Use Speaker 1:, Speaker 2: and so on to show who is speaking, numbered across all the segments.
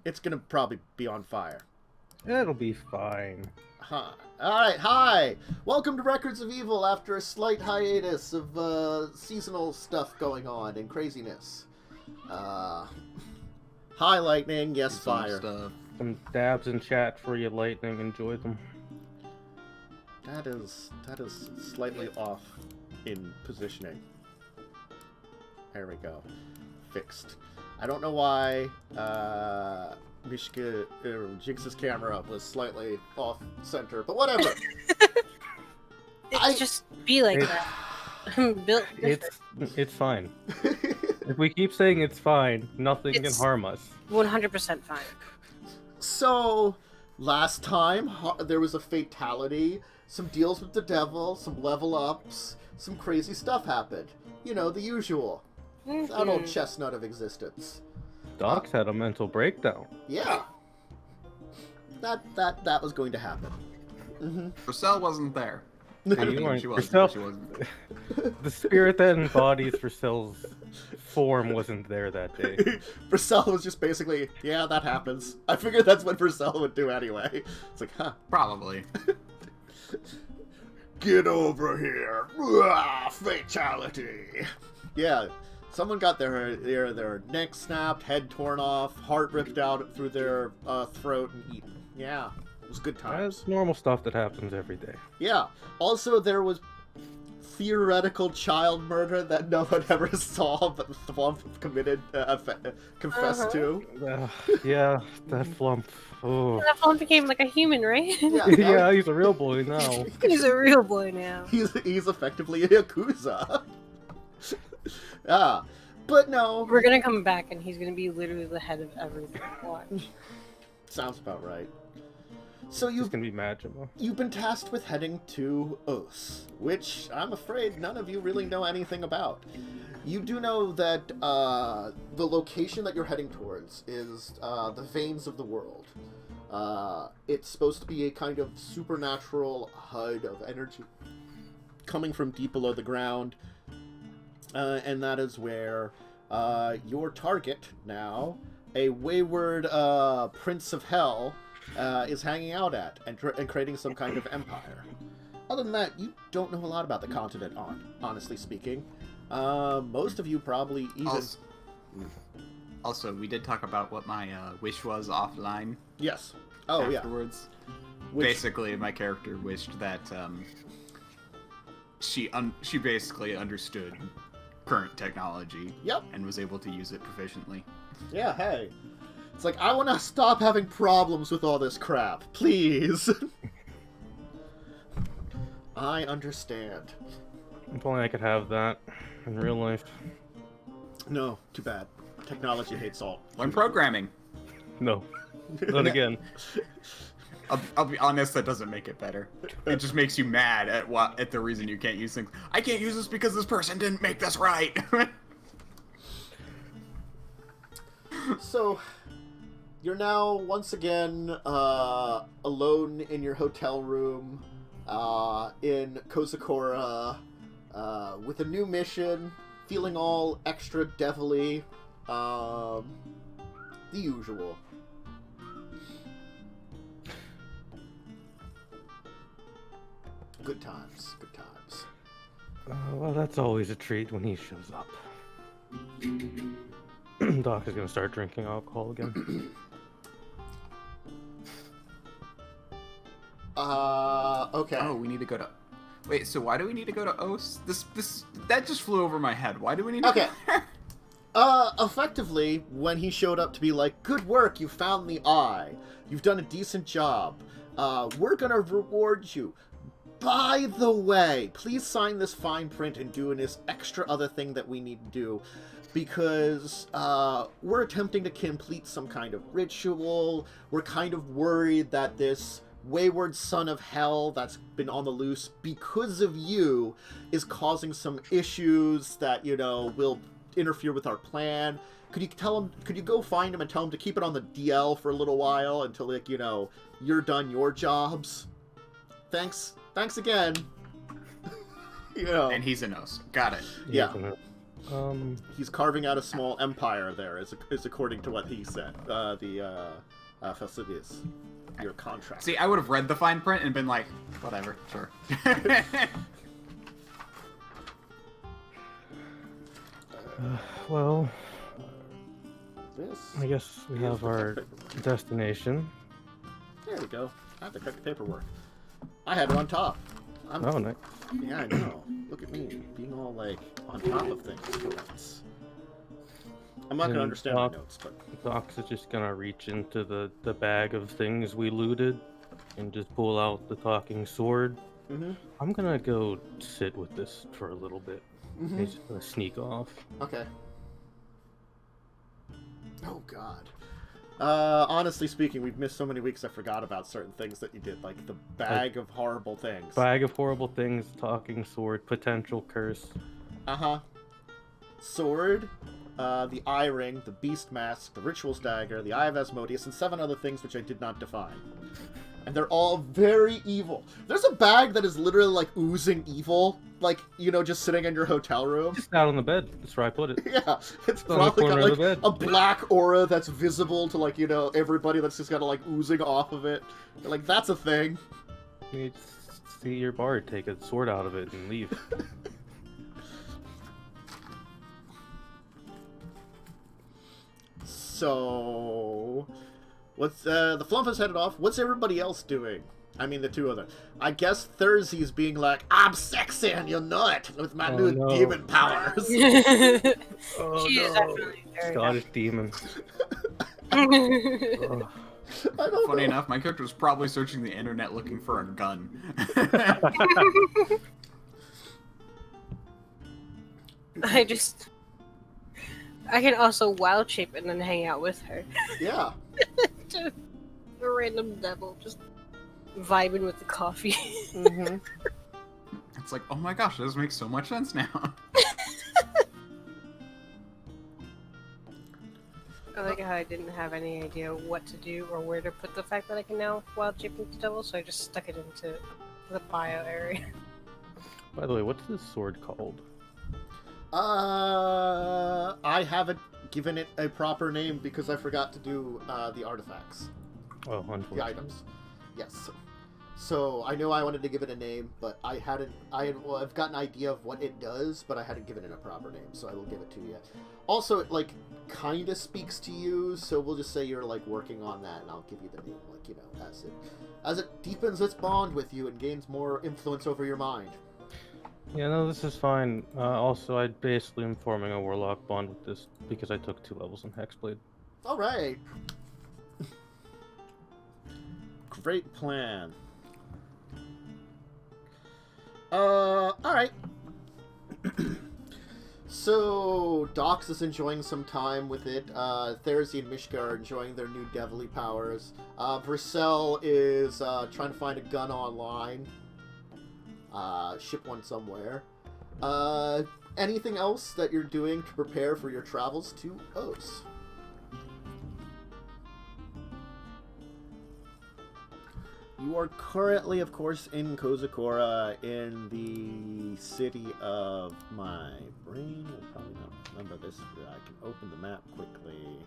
Speaker 1: It's gonna probably be on fire.
Speaker 2: It'll be fine.
Speaker 1: Huh. Alright, hi! Welcome to Records of Evil after a slight hiatus of seasonal stuff going on and craziness. Hi, Lightning. Yes, fire.
Speaker 2: Some dabs in chat for you, Lightning. Enjoy them.
Speaker 1: That is slightly off in positioning. There we go. Fixed. I don't know why Mishka Jinx's camera was slightly off center, but whatever.
Speaker 3: Just be like that. Built
Speaker 2: it's fine. If we keep saying it's fine, nothing can harm us.
Speaker 3: 100% fine.
Speaker 1: So, last time there was a fatality, some deals with the devil, some level ups, some crazy stuff happened. You know, the usual. That old chestnut of existence.
Speaker 2: Doc's had a mental breakdown.
Speaker 1: Yeah. That was going to happen.
Speaker 4: Purcell wasn't there.
Speaker 2: She wasn't. The spirit that embodies Purcell's form wasn't there that day.
Speaker 1: Purcell was just basically, yeah, that happens. I figured that's what Purcell would do anyway. It's like, huh.
Speaker 4: Probably.
Speaker 1: Get over here. Fatality. Yeah. Someone got their neck snapped, head torn off, heart ripped out through their throat and eaten. Yeah, it was good times.
Speaker 2: That's normal stuff that happens every day.
Speaker 1: Yeah. Also, there was theoretical child murder that no one ever saw, but Flump confessed to.
Speaker 2: Yeah, that Flump. Oh.
Speaker 3: That Flump became like a human, right?
Speaker 2: Yeah, he's a real boy now.
Speaker 3: He's a real boy now.
Speaker 1: He's effectively a Yakuza. But no.
Speaker 3: We're gonna come back and he's gonna be literally the head of everything. Watch.
Speaker 1: Sounds about right. So
Speaker 2: you've gonna be Majima.
Speaker 1: You've been tasked with heading to Osse, which I'm afraid none of you really know anything about. You do know that the location that you're heading towards is the veins of the world. It's supposed to be a kind of supernatural HUD of energy coming from deep below the ground. And that is where your target now, a wayward prince of hell, is hanging out at and creating some kind of empire. Other than that, you don't know a lot about the continent, honestly speaking. Most of you probably even...
Speaker 4: Also, we did talk about what my wish was offline.
Speaker 1: Yes. Oh,
Speaker 4: afterwards. Basically, my character wished that she basically understood current technology.
Speaker 1: Yep.
Speaker 4: And was able to use it proficiently.
Speaker 1: Yeah, hey. It's like, I want to stop having problems with all this crap. Please. I understand.
Speaker 2: If only I could have that in real life.
Speaker 1: No, too bad. Technology hates all.
Speaker 4: Learn programming.
Speaker 2: No. Not again.
Speaker 4: I'll be honest, that doesn't make it better. It just makes you mad at the reason you can't use things. I can't use this because this person didn't make this right.
Speaker 1: So, you're now once again alone in your hotel room in Kozakura with a new mission, feeling all extra devilly. The usual. Good times, good times.
Speaker 2: Well, that's always a treat when he shows up. Doc is gonna start drinking alcohol again.
Speaker 1: Okay.
Speaker 4: Oh, we need to go to... Wait, so why do we need to go to Osse? That just flew over my head. Why do we need to
Speaker 1: Okay.
Speaker 4: go there?
Speaker 1: Effectively, when he showed up to be like, good work, you found the eye. You've done a decent job. We're gonna reward you. By the way, please sign this fine print and do this extra other thing that we need to do, because we're attempting to complete some kind of ritual. We're kind of worried that this wayward son of hell that's been on the loose because of you is causing some issues that, you know, will interfere with our plan. Could you go find him and tell him to keep it on the DL for a little while until, like, you know, you're done your jobs? Thanks again. You know.
Speaker 4: And he's in Osse. Got it.
Speaker 1: Yeah. He's carving out a small empire there, is according to what he said. Facilities. Your contract.
Speaker 4: See, I would have read the fine print and been like, whatever, sure.
Speaker 2: Well,
Speaker 1: This.
Speaker 2: I guess we have our destination.
Speaker 1: There we go. I have the correct paperwork. I had it on top.
Speaker 2: Oh, nice.
Speaker 1: Yeah, I know. Look at me, being all, like, on top of things for once. I'm not gonna understand my notes, but...
Speaker 2: Docs is just gonna reach into the bag of things we looted and just pull out the talking sword.
Speaker 1: Mm-hmm.
Speaker 2: I'm gonna go sit with this for a little bit.
Speaker 1: Mm-hmm.
Speaker 2: He's just gonna sneak off.
Speaker 1: Okay. Oh, God. Honestly speaking, we've missed so many weeks I forgot about certain things that you did, like the bag of horrible things.
Speaker 2: Bag of horrible things, talking sword, potential curse.
Speaker 1: Uh-huh. Sword, the eye ring, the beast mask, the ritual's dagger, the eye of Asmodeus, and 7 other things which I did not define. And they're all very evil. There's a bag that is literally, like, oozing evil. Like, you know, just sitting in your hotel room.
Speaker 2: Just out on the bed. That's where I put it.
Speaker 1: Yeah, it's
Speaker 2: on the
Speaker 1: probably got,
Speaker 2: corner of the
Speaker 1: like,
Speaker 2: bed.
Speaker 1: a black aura that's visible to, like, you know, everybody that's just kind of, like, oozing off of it. Like, that's a thing.
Speaker 2: You just see your bard take a sword out of it and leave.
Speaker 1: So... What's, the Flump has headed off. What's everybody else doing? I mean, the 2 other. I guess Thursday's being like, I'm sexy and you know it, with my new demon powers.
Speaker 3: She is definitely very
Speaker 2: Scottish demon.
Speaker 1: I don't
Speaker 4: Funny
Speaker 1: know.
Speaker 4: enough, my character was probably searching the internet looking for a gun.
Speaker 3: I can also wild shape and then hang out with her.
Speaker 1: Yeah.
Speaker 3: Just a random devil, just vibing with the coffee.
Speaker 1: Mm-hmm.
Speaker 4: It's like, oh my gosh, this makes so much sense now.
Speaker 3: I like how I didn't have any idea what to do or where to put the fact that I can now wild shape into devil, so I just stuck it into the bio area.
Speaker 2: By the way, what's this sword called?
Speaker 1: I haven't given it a proper name because I forgot to do the artifacts,
Speaker 2: Oh, unfortunately.
Speaker 1: the items. Yes. So I know I wanted to give it a name, but I hadn't. Well, I've got an idea of what it does, but I hadn't given it a proper name, so I will give it to you. Also, it like kind of speaks to you, so we'll just say you're like working on that, and I'll give you the name, like, you know, as it deepens its bond with you and gains more influence over your mind.
Speaker 2: Yeah, no, this is fine. Also, I basically am forming a warlock bond with this because I took 2 levels in Hexblade.
Speaker 1: All right. Great plan. All right. So, Dox is enjoying some time with it. Therzy and Mishka are enjoying their new devilly powers. Vercel is trying to find a gun online. Ship one somewhere. Anything else that you're doing to prepare for your travels to Osse? You are currently, of course, in Kozakura, in the city of... My brain will probably not remember this, but I can open the map quickly.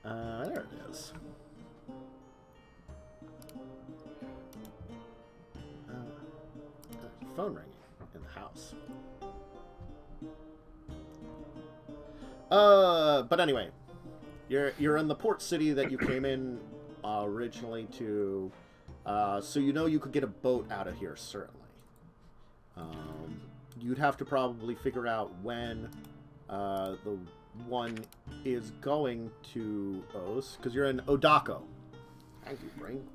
Speaker 1: There it is. Phone ringing in the house. But anyway, you're in the port city that you came in originally to, so you know you could get a boat out of here, certainly. You'd have to probably figure out when the one is going to Osse, because you're in Odako. Thank you, brain.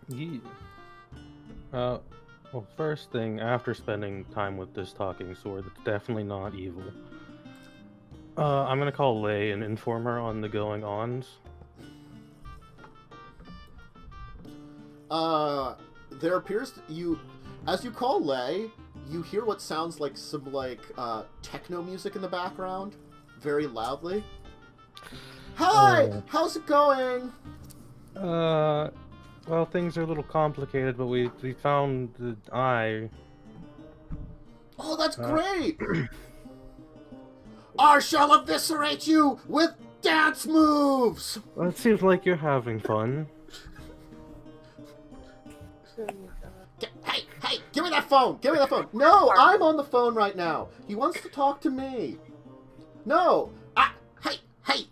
Speaker 2: Yeah. Well, first thing, after spending time with this talking sword, it's definitely not evil. I'm gonna call Lay an informer on the going-ons.
Speaker 1: There appears as you call Lay, you hear what sounds like some, like, techno music in the background, very loudly. Hi! How's it going?
Speaker 2: Well, things are a little complicated, but we found the eye.
Speaker 1: Oh, that's great! I shall eviscerate you with dance moves!
Speaker 2: Well, it seems like you're having fun.
Speaker 1: Hey, give me that phone! Give me that phone! No, I'm on the phone right now. He wants to talk to me. No! Hey!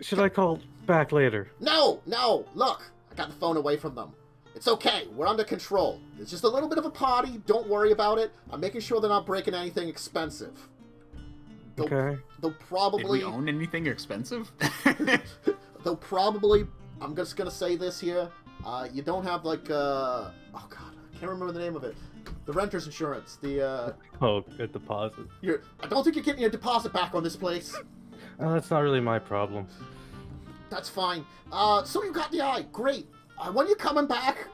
Speaker 2: Should I call back later?
Speaker 1: No! Look, I got the phone away from them. It's okay. We're under control. It's just a little bit of a party. Don't worry about it. I'm making sure they're not breaking anything expensive.
Speaker 2: Okay.
Speaker 1: They'll probably...
Speaker 4: Did we own anything expensive?
Speaker 1: They'll probably... I'm just gonna say this here. You don't have, like, oh, God. I can't remember the name of it. The renter's insurance. The,
Speaker 2: Oh, a deposit.
Speaker 1: I don't think you're getting your deposit back on this place.
Speaker 2: That's not really my problem.
Speaker 1: That's fine. So you got the eye. Great. When are you coming back?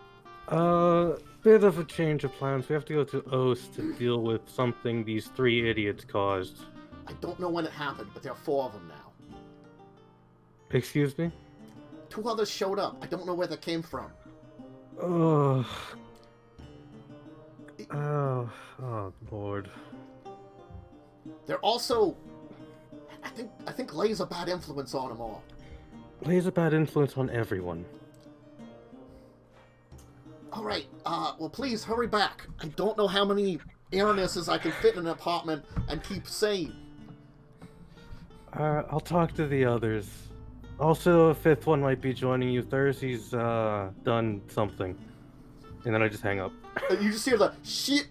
Speaker 2: Bit of a change of plans. We have to go to Osse to deal with something these 3 idiots caused.
Speaker 1: I don't know when it happened, but there are 4 of them now.
Speaker 2: Excuse me?
Speaker 1: 2 others showed up. I don't know where they came from.
Speaker 2: Oh, Lord.
Speaker 1: They're also... I think Lay's a bad influence on them all.
Speaker 2: Lay's a bad influence on everyone.
Speaker 1: Alright, well please, hurry back. I don't know how many illnesses I can fit in an apartment and keep sane.
Speaker 2: I'll talk to the others. Also, a 5th one might be joining you. Thursday's, done something. And then I just hang up.
Speaker 1: You just hear the shit.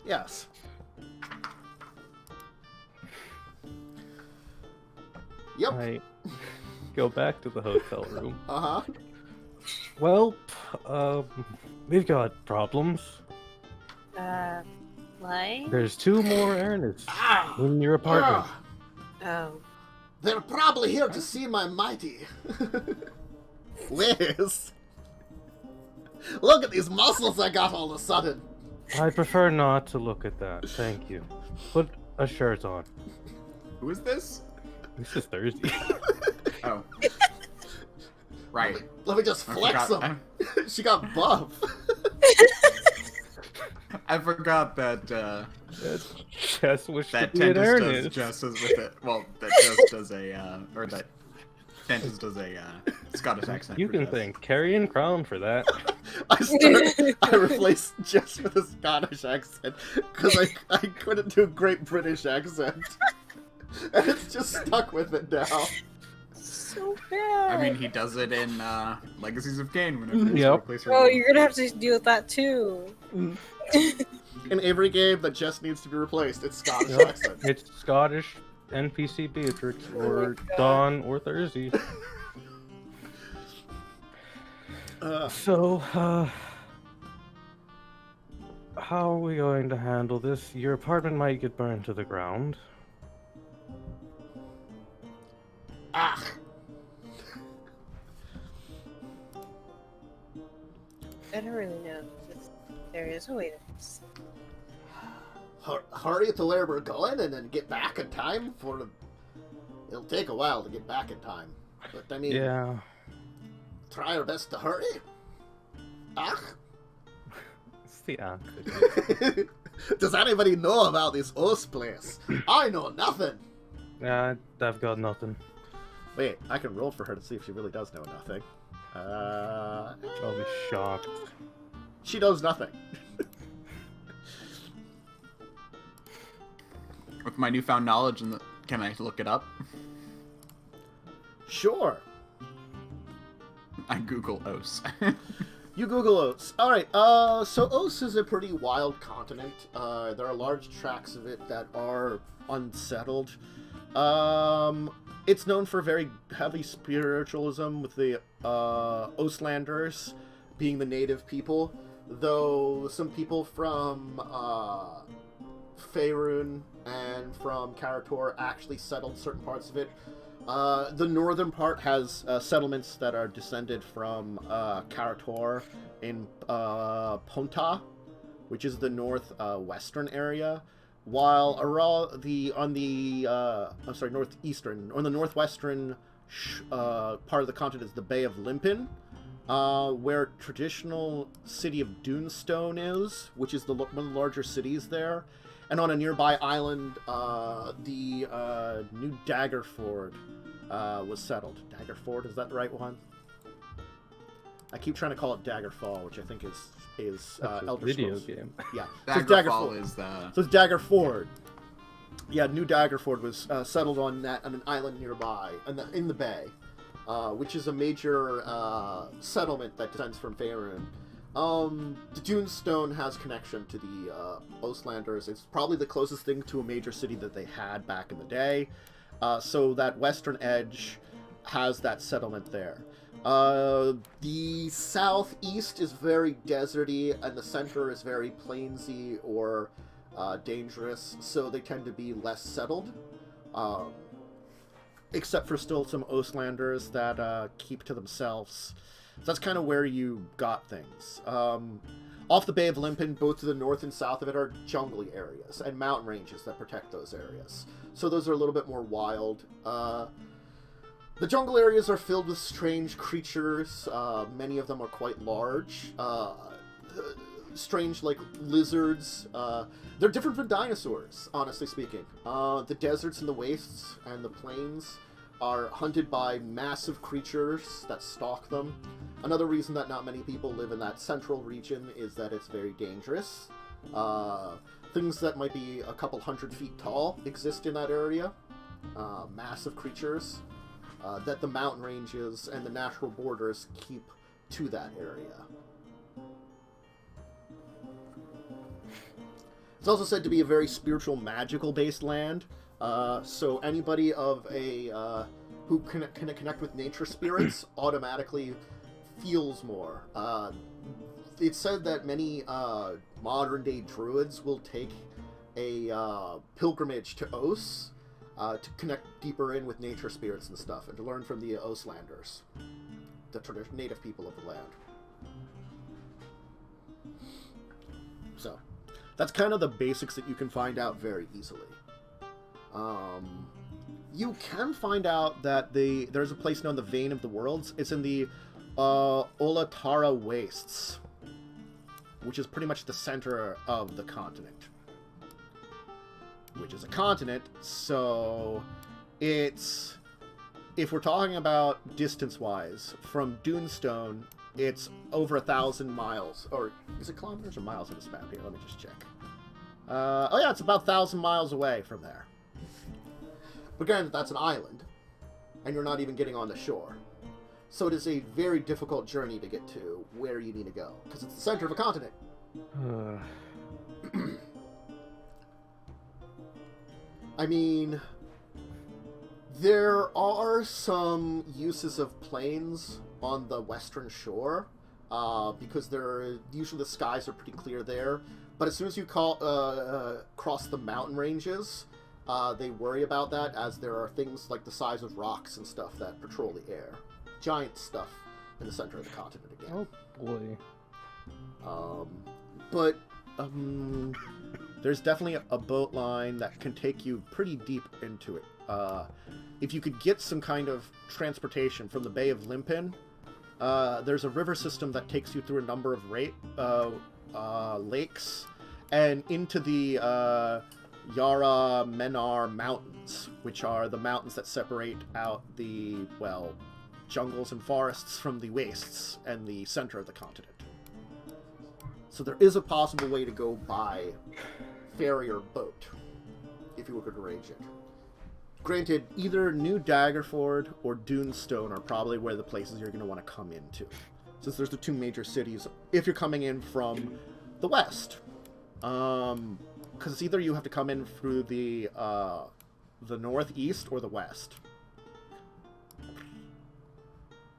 Speaker 1: Yes. Yep.
Speaker 2: I go back to the hotel room.
Speaker 1: Uh-huh.
Speaker 2: Well, we've got problems.
Speaker 3: Lay?
Speaker 2: There's 2 more Ernest
Speaker 1: Ah!
Speaker 2: in your apartment.
Speaker 3: Oh.
Speaker 1: They're probably here to see my mighty. Liz. Look at these muscles I got all of a sudden.
Speaker 2: I prefer not to look at that. Thank you. Put a shirt on.
Speaker 4: Who is this?
Speaker 2: This is Thursday.
Speaker 4: Oh. Right.
Speaker 1: Let me just
Speaker 4: I
Speaker 1: flex
Speaker 4: forgot-
Speaker 1: them. She got buff.
Speaker 4: I forgot that
Speaker 2: Jess wished to
Speaker 4: that
Speaker 2: be an
Speaker 4: Tentus does
Speaker 2: Ernest.
Speaker 4: justice with it. Well, that Jess does a or that Tentus does a Scottish accent.
Speaker 2: You
Speaker 4: for
Speaker 2: can
Speaker 4: Jess.
Speaker 2: thank Carrion Crown for that.
Speaker 1: I replaced Jess with a Scottish accent because I couldn't do a great British accent. And it's just stuck with it now.
Speaker 3: So bad.
Speaker 4: I mean, he does it in Legacies of Kain whenever he's
Speaker 2: Yep.
Speaker 4: replaced her.
Speaker 3: Oh, you're gonna have to deal with that too.
Speaker 1: In every game that Jess needs to be replaced, it's Scottish
Speaker 2: Yep.
Speaker 1: accent.
Speaker 2: It's Scottish NPC Beatrix or
Speaker 3: God.
Speaker 2: Dawn or Thursday. So, how are we going to handle this? Your apartment might get burned to the ground.
Speaker 1: Ah.
Speaker 3: I don't really know. There is a way to fix it.
Speaker 1: Hurry to where we're going and then get back in time for the... It'll take a while to get back in time. But I mean,
Speaker 2: Yeah.
Speaker 1: try our best to hurry. Ah.
Speaker 2: It's the answer.
Speaker 1: Does anybody know about this Osse place? I know nothing.
Speaker 2: Yeah, I've got nothing.
Speaker 1: Wait, I can roll for her to see if she really does know nothing.
Speaker 2: I'll be shocked.
Speaker 1: She knows nothing.
Speaker 4: With my newfound knowledge, can I look it up?
Speaker 1: Sure.
Speaker 4: I Google Osse.
Speaker 1: You Google Osse. Alright, so Osse is a pretty wild continent. There are large tracts of it that are unsettled. It's known for very heavy spiritualism, with the Oslanders being the native people, though some people from Faerun and from Kara-tur actually settled certain parts of it. The northern part has settlements that are descended from Kara-tur in Ponta, which is the northwestern area, while on the northwestern part of the continent is the Bay of Limpin, where traditional city of Dunestone is, which is one of the larger cities there. And on a nearby island, the new Daggerford was settled. Daggerford, is that the right one? I keep trying to call it Daggerfall, which I think is Elder
Speaker 2: video
Speaker 1: Scrolls.
Speaker 2: game.
Speaker 1: Yeah,
Speaker 4: Daggerfall is the...
Speaker 1: So it's Daggerford. Yeah, New Daggerford was settled on an island nearby, in the bay, which is a major settlement that descends from Faerun. The Dunestone has connection to the Oselanders. It's probably the closest thing to a major city that they had back in the day. So that western edge has that settlement there. The southeast is very deserty, and the center is very plainsy or dangerous, so they tend to be less settled. Except for still some Oselanders that keep to themselves. So that's kind of where you got things. Off the Bay of Limpin, both to the north and south of it are jungly areas and mountain ranges that protect those areas. So those are a little bit more wild. The jungle areas are filled with strange creatures. Many of them are quite large. Strange, like, lizards. They're different from dinosaurs, honestly speaking. The deserts and the wastes and the plains are hunted by massive creatures that stalk them. Another reason that not many people live in that central region is that it's very dangerous. Things that might be a couple 100 feet tall exist in that area. Massive creatures that the mountain ranges and the natural borders keep to that area. It's also said to be a very spiritual, magical-based land. So anybody of a who can connect with nature spirits automatically feels more. It's said that many modern-day druids will take a pilgrimage to Osse to connect deeper in with nature spirits and stuff, and to learn from the Oselanders, the native people of the land. So, that's kind of the basics that you can find out very easily. You can find out that there's a place known the Vein of the Worlds. It's in the Olatara Wastes, which is pretty much the center of the continent. Which is a continent, so it's... If we're talking about distance-wise, from Dunestone, it's over 1,000 miles. Or, is it kilometers or miles on this map here? Let me just check. Oh yeah, it's about 1,000 miles away from there. But granted, that's an island, and you're not even getting on the shore. So it is a very difficult journey to get to where you need to go, because it's the center of a continent. I mean, there are some uses of planes on the western shore, because usually the skies are pretty clear there. But as soon as you cross the mountain ranges, they worry about that, as there are things like the size of rocks and stuff that patrol the air. Giant stuff in the center of the continent again.
Speaker 2: Oh boy.
Speaker 1: But there's definitely a boat line that can take you pretty deep into it. If you could get some kind of transportation from the Bay of Limpin, there's a river system that takes you through a number of lakes and into the Yara Menar Mountains, which are the mountains that separate out the, well, jungles and forests from the wastes and the center of the continent. So there is a possible way to go by ferry or boat, if you were to arrange it. Granted, either New Daggerford or Dunestone are probably where the places you're going to want to come into, since there's the two major cities if you're coming in from the west. Because it's either you have to come in through the northeast or the west.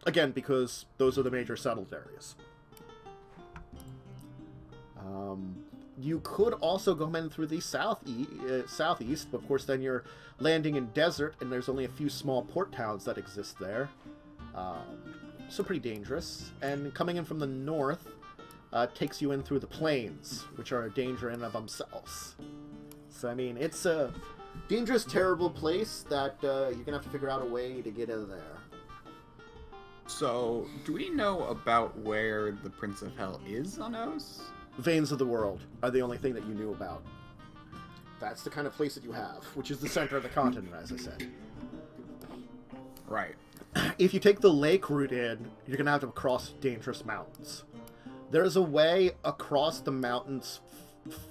Speaker 1: Again, because those are the major settled areas. You could also go in through the southeast, but of course then you're landing in desert, and there's only a few small port towns that exist there. So pretty dangerous. And coming in from the north takes you in through the plains, which are a danger in and of themselves. So I mean, it's Dangerous, terrible place that you're gonna have to figure out a way to get in there.
Speaker 4: So, do we know about where the Prince of Hell is on Osse?
Speaker 1: Veins of the world are the only thing that you knew about. That's the kind of place that you have, which is the center of the continent, as I said.
Speaker 4: Right.
Speaker 1: If you take the lake route in, you're gonna have to cross dangerous mountains. There's a way across the mountains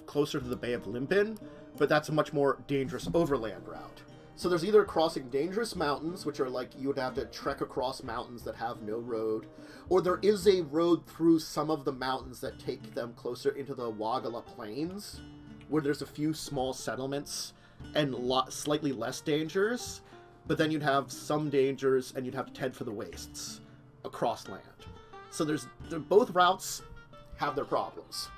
Speaker 1: closer to the Bay of Limpin, but that's a much more dangerous overland route. So there's either crossing dangerous mountains, which are like you would have to trek across mountains that have no road, or there is a road through some of the mountains that take them closer into the Wagala Plains, where there's a few small settlements and slightly less dangers, but then you'd have some dangers and you'd have to head for the wastes across land. So both routes have their problems.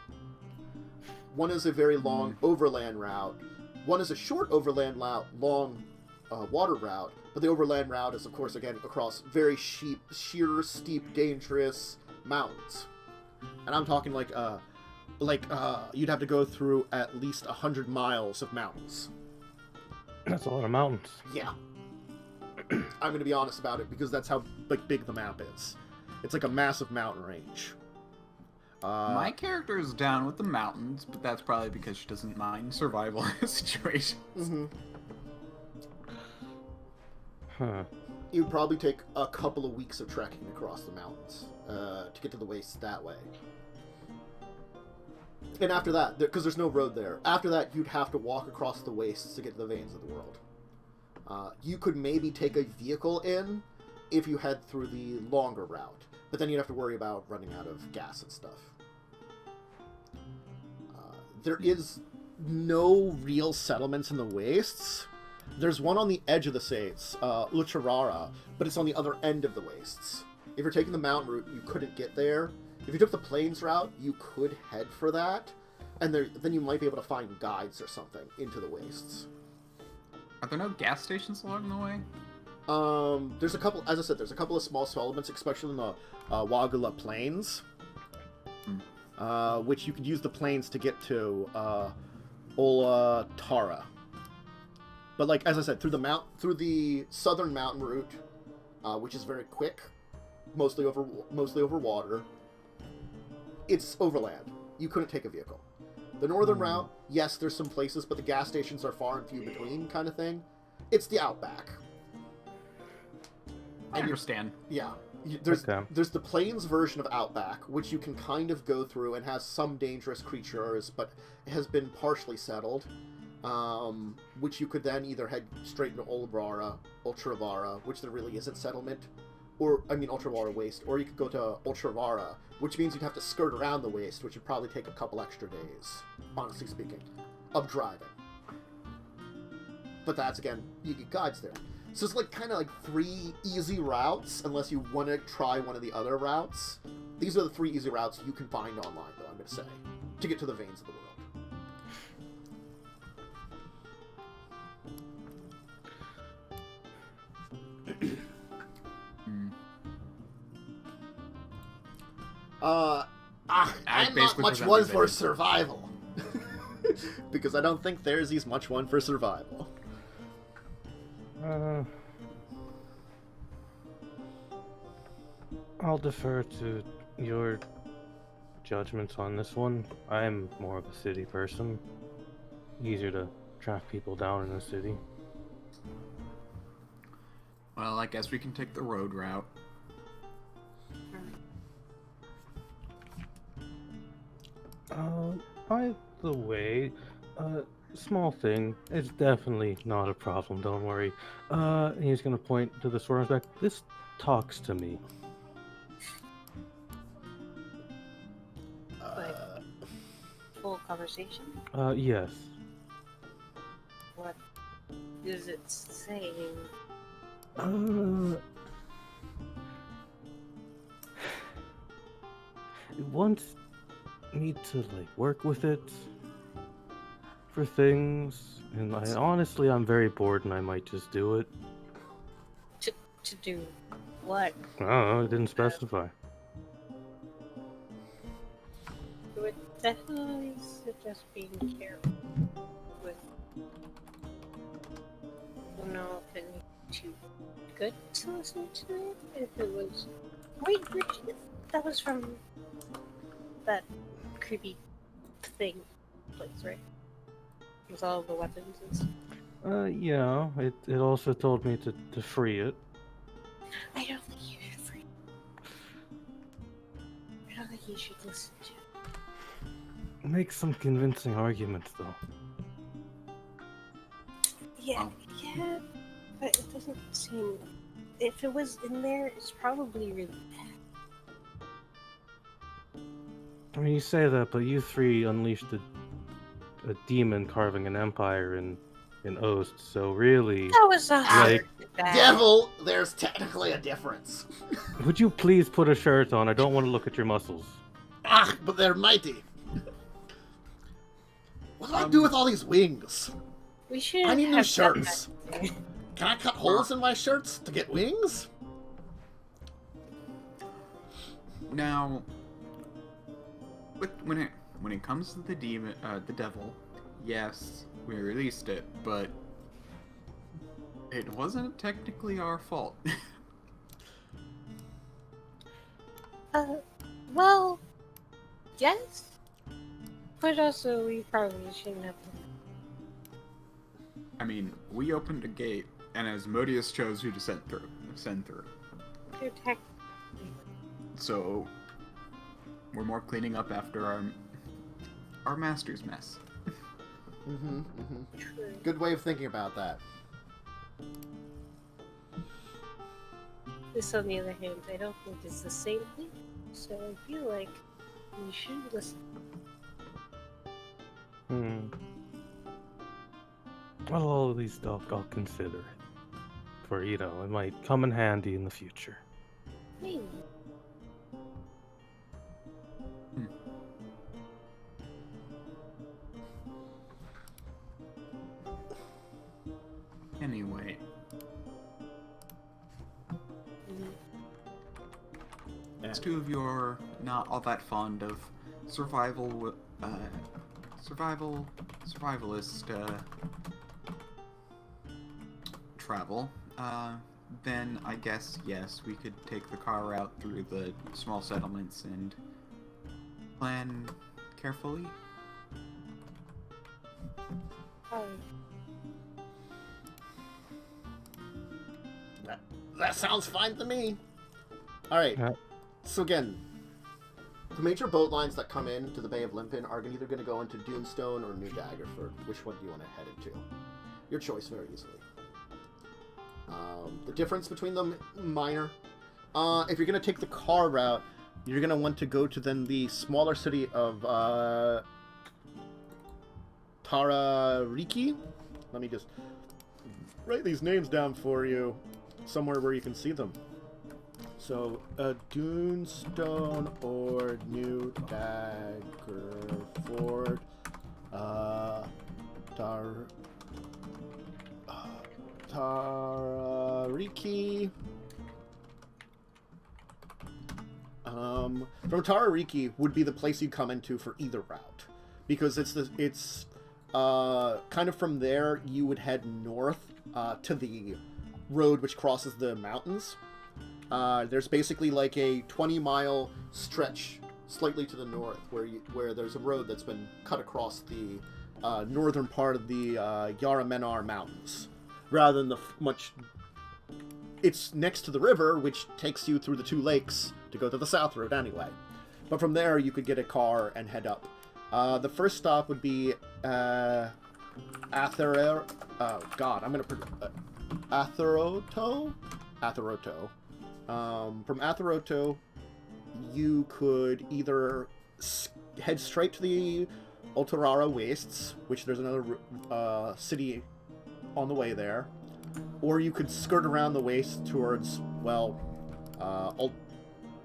Speaker 1: One is a very long overland route. One is a short overland route, long water route, but the overland route is, of course, again, across very sheer, steep, dangerous mountains. And I'm talking like you'd have to go through at least 100 miles of mountains.
Speaker 2: That's a lot of mountains.
Speaker 1: Yeah. I'm going to be honest about it, because that's how big the map is. It's like a massive mountain range.
Speaker 4: My character is down with the mountains, but that's probably because she doesn't mind survival situations.
Speaker 1: Mm-hmm.
Speaker 2: Huh.
Speaker 1: It would probably take a couple of weeks of trekking across the mountains to get to the wastes that way. And after that, because there's no road there, after that you'd have to walk across the wastes to get to the veins of the world. You could maybe take a vehicle in if you head through the longer route, but then you'd have to worry about running out of gas and stuff. There is no real settlements in the wastes. There's one on the edge of the Sates, Lucharara, but it's on the other end of the wastes. If you're taking the mountain route, you couldn't get there. If you took the plains route, you could head for that, and then you might be able to find guides or something into the wastes.
Speaker 4: Are there no gas stations along the way?
Speaker 1: There's a couple, as I said, there's a couple of small settlements, especially in the Wagala Plains, which you could use the plains to get to Olatara. But like, as I said, through the southern mountain route, which is very quick, mostly over water, it's overland. You couldn't take a vehicle. The northern route, yes, there's some places, but the gas stations are far and few between, kind of thing. It's the outback.
Speaker 4: I understand.
Speaker 1: Yeah. There's the plains version of Outback, which you can kind of go through and has some dangerous creatures, but it has been partially settled, which you could then either head straight into Ultravara, which there really isn't settlement, Ultravara Waste, or you could go to Ultravara, which means you'd have to skirt around the waste, which would probably take a couple extra days, honestly speaking, of driving. But that's, again, you get guides there. So it's like kind of like 3 easy routes, unless you want to try one of the other routes. These are the 3 easy routes you can find online, though, I'm going to say, to get to the veins of the world. I'm not much one for survival. Because I don't think there's much one for survival.
Speaker 2: I'll defer to your judgments on this one. I'm more of a city person. Easier to track people down in the city.
Speaker 4: Well, I guess we can take the road route.
Speaker 2: By the way, small thing. It's definitely not a problem, don't worry. He's gonna point to the sword on his back. This talks to me.
Speaker 3: Full conversation?
Speaker 2: Yes.
Speaker 3: What is it saying?
Speaker 2: It wants me to, work with it for things, and I'm very bored and I might just do it.
Speaker 3: To do what?
Speaker 2: Oh, it didn't specify.
Speaker 3: I would definitely suggest being careful with don't know if it was too good to listen to it. If it was... Wait, Richard, that was from that creepy thing place, right? With all the weapons and stuff.
Speaker 2: Yeah, it also told me to free it.
Speaker 3: I don't think you should free. I don't think you should listen to it.
Speaker 2: Make some convincing arguments, though.
Speaker 3: Yeah, yeah, but it doesn't seem... If it was in there, it's probably really bad.
Speaker 2: I mean, you say that, but you three unleashed a demon carving an empire in Osse, so really...
Speaker 3: That was a hard bad.
Speaker 1: Devil, there's technically a difference.
Speaker 2: Would you please put a shirt on? I don't want to look at your muscles.
Speaker 1: Ah, but they're mighty. What do I do with all these wings?
Speaker 3: We should
Speaker 1: I need new
Speaker 3: have
Speaker 1: shirts.
Speaker 3: done that.
Speaker 1: Can I cut holes in my shirts to get wings?
Speaker 4: Now, when it comes to the demon, the devil, yes, we released it, but it wasn't technically our fault.
Speaker 3: Well, yes, but also we probably shouldn't have done
Speaker 4: I mean, we opened a gate, and Asmodeus chose who to send through.
Speaker 3: that. You're tech-
Speaker 4: So we're more cleaning up after our master's mess.
Speaker 3: True.
Speaker 1: Good way of thinking about that.
Speaker 3: This, on the other hand, I don't think is the same thing, so I feel like we should listen.
Speaker 2: Well, all of these stuff, I'll consider it. For, it might come in handy in the future.
Speaker 3: Maybe.
Speaker 4: Anyway, as two of you are not all that fond of survivalist travel, then I guess, yes, we could take the car route through the small settlements and plan carefully.
Speaker 1: That sounds fine to me. Alright,
Speaker 2: Yeah.
Speaker 1: so again, the major boat lines that come in to the Bay of Limpin are either going to go into Dunestone or New Daggerford. Which one do you want to head into? Your choice very easily. The difference between them, minor. If you're going to take the car route, you're going to want to go to then the smaller city of Tarariki. Let me just write these names down for you somewhere where you can see them. So, Dunestone or New Daggerford, Tarariki. From Tarariki would be the place you come into for either route, because it's kind of from there you would head north to the road which crosses the mountains. There's basically like a 20-mile stretch slightly to the north where there's a road that's been cut across the northern part of the Yaramenar Mountains, rather than it's next to the river, which takes you through the two lakes to go to the south road anyway. But from there you could get a car and head up. The first stop would be Atheroto. From Atheroto, you could either head straight to the Ultarara Wastes, which there's another city on the way there, or you could skirt around the waste towards, well,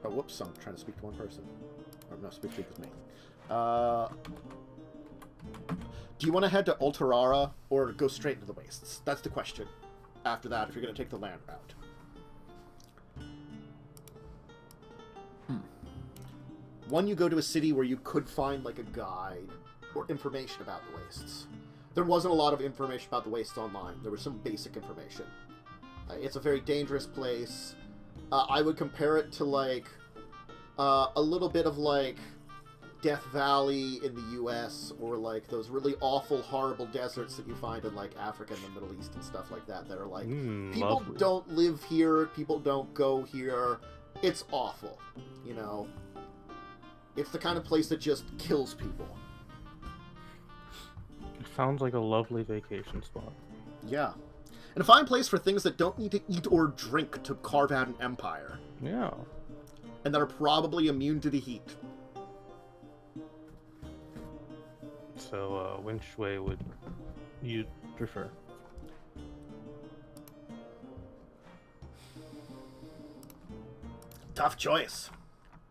Speaker 1: whoops, I'm trying to speak to one person. Or no, speak with me. Do you want to head to Ultarara or go straight into the Wastes? That's the question. After that, if you're going to take the land route. One, you go to a city where you could find like a guide or information about the Wastes. There wasn't a lot of information about the wastes online. There was some basic information. It's a very dangerous place. I would compare it to, like, a little bit of, like, Death Valley in the U.S., or, like, those really awful, horrible deserts that you find in, like, Africa and the Middle East and stuff like that are, like, people
Speaker 2: lovely.
Speaker 1: don't live here, people don't go here. It's awful, you know? It's the kind of place that just kills people.
Speaker 2: It sounds like a lovely vacation spot.
Speaker 1: Yeah. And a fine place for things that don't need to eat or drink to carve out an empire.
Speaker 2: Yeah.
Speaker 1: And that are probably immune to the heat.
Speaker 2: So, which way would you prefer?
Speaker 1: Tough choice.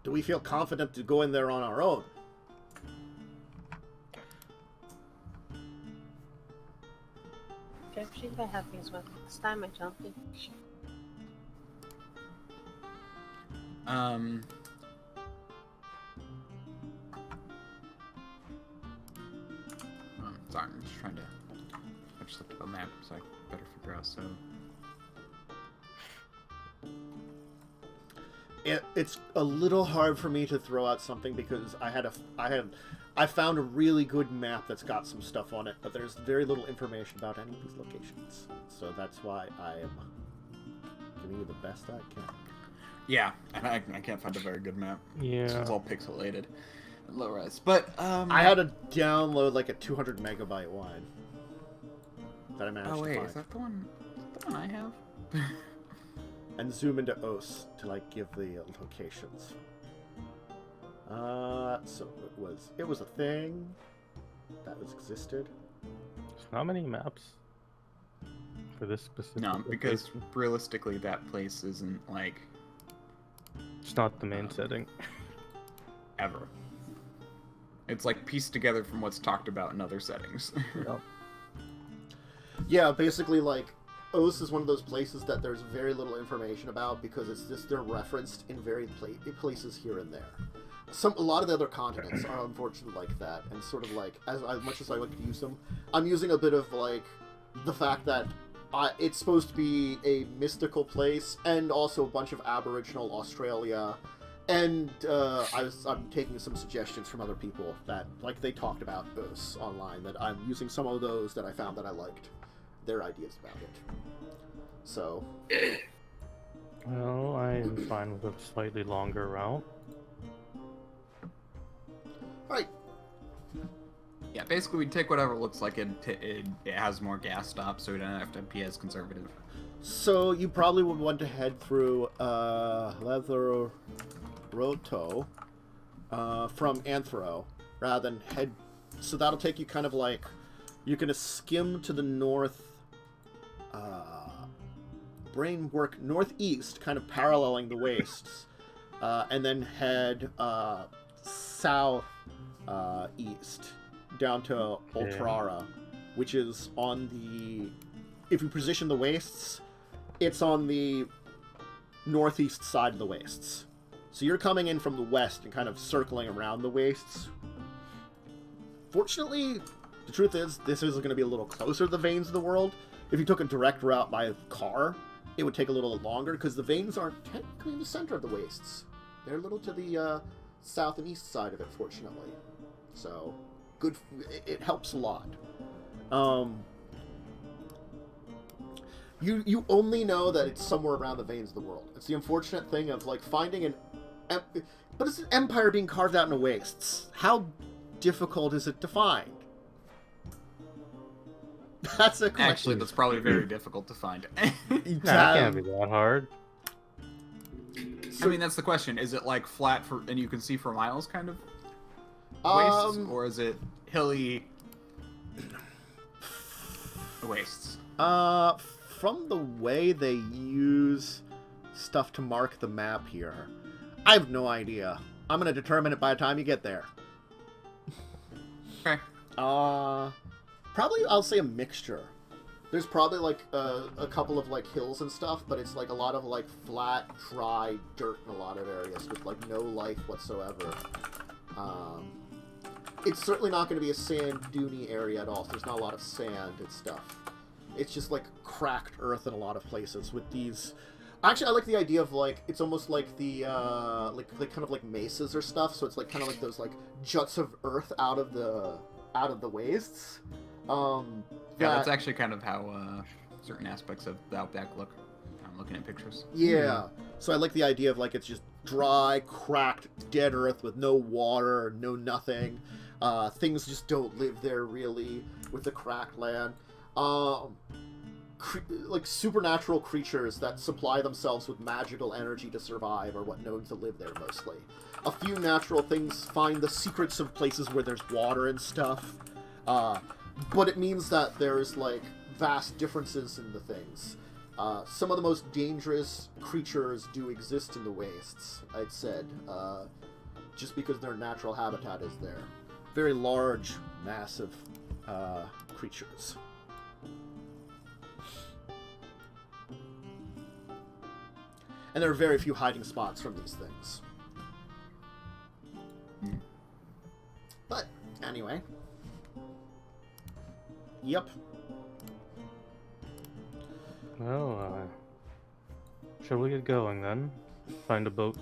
Speaker 1: Do we feel confident to go in there on our own?
Speaker 3: Okay, she's quite happy as well. This time I jumped in.
Speaker 4: Sorry, I'm just trying to. I just looked at the map so I better figure out. So.
Speaker 1: It's a little hard for me to throw out something because I found a really good map that's got some stuff on it, but there's very little information about any of these locations. So that's why I am giving you the best I can.
Speaker 4: Yeah, and I can't find a very good map.
Speaker 2: Yeah.
Speaker 4: It's all pixelated and low res. But
Speaker 1: I had to download like a 200 megabyte one that I managed
Speaker 4: oh wait,
Speaker 1: to find.
Speaker 4: is that the one? Is that the one I have?
Speaker 1: And zoom into Osse to like give the locations. So it was a thing that existed.
Speaker 2: There's not many maps for this specific.
Speaker 4: No, because
Speaker 2: location.
Speaker 4: realistically, that place isn't like
Speaker 2: It's not the main setting.
Speaker 4: ever. It's like pieced together from what's talked about in other settings.
Speaker 2: Yep.
Speaker 1: Yeah, basically like Osse is one of those places that there's very little information about because it's just they're referenced in varied places here and there. A lot of the other continents are unfortunately like that, and sort of like as much as I like to use them, I'm using a bit of like the fact that it's supposed to be a mystical place and also a bunch of Aboriginal Australia, and I'm taking some suggestions from other people that like they talked about Osse online, that I'm using some of those that I found that I liked their ideas about it. So,
Speaker 2: Well, I am fine with a slightly longer route.
Speaker 1: alright.
Speaker 4: Yeah, basically we take whatever looks like it has more gas stops, so we don't have to be as conservative.
Speaker 1: So you probably would want to head through Leather Roto from Anthro, rather than head. So that'll take you kind of like you're gonna skim to the north. Brain work northeast, kind of paralleling the wastes, and then head south east down to Ultrara, which is on the. If you position the wastes, it's on the northeast side of the wastes. So you're coming in from the west and kind of circling around the wastes. Fortunately, the truth is, this is going to be a little closer to the veins of the world. If you took a direct route by car, it would take a little longer, because the veins aren't technically in the center of the wastes. They're a little to the south and east side of it, fortunately. So, good. It helps a lot. You only know that it's somewhere around the veins of the world. It's the unfortunate thing of, like, finding an... But it's an empire being carved out in the wastes. How difficult is it to find? That's a question.
Speaker 4: Actually, that's probably very difficult to find.
Speaker 2: Nah, it can't be that hard.
Speaker 4: I mean, that's the question. Is it like flat and you can see for miles kind of wastes? Or is it hilly wastes?
Speaker 1: From the way they use stuff to mark the map here, I have no idea. I'm gonna determine it by the time you get there.
Speaker 4: Okay.
Speaker 1: Probably I'll say a mixture. There's probably like a couple of like hills and stuff, but it's like a lot of like flat, dry dirt in a lot of areas with like no life whatsoever. it's certainly not going to be a sand duney area at all. So there's not a lot of sand and stuff. It's just like cracked earth in a lot of places with these. Actually, I like the idea of like it's almost like the like kind of like mesas or stuff. So it's like kind of like those like juts of earth out of the wastes.
Speaker 4: Yeah, that's actually kind of how certain aspects of the Outback look. I'm looking at pictures.
Speaker 1: Yeah. So I like the idea of like it's just dry, cracked, dead earth with no water, no nothing. Things just don't live there really with the cracked land. Like supernatural creatures that supply themselves with magical energy to survive are what known to live there mostly. A few natural things find the secrets of places where there's water and stuff. But it means that there's like vast differences in the things. Some of the most dangerous creatures do exist in the wastes, I'd said, just because their natural habitat is there. Very large, massive creatures. And there are very few hiding spots from these things. But, anyway. Yep.
Speaker 2: Well, shall we get going then? Find a boat.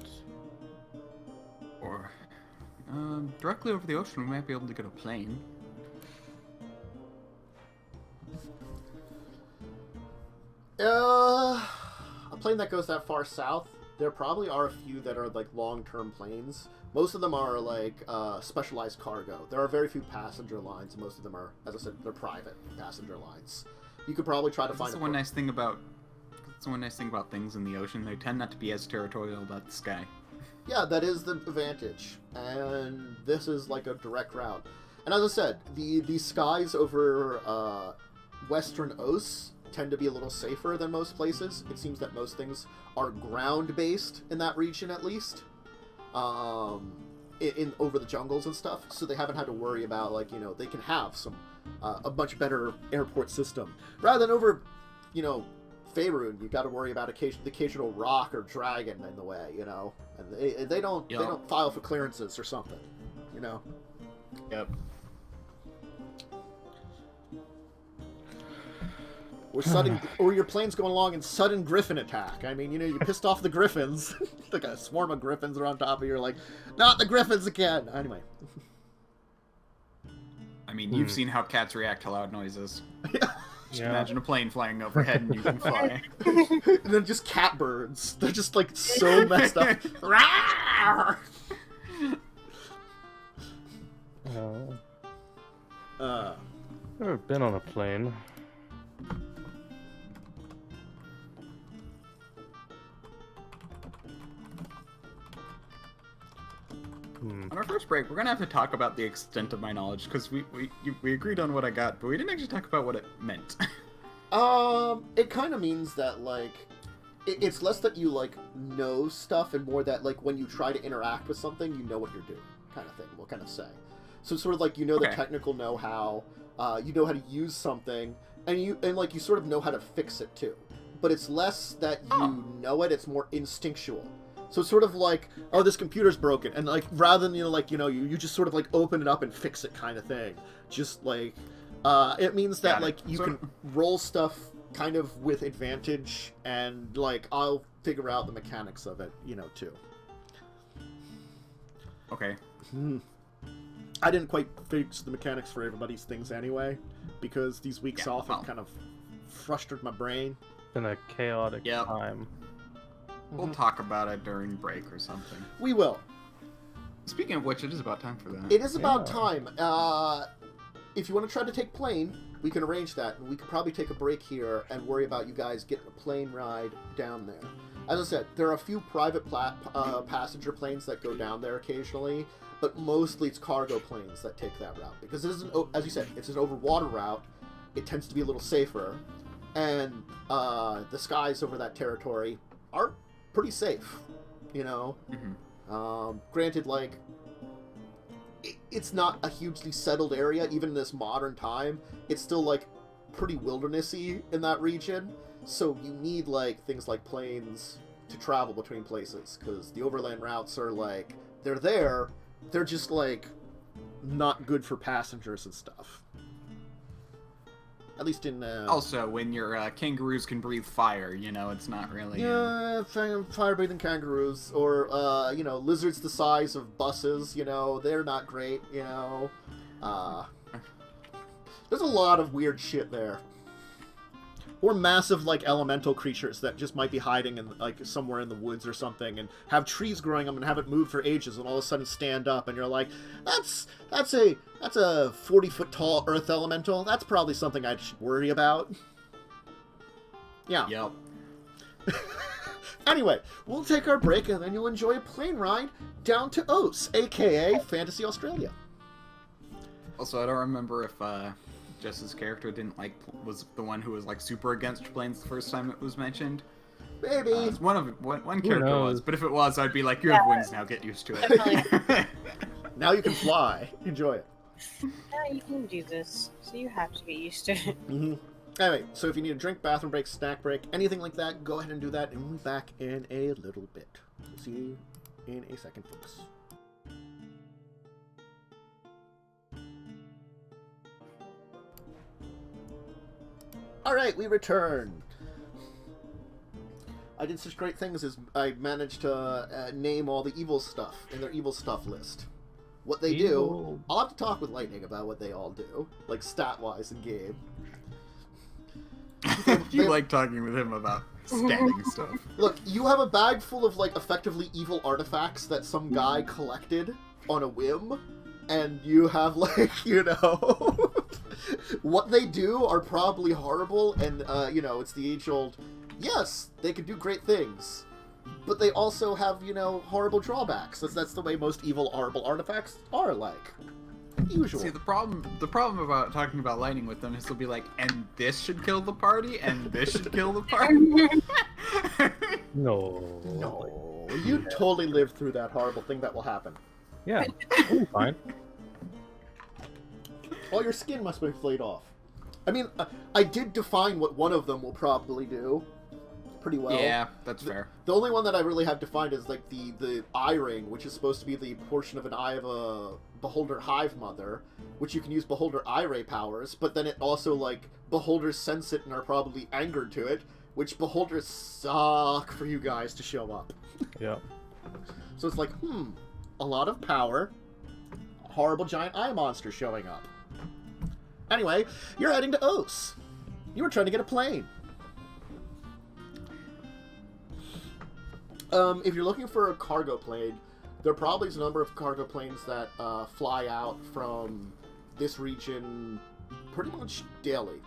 Speaker 4: Or directly over the ocean, we might be able to get a plane.
Speaker 1: A plane that goes that far south, there probably are a few that are like long-term planes. Most of them are like specialized cargo. There are very few passenger lines. Most of them are, as I said, they're private passenger lines. You could probably try to find.
Speaker 4: That's one nice thing about. That's one nice thing about things in the ocean. They tend not to be as territorial about the sky.
Speaker 1: Yeah, that is the advantage, and this is like a direct route. And as I said, the skies over western Osse tend to be a little safer than most places. It seems that most things are ground-based in that region, at least, in over the jungles and stuff. So they haven't had to worry about like they can have some a much better airport system rather than over Faerun. You got to worry about the occasional rock or dragon in the way, and they don't file for clearances or something,
Speaker 4: Yep.
Speaker 1: Or your plane's going along and sudden griffin attack. I mean, you pissed off the griffins. Like a swarm of griffins are on top of you. You're like, not the griffins again. Anyway.
Speaker 4: I mean, you've seen how cats react to loud noises. Just
Speaker 2: Yeah.
Speaker 4: imagine a plane flying overhead and you can fly.
Speaker 1: And then just catbirds. They're just like so messed up. Rawr!
Speaker 2: Never been on a plane.
Speaker 4: On our first break, we're gonna have to talk about the extent of my knowledge because we agreed on what I got, but we didn't actually talk about what it meant.
Speaker 1: It kind of means that like it's less that you like know stuff and more that like when you try to interact with something, you know what you're doing, kind of thing. We'll kind of say. So it's sort of like the technical know-how, you know how to use something, and you sort of know how to fix it too. But it's less that you know it; it's more instinctual. So it's sort of like, oh, this computer's broken, and like rather than you just sort of like open it up and fix it kind of thing. Just like it means that like you can roll stuff kind of with advantage, and like I'll figure out the mechanics of it, too.
Speaker 4: Okay.
Speaker 1: I didn't quite fix the mechanics for everybody's things anyway, because these weeks off have kind of frustrated my brain.
Speaker 2: Been a chaotic time.
Speaker 4: We'll talk about it during break or something.
Speaker 1: We will.
Speaker 4: Speaking of which, it is about time for that.
Speaker 1: It is about time. If you want to try to take plane, we can arrange that, and we could probably take a break here and worry about you guys getting a plane ride down there. As I said, there are a few private passenger planes that go down there occasionally, but mostly it's cargo planes that take that route, because it isn't, as you said, it's an over-water route. It tends to be a little safer, and the skies over that territory are pretty safe, Granted, like, it's not a hugely settled area, even in this modern time. It's still, like, pretty wildernessy in that region, so you need, like, things like planes to travel between places, because the overland routes are, like, they're there, they're just, like, not good for passengers and stuff. At least in...
Speaker 4: Also, when your kangaroos can breathe fire, you know, it's not really...
Speaker 1: Yeah, fire-breathing kangaroos, or, you know, lizards the size of buses, you know, they're not great, you know. There's a lot of weird shit there. Or massive, like, elemental creatures that just might be hiding in, like, somewhere in the woods or something, and have trees growing them and haven't moved for ages, and all of a sudden stand up, and you're like, that's a 40-foot tall earth elemental. That's probably something I should worry about. Yeah.
Speaker 4: Yep.
Speaker 1: Anyway, we'll take our break, and then you'll enjoy a plane ride down to Osse, a.k.a. Fantasy Australia.
Speaker 4: Also, I don't remember if Jess's character was the one who was like super against planes the first time it was mentioned.
Speaker 1: Maybe.
Speaker 4: One character was, but if it was, I'd be like, you have wings now, get used to it.
Speaker 1: Now you can fly. Enjoy it.
Speaker 3: Yeah, you can do this, so you have to get used to it.
Speaker 1: Mm-hmm. Anyway, so if you need a drink, bathroom break, snack break, anything like that, go ahead and do that, and we'll be back in a little bit. We'll see you in a second, folks. Alright, we return. I did such great things as I managed to name all the evil stuff in their evil stuff list. What they do, I'll have to talk with Lightning about what they all do, like stat-wise in game.
Speaker 4: You like talking with him about standing stuff.
Speaker 1: Look, you have a bag full of, like, effectively evil artifacts that some guy collected on a whim, and you have, like, you know... what they do are probably horrible, and, you know, it's the age-old, yes, they can do great things, but they also have, you know, horrible drawbacks. That's the way most evil, horrible artifacts are like. Usual.
Speaker 4: See, the problem about talking about lightning with them is they'll be like, and this should kill the party, and this should kill the party.
Speaker 2: No.
Speaker 1: You totally lived through that horrible thing that will happen.
Speaker 2: Yeah, it'll be fine.
Speaker 1: All your skin must be flayed off. I mean, I did define what one of them will probably do pretty well.
Speaker 4: Yeah, that's fair.
Speaker 1: The only one that I really have defined is, like, the eye ring, which is supposed to be the portion of an eye of a Beholder Hive Mother, which you can use Beholder Eye Ray powers, but then it also, like, Beholders sense it and are probably angered to it, which Beholders suck for you guys to show up.
Speaker 2: Yeah.
Speaker 1: So it's like, a lot of power, a horrible giant eye monster showing up. Anyway, you're heading to Osse. You were trying to get a plane. If you're looking for a cargo plane, there probably is a number of cargo planes that fly out from this region pretty much daily.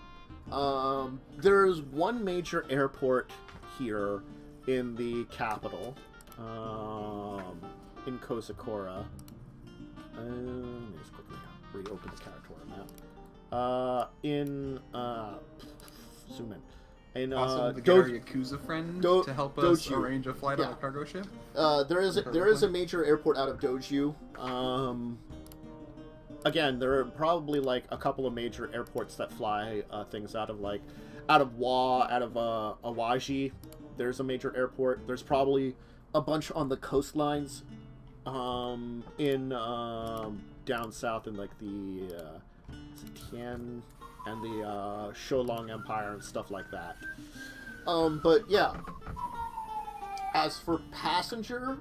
Speaker 1: There's one major airport here in the capital, in Kozakura. Let me just quickly reopen the kara-tur map. Zoom in. And
Speaker 4: awesome, to get our Yakuza friend to help us arrange a flight on a cargo ship.
Speaker 1: There is a major airport out of Doju. Again, there are probably like a couple of major airports that fly things out of Wa, out of Awaji. There's a major airport. There's probably a bunch on the coastlines, in down south in like the Tian and the Sholong Empire and stuff like that. But yeah. As for passenger,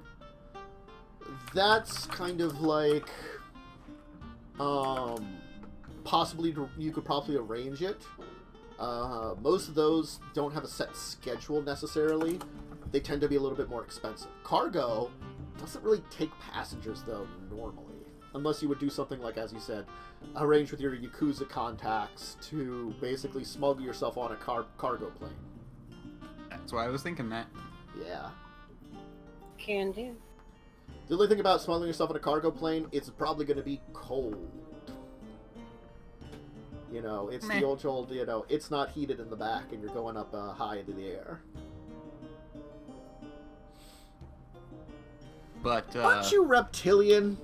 Speaker 1: that's kind of like, you could probably arrange it. Most of those don't have a set schedule necessarily. They tend to be a little bit more expensive. Cargo doesn't really take passengers though, normally. Unless you would do something like, as you said, arrange with your Yakuza contacts to basically smuggle yourself on a cargo plane.
Speaker 4: That's why I was thinking that.
Speaker 1: Yeah.
Speaker 3: Can do.
Speaker 1: The only thing about smuggling yourself on a cargo plane, it's probably going to be cold. You know, it's the old, you know, it's not heated in the back and you're going up high into the air.
Speaker 4: But,
Speaker 1: aren't you reptilian?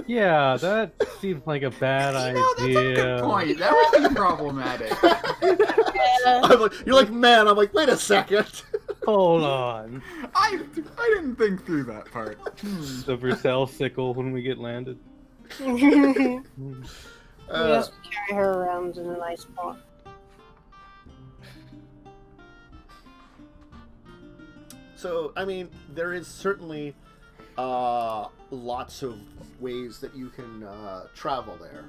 Speaker 2: Yeah, that seems like a bad idea.
Speaker 4: That's a good point. That would be problematic.
Speaker 1: You're like, man, I'm like, wait a second.
Speaker 2: Hold on.
Speaker 4: I didn't think through that part.
Speaker 2: The Versailles sickle when we get landed.
Speaker 3: We
Speaker 1: Uh,
Speaker 3: just carry her around in a nice pot.
Speaker 1: So, I mean, there is certainly lots of ways that you can travel there.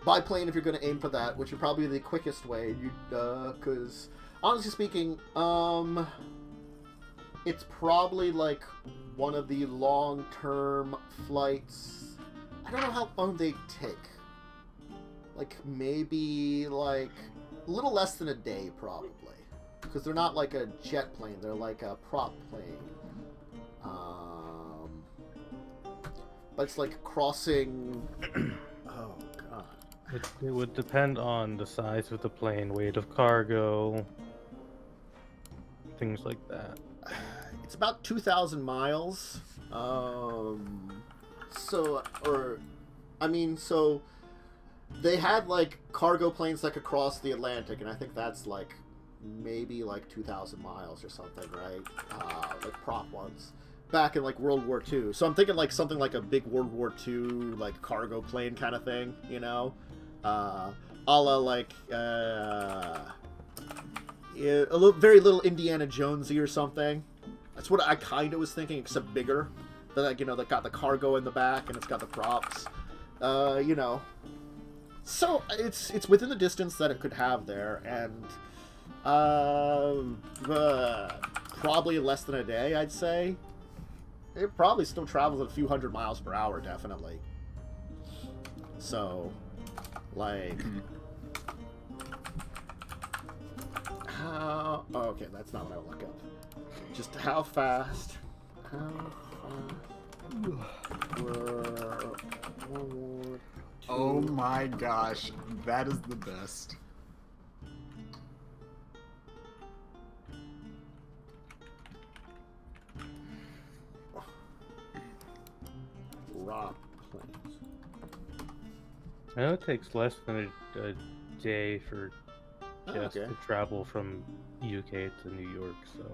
Speaker 1: By plane, if you're going to aim for that, which would probably be the quickest way, because, honestly speaking, it's probably like one of the long-term flights. I don't know how long they take. Like, maybe, like, a little less than a day, probably. Because they're not like a jet plane, they're like a prop plane. But it's like crossing... Oh, God.
Speaker 2: It would depend on the size of the plane, weight of cargo, things like that.
Speaker 1: It's about 2,000 miles. So they had like cargo planes that could cross the Atlantic, and I think that's like maybe like 2,000 miles or something, right? Like prop ones. Back in like World War II. So I'm thinking like something like a big World War II like cargo plane kind of thing, you know? A la like very little Indiana Jonesy or something. That's what I kind of was thinking, except bigger. But like, you know, that got the cargo in the back and it's got the props. You know. So it's within the distance that it could have there, and probably less than a day, I'd say. It probably still travels at a few hundred miles per hour, definitely. So, like, how? Oh, okay, that's not what I look up. Just how fast? Were
Speaker 4: Oh my gosh, that is the best.
Speaker 1: rock planes?
Speaker 2: I know it takes less than a day for just
Speaker 1: Okay.
Speaker 2: to travel from UK to New York, so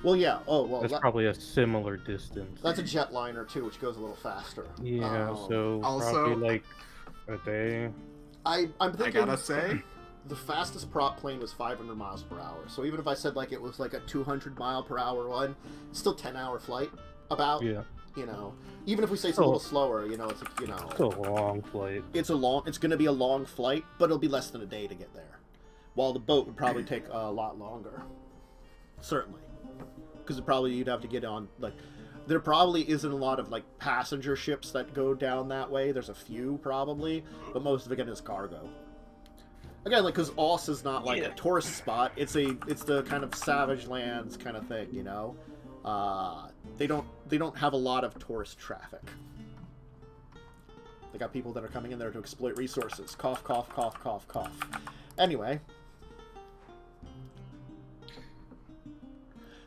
Speaker 1: Well, yeah. Oh, well,
Speaker 2: that's probably a similar distance.
Speaker 1: that's a jetliner too, which goes a little faster.
Speaker 2: Yeah, so
Speaker 4: also-
Speaker 2: probably like a day.
Speaker 1: I'm
Speaker 4: I
Speaker 1: thinking
Speaker 4: gotta say,
Speaker 1: the fastest prop plane was 500 miles per hour. So even if I said like it was like a 200 mile per hour one, it's still 10-hour flight. About,
Speaker 2: Yeah,
Speaker 1: you know, even if we say it's a
Speaker 2: Still-
Speaker 1: little slower, you know, it's you know,
Speaker 2: still a long flight.
Speaker 1: it's going to be a long flight, but it'll be less than a day to get there. While the boat would probably take a lot longer. Certainly. Because you'd have to get on, like, there probably isn't a lot of, like, passenger ships that go down that way. There's a few, probably, but most of it, again, is cargo. Again, like, because Osse is not, like, a tourist spot. It's the kind of savage lands kind of thing, you know? They don't have a lot of tourist traffic. They got people that are coming in there to exploit resources. Cough, cough, cough, cough, cough. Anyway.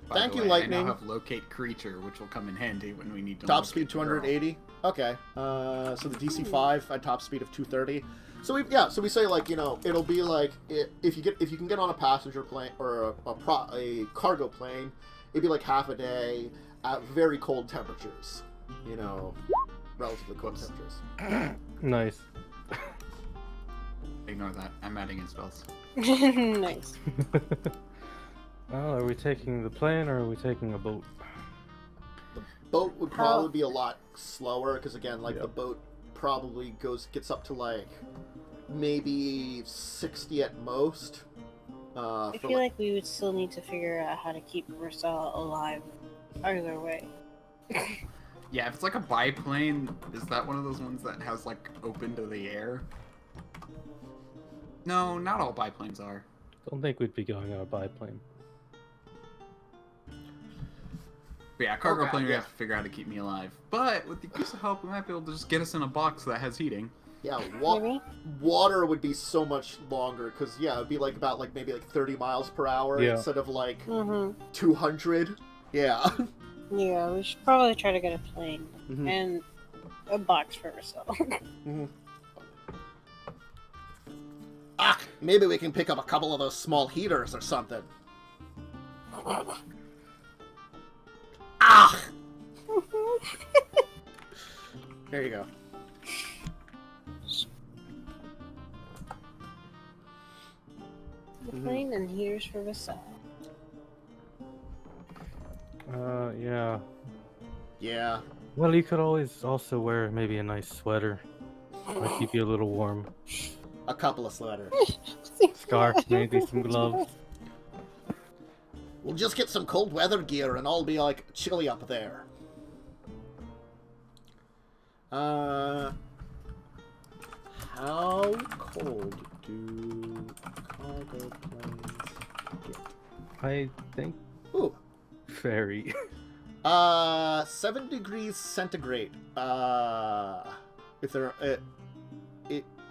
Speaker 4: by
Speaker 1: Thank
Speaker 4: the
Speaker 1: you,
Speaker 4: way,
Speaker 1: Lightning.
Speaker 4: I now have locate creature, which will come in handy when we need to.
Speaker 1: Top
Speaker 4: locate
Speaker 1: speed
Speaker 4: the girl.
Speaker 1: 280. Okay. So the DC 5 at top speed of 230. So we say like, you know, it'll be like if you can get on a passenger plane or a cargo plane, it'd be like half a day at very cold temperatures. You know, relatively cold temperatures.
Speaker 2: Nice.
Speaker 4: Ignore that. I'm adding in spells.
Speaker 3: Nice.
Speaker 2: Well, are we taking the plane or are we taking a boat?
Speaker 1: Boat would probably be a lot slower because again, like
Speaker 2: Yep.
Speaker 1: the boat probably gets up to like maybe 60 at most.
Speaker 3: I
Speaker 1: For
Speaker 3: feel like we would still need to figure out how to keep Versailles alive either way.
Speaker 4: Yeah, if it's like a biplane, is that one of those ones that has like open to the air? No, not all biplanes are.
Speaker 2: Don't think we'd be going on a biplane.
Speaker 4: But yeah, cargo
Speaker 1: Okay,
Speaker 4: plane, we
Speaker 1: yeah.
Speaker 4: have to figure out how to keep me alive. But with the use of help, we might be able to just get us in a box that has heating.
Speaker 1: Yeah,
Speaker 3: Maybe?
Speaker 1: water would be so much longer because yeah, it'd be like about like maybe like 30 miles per hour
Speaker 2: Yeah.
Speaker 1: instead of like
Speaker 3: Mm-hmm.
Speaker 1: 200. Yeah.
Speaker 3: Yeah, we should probably try to get a plane
Speaker 1: Mhm.
Speaker 3: and a box for ourselves.
Speaker 1: Mhm. Ah, maybe we can pick up a couple of those small heaters or something. Ah! There you go.
Speaker 3: Fine, and here's for Vasal.
Speaker 2: Yeah.
Speaker 1: Yeah.
Speaker 2: Well, you could always also wear maybe a nice sweater. Might keep you a little warm.
Speaker 1: A couple of sweaters.
Speaker 2: Scarf, maybe some gloves.
Speaker 1: We'll just get some cold weather gear and all be like chilly up there. How cold do cargo planes get?
Speaker 2: I think
Speaker 1: Ooh.
Speaker 2: very.
Speaker 1: 7 degrees centigrade. If they're,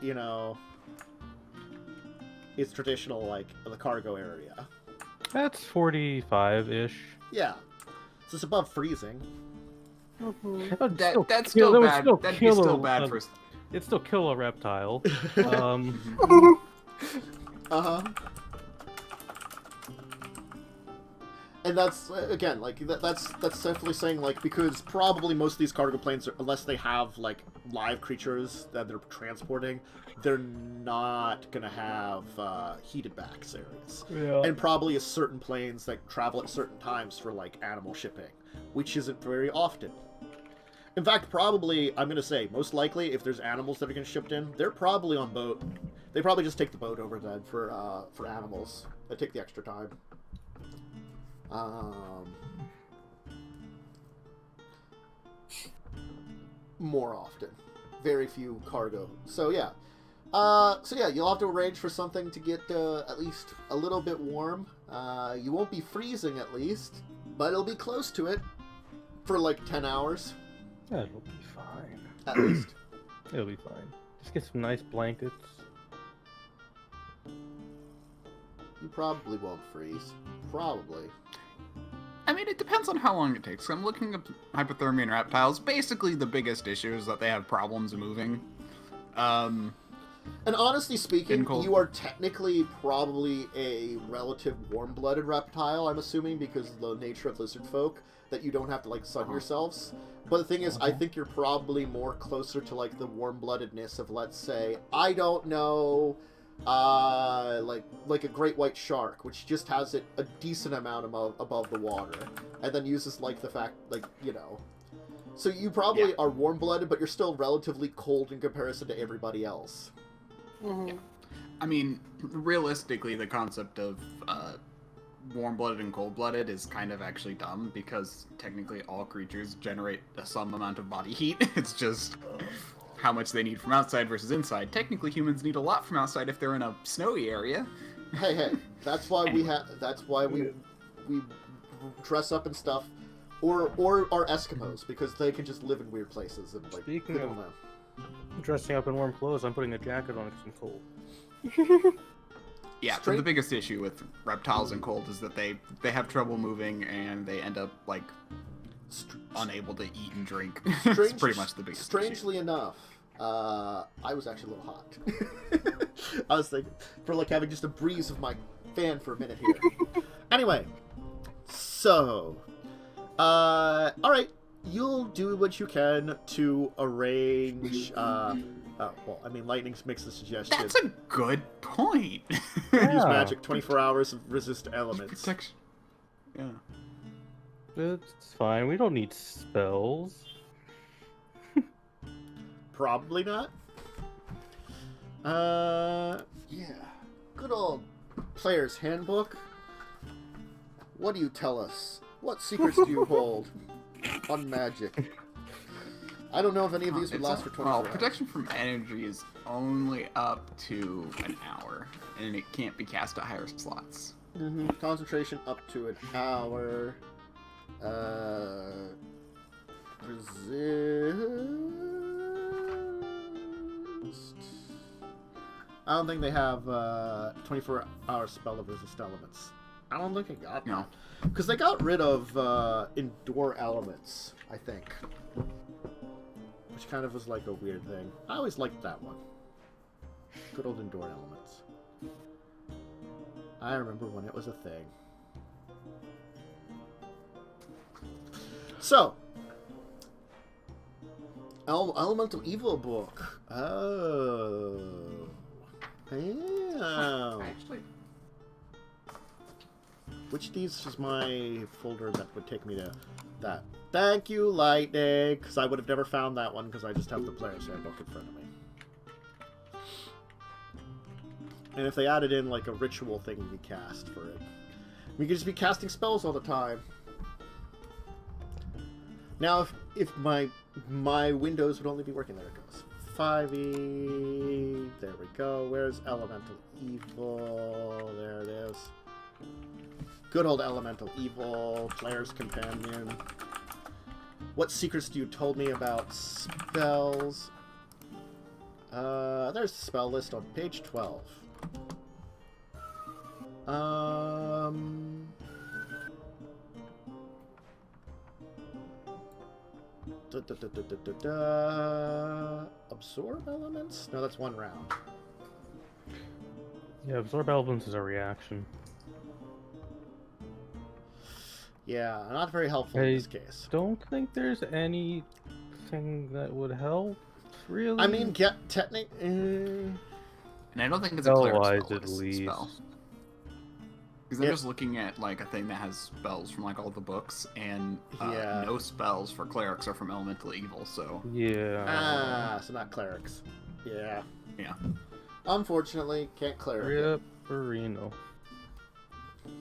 Speaker 1: you know, it's traditional, like, the cargo area.
Speaker 2: That's 45-ish.
Speaker 1: Yeah. So it's above freezing.
Speaker 3: Mm-hmm.
Speaker 4: That's still bad. That'd be still bad for.
Speaker 2: It'd still kill a reptile.
Speaker 1: Uh-huh. And that's, again, like, that's definitely saying, like, because probably most of these cargo planes, unless they have, like, live creatures that they're transporting, they're not gonna have heated backs areas.
Speaker 2: Yeah.
Speaker 1: And probably a certain planes that travel at certain times for, like, animal shipping, which isn't very often. In fact, probably, I'm gonna say, most likely, if there's animals that are getting shipped in, they're probably on boat. They probably just take the boat over then for animals. They take the extra time. More often. Very few cargo. So yeah. You'll have to arrange for something to get at least a little bit warm. You won't be freezing at least, but it'll be close to it for like 10 hours.
Speaker 2: That'll be fine.
Speaker 1: At least.
Speaker 2: It'll be fine. Just get some nice blankets.
Speaker 1: You probably won't freeze. Probably.
Speaker 4: I mean, it depends on how long it takes. I'm looking at hypothermia in reptiles. Basically, the biggest issue is that they have problems moving.
Speaker 1: And honestly speaking,
Speaker 4: cold.
Speaker 1: you are technically probably a relative warm-blooded reptile, I'm assuming, because of the nature of lizard folk, that you don't have to, like, sun yourselves. But the thing is, I think you're probably more closer to, like, the warm-bloodedness of, let's say, I don't know, like a great white shark, which just has it a decent amount above the water, and then uses, like, the fact, like, you know. So you probably are warm-blooded, but you're still relatively cold in comparison to everybody else.
Speaker 3: Mm-hmm.
Speaker 4: I mean, realistically, the concept of warm-blooded and cold-blooded is kind of actually dumb, because technically all creatures generate some amount of body heat. It's just how much they need from outside versus inside. Technically, humans need a lot from outside if they're in a snowy area.
Speaker 1: Hey, that's why we dress up and stuff, or are Eskimos, because they can just live in weird places and like
Speaker 2: Speaking
Speaker 1: they don't
Speaker 2: of-
Speaker 1: know.
Speaker 2: Dressing up in warm clothes, I'm putting a jacket on because I'm cold.
Speaker 4: Yeah, but
Speaker 1: Straight-
Speaker 4: the biggest issue with reptiles and cold is that they have trouble moving and they end up like unable to eat and drink. It's pretty much the biggest
Speaker 1: Strangely enough, I was actually a little hot. I was thinking, for like having just a breeze of my fan for a minute here. Anyway, so, alright, you'll do what you can to arrange, well, I mean, Lightning makes the suggestion.
Speaker 4: That's a good point.
Speaker 1: Use
Speaker 2: Yeah.
Speaker 1: magic, 24 hours of resist elements.
Speaker 4: Protection. Yeah.
Speaker 2: It's fine. We don't need spells.
Speaker 1: Probably not. Yeah. Good old player's handbook. What do you tell us? What secrets do you hold on magic? I don't know if any of these would last for 24 hours.
Speaker 4: Protection from energy is only up to an hour, and it can't be cast at higher slots.
Speaker 1: Mm-hmm. Concentration up to an hour. Resist. I don't think they have 24-hour spell of resist elements. I don't think they got
Speaker 4: No.
Speaker 1: that. Because they got rid of endure elements, I think. Which kind of was like a weird thing. I always liked that one. Good old endure elements. I remember when it was a thing. So, Elemental Evil book. Oh. Yeah.
Speaker 4: Actually,
Speaker 1: Which of these is my folder that would take me to that? Thank you, Lightning, because I would have never found that one because I just have the player's handbook in front of me. And if they added in like a ritual thing we cast for it, we could just be casting spells all the time. Now, if my windows would only be working, there it goes. 5e. There we go. Where's Elemental Evil? There it is. Good old Elemental Evil. Player's Companion. What secrets do you told me about spells? There's the spell list on page 12. Absorb elements? No, that's one round.
Speaker 2: Yeah, absorb elements is a reaction.
Speaker 1: Yeah, not very helpful in this case.
Speaker 2: Don't think there's anything that would help, really.
Speaker 1: I mean, technic.
Speaker 4: and I don't think it's a cleric
Speaker 2: Spell-wise,
Speaker 4: spell
Speaker 2: at
Speaker 4: list
Speaker 2: least.
Speaker 4: spell. Because I'm just looking at like a thing that has spells from like all the books, and
Speaker 1: Yeah.
Speaker 4: no spells for clerics are from Elemental Evil. So
Speaker 2: Yeah.
Speaker 1: So not clerics. Yeah.
Speaker 4: yeah.
Speaker 1: Unfortunately, can't cleric it.
Speaker 2: Yep, for Reno.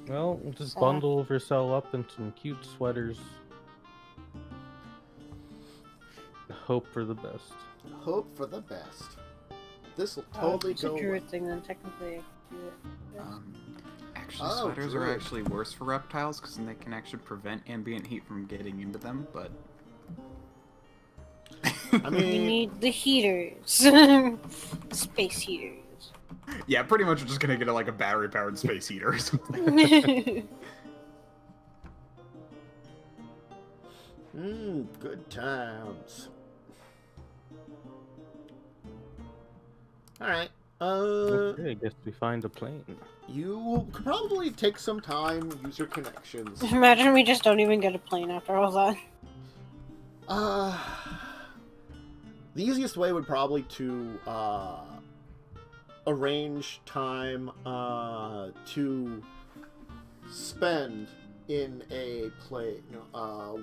Speaker 2: Well, we'll just bundle Vercel up in some cute sweaters. Hope for the best.
Speaker 1: Hope for the best. This will
Speaker 3: If
Speaker 1: totally
Speaker 3: it's a
Speaker 1: go.
Speaker 3: druid thing, then technically I could do it. Yeah.
Speaker 4: Actually,
Speaker 1: Oh,
Speaker 4: sweaters are
Speaker 1: druid.
Speaker 4: actually worse for reptiles because then they can actually prevent ambient heat from getting into them. But
Speaker 1: I
Speaker 3: We
Speaker 1: mean,
Speaker 3: need the heaters. Space heaters.
Speaker 4: yeah, pretty much we're just gonna get like a battery-powered space heater or something.
Speaker 1: good times. All right.
Speaker 2: Okay, I guess we find a plane.
Speaker 1: You could probably take some time, use your connections.
Speaker 3: Imagine we just don't even get a plane after all that.
Speaker 1: The easiest way would probably to arrange time to spend in a plane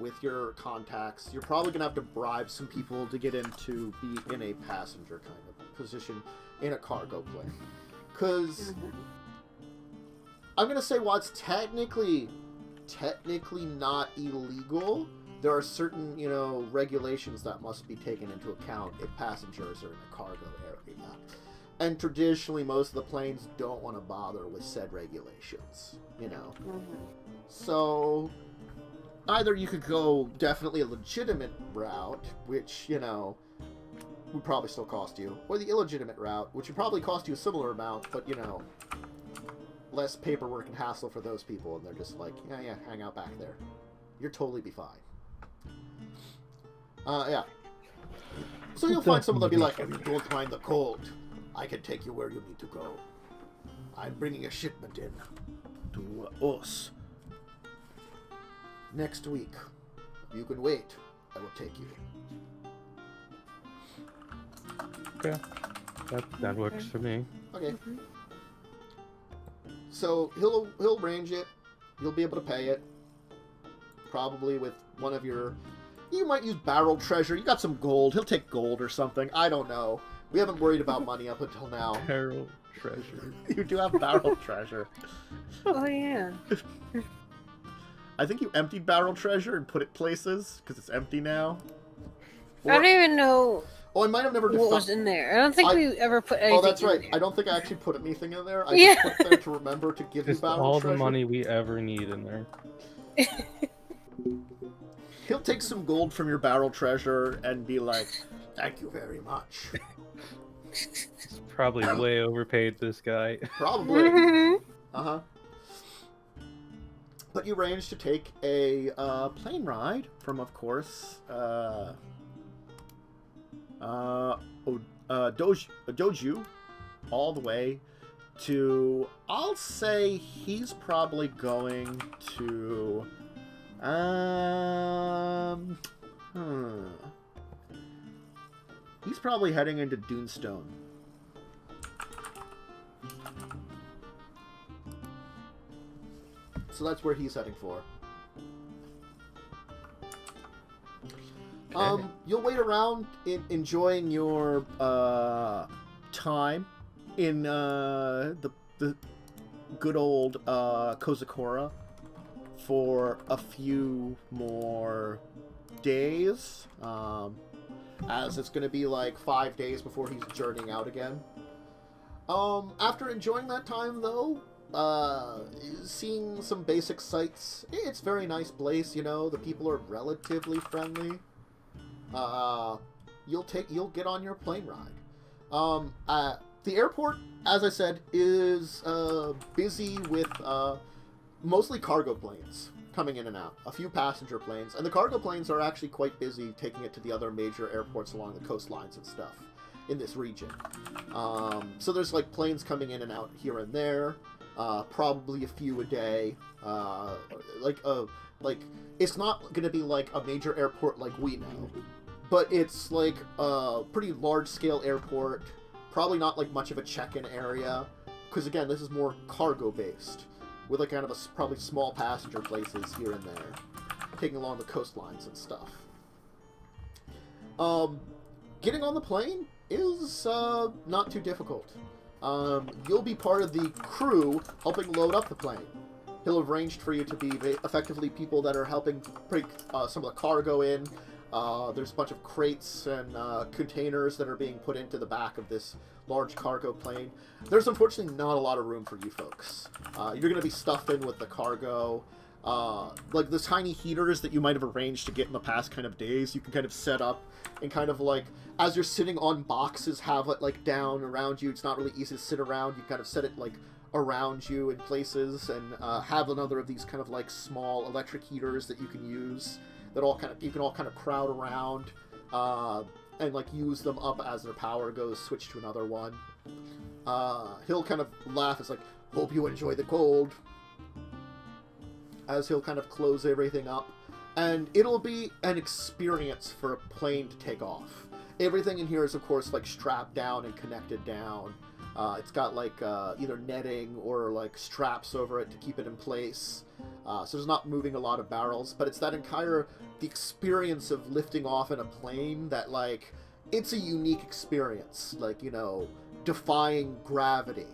Speaker 1: with your contacts. You're probably gonna have to bribe some people to get into be in a passenger kind of position in a cargo plane, because I'm gonna say while it's technically not illegal, there are certain, regulations that must be taken into account if passengers are in a cargo area. And traditionally, most of the planes don't want to bother with said regulations, So, either you could go definitely a legitimate route, which, would probably still cost you, or the illegitimate route, which would probably cost you a similar amount, but, less paperwork and hassle for those people, and they're just like, yeah, hang out back there. You'll totally be fine. Yeah. So you'll find someone that'll be like, if you don't mind the cold, I can take you where you need to go. I'm bringing a shipment in to Osse next week. You can wait. I will take you.
Speaker 2: Okay, that works for me.
Speaker 1: Okay. So he'll arrange it. You'll be able to pay it. Probably with one of your... You might use barrel treasure. You got some gold. He'll take gold or something. I don't know. We haven't worried about money up until now.
Speaker 2: Barrel treasure.
Speaker 1: You do have barrel treasure.
Speaker 3: Oh yeah.
Speaker 1: I think you emptied barrel treasure and put it places, because it's empty now.
Speaker 3: I don't even know
Speaker 1: Oh, I might have never
Speaker 3: what was in there. I don't think we ever put anything
Speaker 1: Oh, that's right.
Speaker 3: in there.
Speaker 1: I don't think I actually put anything in there. I
Speaker 3: Yeah.
Speaker 1: just put there to remember to give you
Speaker 2: Just
Speaker 1: barrel
Speaker 2: all
Speaker 1: treasure.
Speaker 2: the money we ever need in there.
Speaker 1: He'll take some gold from your barrel treasure and be like, thank you very much.
Speaker 2: It's probably way overpaid, this guy.
Speaker 1: Probably.
Speaker 3: Mhm.
Speaker 1: Uh-huh. But you arrange to take a plane ride from, of course, Doju all the way to, I'll say he's probably going to, He's probably heading into Dunestone. So that's where he's heading for.
Speaker 2: Okay.
Speaker 1: You'll wait around enjoying your time in the good old Kozakura for a few more days, as it's going to be like 5 days before he's journeying out again. After enjoying that time, though, seeing some basic sights, it's a very nice place, you know, the people are relatively friendly. You'll get on your plane ride. The airport, as I said, is busy with mostly cargo planes coming in and out. A few passenger planes, and the cargo planes are actually quite busy taking it to the other major airports along the coastlines and stuff in this region. So there's like planes coming in and out here and there, probably a few a day. Like it's not going to be like a major airport like we know, but it's like a pretty large-scale airport. Probably not like much of a check-in area, because again, this is more cargo-based, with like kind of probably small passenger places here and there, taking along the coastlines and stuff. Getting on the plane is not too difficult. You'll be part of the crew helping load up the plane. He'll have arranged for you to be effectively people that are helping bring some of the cargo in. There's a bunch of crates and containers that are being put into the back of this large cargo plane. There's unfortunately not a lot of room for you folks. You're going to be stuffed in with the cargo. Like the tiny heaters that you might have arranged to get in the past kind of days, you can kind of set up and kind of like, as you're sitting on boxes, have it like down around you. It's not really easy to sit around. You kind of set it like around you in places, and have another of these kind of like small electric heaters that you can use. That you can all kind of crowd around and like use them up as their power goes, switch to another one. He'll kind of laugh. It's like, hope you enjoy the cold, as he'll kind of close everything up, and it'll be an experience for a plane to take off. Everything in here is of course like strapped down and connected down. It's got like either netting or like straps over it to keep it in place. So there's not moving a lot of barrels, but it's the experience of lifting off in a plane that like, it's a unique experience. Like, you know, defying gravity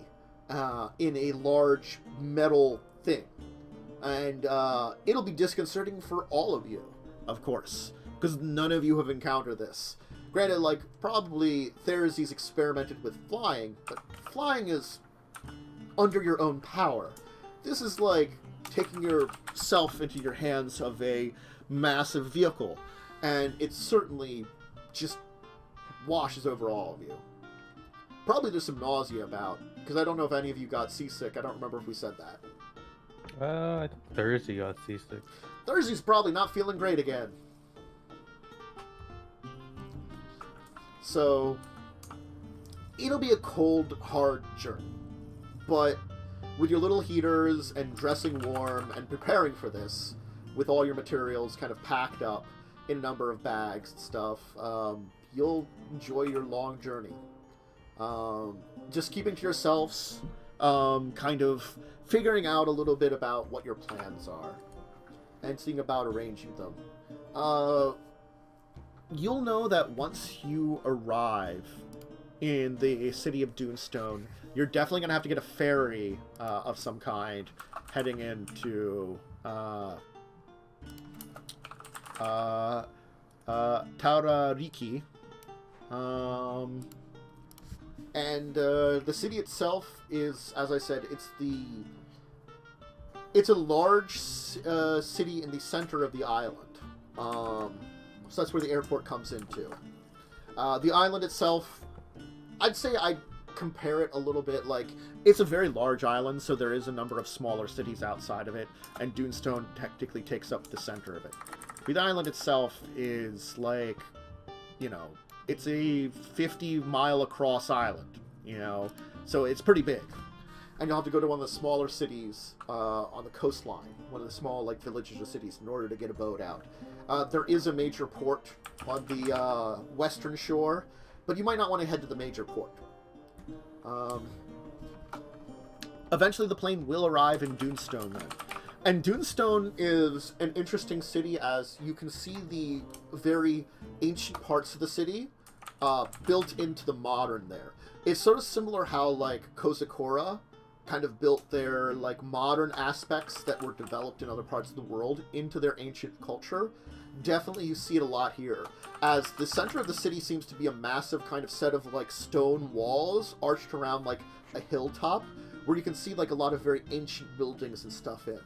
Speaker 1: in a large metal thing. And it'll be disconcerting for all of you, of course, because none of you have encountered this. Granted, like, probably Therese's experimented with flying, but flying is under your own power. This is like taking yourself into your hands of a massive vehicle, and it certainly just washes over all of you. Probably there's some nausea about, because I don't know if any of you got seasick. I don't remember if we said that.
Speaker 2: I think Thursday got seasick.
Speaker 1: Thursday's probably not feeling great again. So, it'll be a cold, hard journey. But with your little heaters and dressing warm and preparing for this, with all your materials kind of packed up in a number of bags and stuff, you'll enjoy your long journey. Just keeping to yourselves, kind of figuring out a little bit about what your plans are, and seeing about arranging them. You'll know that once you arrive in the city of Dunestone, you're definitely going to have to get a ferry of some kind heading into Taurariki. And the city itself is, as I said, it's a large city in the center of the island. So that's where the airport comes into. The island itself, I'd say I'd compare it a little bit like, it's a very large island, so there is a number of smaller cities outside of it, and Dunestone technically takes up the center of it. The island itself is like, you know, it's a 50-mile across island, you know, so it's pretty big. And you'll have to go to one of the smaller cities on the coastline, one of the small like villages or cities, in order to get a boat out. There is a major port on the western shore, but you might not want to head to the major port. Eventually the plane will arrive in Dunestone then. And Dunestone is an interesting city, as you can see the very ancient parts of the city built into the modern there. It's sort of similar how, like, Kozakura kind of built their, like, modern aspects that were developed in other parts of the world into their ancient culture. Definitely you see it a lot here, as the center of the city seems to be a massive kind of set of, like, stone walls arched around, like, a hilltop, where you can see, like, a lot of very ancient buildings and stuff in.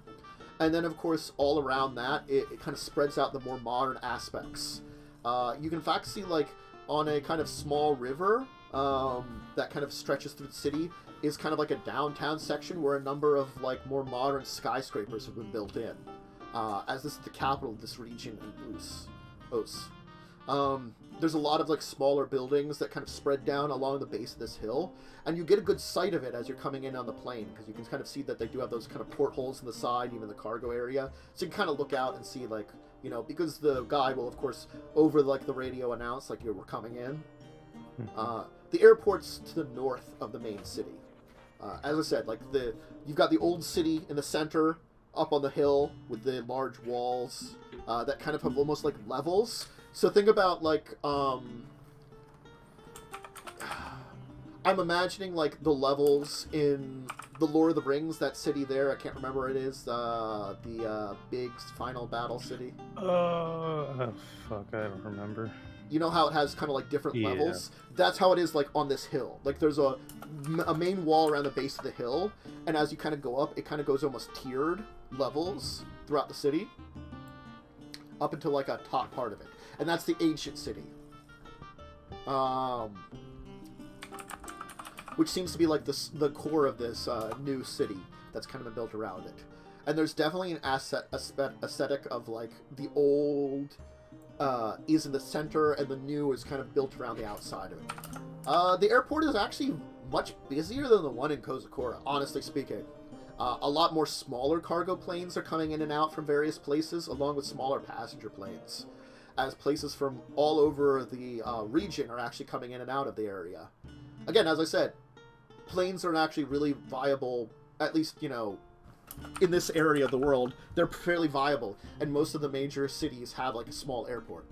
Speaker 1: And then, of course, all around that, it kind of spreads out the more modern aspects. You can, in fact, see, like, on a kind of small river that kind of stretches through the city is kind of like a downtown section where a number of, like, more modern skyscrapers have been built in. As this is the capital of this region in Osse. There's a lot of, like, smaller buildings that kind of spread down along the base of this hill, and you get a good sight of it as you're coming in on the plane, because you can kind of see that they do have those kind of portholes in the side, even the cargo area, so you can kind of look out and see, like, you know, because the guy will, of course, over, like, the radio announce, like, we're coming in. The airport's to the north of the main city. As I said, like, you've got the old city in the center, up on the hill, with the large walls, that kind of have almost, like, levels. So think about, like, I'm imagining, like, the levels in the Lord of the Rings, that city there. I can't remember what it is. The big final battle city.
Speaker 2: Fuck, I don't remember.
Speaker 1: You know how it has kind of, like, different levels? That's how it is, like, on this hill. Like, there's a main wall around the base of the hill, and as you kind of go up, it kind of goes almost tiered levels throughout the city, up until, like, a top part of it. And that's the ancient city. Which seems to be, like, the core of this new city that's kind of been built around it. And there's definitely an aesthetic of, like, the old is in the center, and the new is kind of built around the outside of it. The airport is actually much busier than the one in Kozakura, honestly speaking. A lot more smaller cargo planes are coming in and out from various places, along with smaller passenger planes, as places from all over the region are actually coming in and out of the area. Again, as I said, planes are actually really viable, at least, you know, in this area of the world. They're fairly viable, and most of the major cities have, like, a small airport.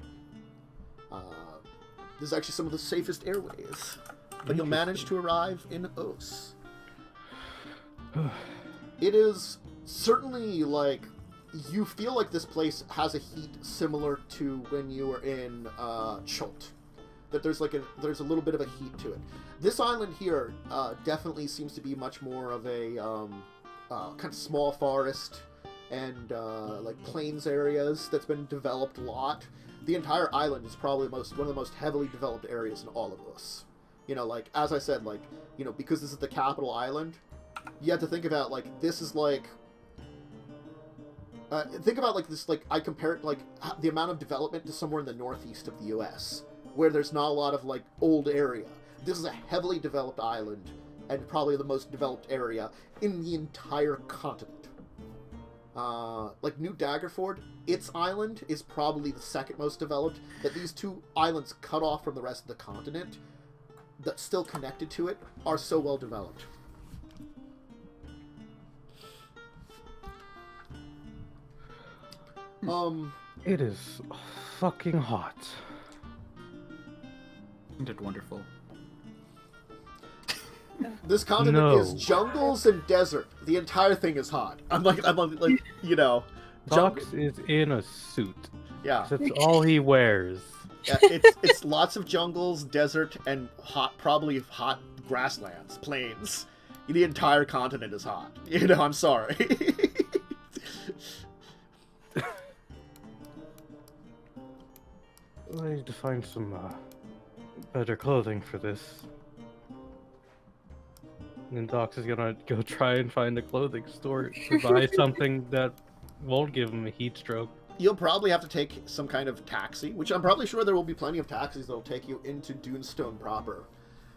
Speaker 1: This is actually some of the safest airways, but you'll manage to arrive in Osse. It is certainly, like, you feel like this place has a heat similar to when you were in Chult. That there's a little bit of a heat to it. This island here definitely seems to be much more of a kind of small forest and like plains areas that's been developed a lot. The entire island is probably one of the most heavily developed areas in all of Osse. You know, like, as I said, like, you know, because this is the capital island, you have to think about, like, this is like think about, like, this, like, I compare it, like, the amount of development to somewhere in the northeast of the U.S., where there's not a lot of, like, old area. This is a heavily developed island, and probably the most developed area in the entire continent. Like, New Daggerford, its island is probably the second most developed, but these two islands cut off from the rest of the continent, that still connected to it, are so well developed.
Speaker 2: It is fucking hot.
Speaker 4: Isn't it wonderful?
Speaker 1: This continent is jungles and desert. The entire thing is hot. I'm like, you know.
Speaker 2: Dox is in a suit.
Speaker 1: Yeah.
Speaker 2: That's all he wears.
Speaker 1: Yeah, it's lots of jungles, desert, and probably hot grasslands, plains. The entire continent is hot. You know, I'm sorry.
Speaker 2: I need to find some better clothing for this. And then Dox is gonna go try and find a clothing store to buy something that won't give him a heat stroke.
Speaker 1: You'll probably have to take some kind of taxi, which I'm probably sure there will be plenty of taxis that will take you into Dunestone proper.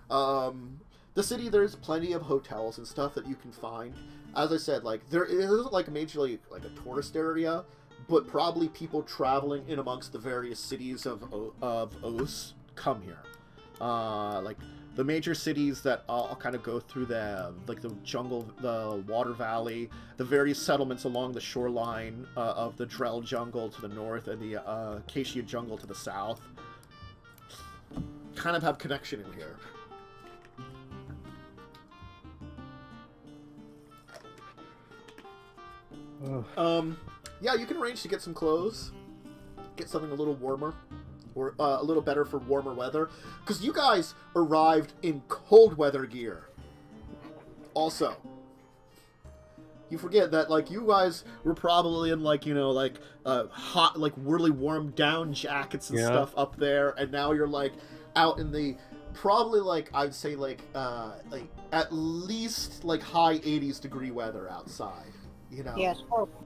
Speaker 1: The city, there's plenty of hotels and stuff that you can find. As I said, like, there isn't, like, majorly, like, a tourist area, but probably people traveling in amongst the various cities of Osse come here. Like the major cities that all kind of go through the jungle, the water valley, the various settlements along the shoreline of the Drell jungle to the north and the Acacia jungle to the south, kind of have connection in here. Yeah, you can arrange to get some clothes, get something a little warmer, or a little better for warmer weather, because you guys arrived in cold weather gear. Also, you forget that, like, you guys were probably in, like, you know, like, hot, like, really warm down jackets and stuff up there, and now you're, like, out in the, probably, like, I'd say, like, at least, like, high 80s degree weather outside, you know?
Speaker 3: Yeah, it's horrible.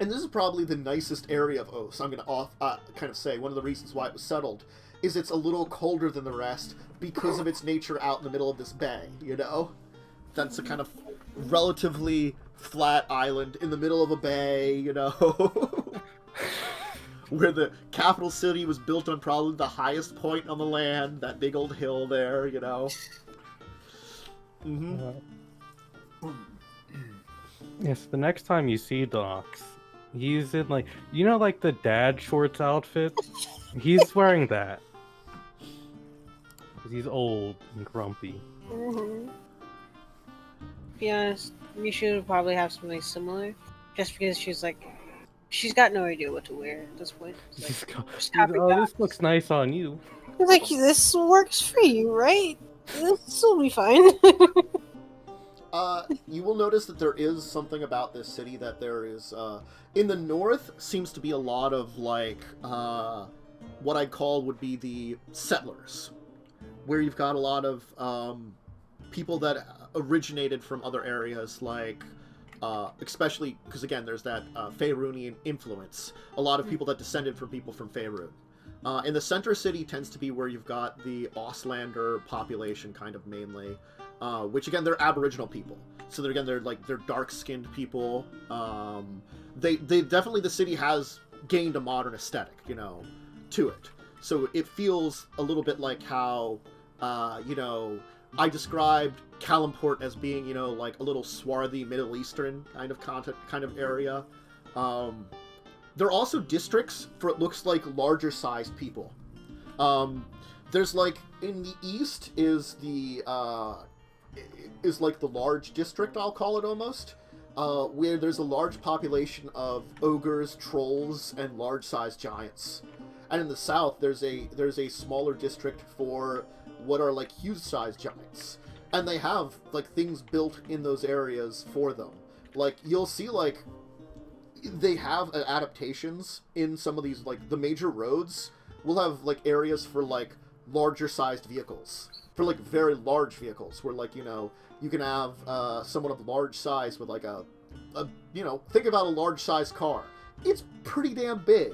Speaker 1: And this is probably the nicest area of Osse. I'm going to kind of say one of the reasons why it was settled is it's a little colder than the rest because of its nature out in the middle of this bay, you know? That's a kind of relatively flat island in the middle of a bay, you know? Where the capital city was built on probably the highest point on the land, that big old hill there, you know? Mm-hmm.
Speaker 2: Yes, the next time you see Docs, he's in, like, you know, like the dad shorts outfit? He's wearing that. 'Cause he's old and grumpy.
Speaker 3: Mm-hmm. To be honest, Mishka would probably have something similar. Just because she's got no idea what to wear at this point. It's like,
Speaker 2: This looks nice on you.
Speaker 3: it's like, this works for you, right? This will be fine.
Speaker 1: You will notice that there is something about this city that there is, in the north, seems to be a lot of, like, what I'd call would be the settlers, where you've got a lot of, people that originated from other areas, like, especially, because again, there's that, Faerunian influence, a lot of people that descended from people from Faerun. In the center city tends to be where you've got the Osslander population, kind of mainly, which again, they're Aboriginal people. So they're dark-skinned people. They definitely, the city has gained a modern aesthetic, you know, to it. So it feels a little bit like how, you know, I described Kalimport as being, you know, like a little swarthy Middle Eastern kind of area. There are also districts for, it looks like, larger sized people. There's, like, in the east is like the large district, I'll call it almost, where there's a large population of ogres, trolls, and large-sized giants. And in the south, there's a smaller district for what are, like, huge-sized giants. And they have, like, things built in those areas for them. Like, you'll see, like, they have adaptations in some of these, like, the major roads will have, like, areas for, like, larger-sized vehicles. For, like, very large vehicles, where, like, you know, you can have someone of large size with, like, a you know, think about a large-sized car. It's pretty damn big.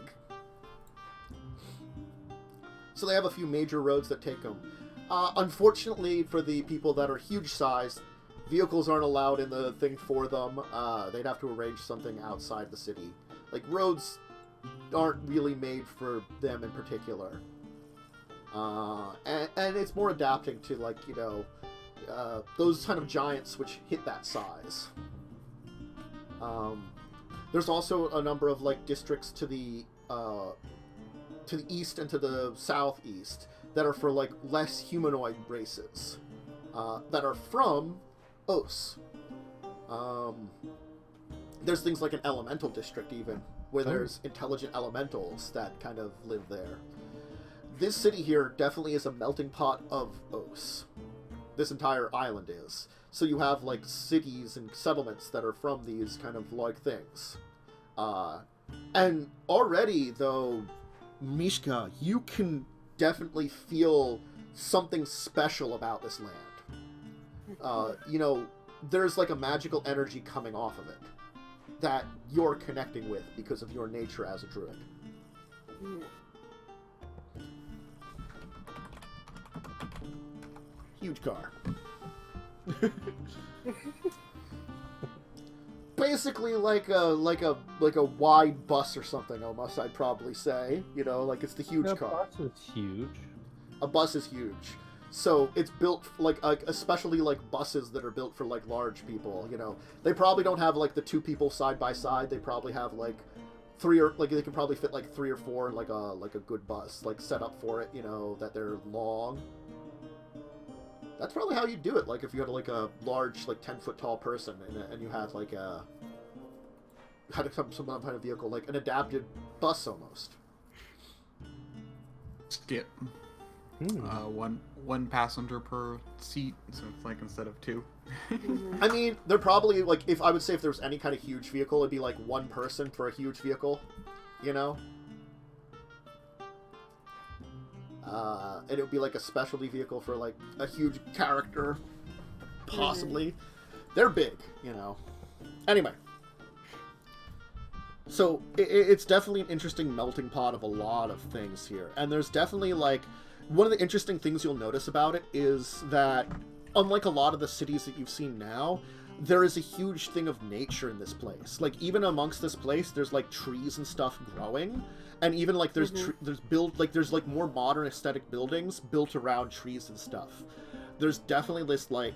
Speaker 1: So they have a few major roads that take them. Unfortunately, for the people that are huge-sized, vehicles aren't allowed in the thing for them. They'd have to arrange something outside the city. Like, roads aren't really made for them in particular. And it's more adapting to, like, you know, those kind of giants which hit that size. There's also a number of, like, districts to the east and to the southeast that are for, like, less humanoid races that are from Osse. There's things like an elemental district, even, where there's intelligent elementals that kind of live there. This city here definitely is a melting pot of Osse. This entire island is. So you have, like, cities and settlements that are from these kind of, like, things. And already, though, Mishka, you can definitely feel something special about this land. You know, there's, like, a magical energy coming off of it that you're connecting with because of your nature as a druid. Huge car. Basically like a wide bus or something almost, I'd probably say. You know, like it's the huge car.
Speaker 2: Bus is huge.
Speaker 1: A bus is huge. So it's built like especially like buses that are built for like large people, you know. They probably don't have like the 2 people side by side. They probably have like 3 or like they can probably fit like 3 or 4 in like a good bus, like set up for it, you know, that they're long. That's probably how you do it. Like if you had like a large like 10-foot tall person and you had like some kind of vehicle, like an adapted bus almost.
Speaker 4: Skip. One passenger per seat, so it's like instead of 2.
Speaker 1: I mean, they're probably like, if I would say if there was any kind of huge vehicle, it'd be like 1 person for a huge vehicle, you know. And it would be like a specialty vehicle for like a huge character, possibly. They're big, you know. Anyway. So, it's definitely an interesting melting pot of a lot of things here. And there's definitely, like, one of the interesting things you'll notice about it is that, unlike a lot of the cities that you've seen now, there is a huge thing of nature in this place. Like, even amongst this place, there's, like, trees and stuff growing. And even, like, there's more modern aesthetic buildings built around trees and stuff. There's definitely this, like,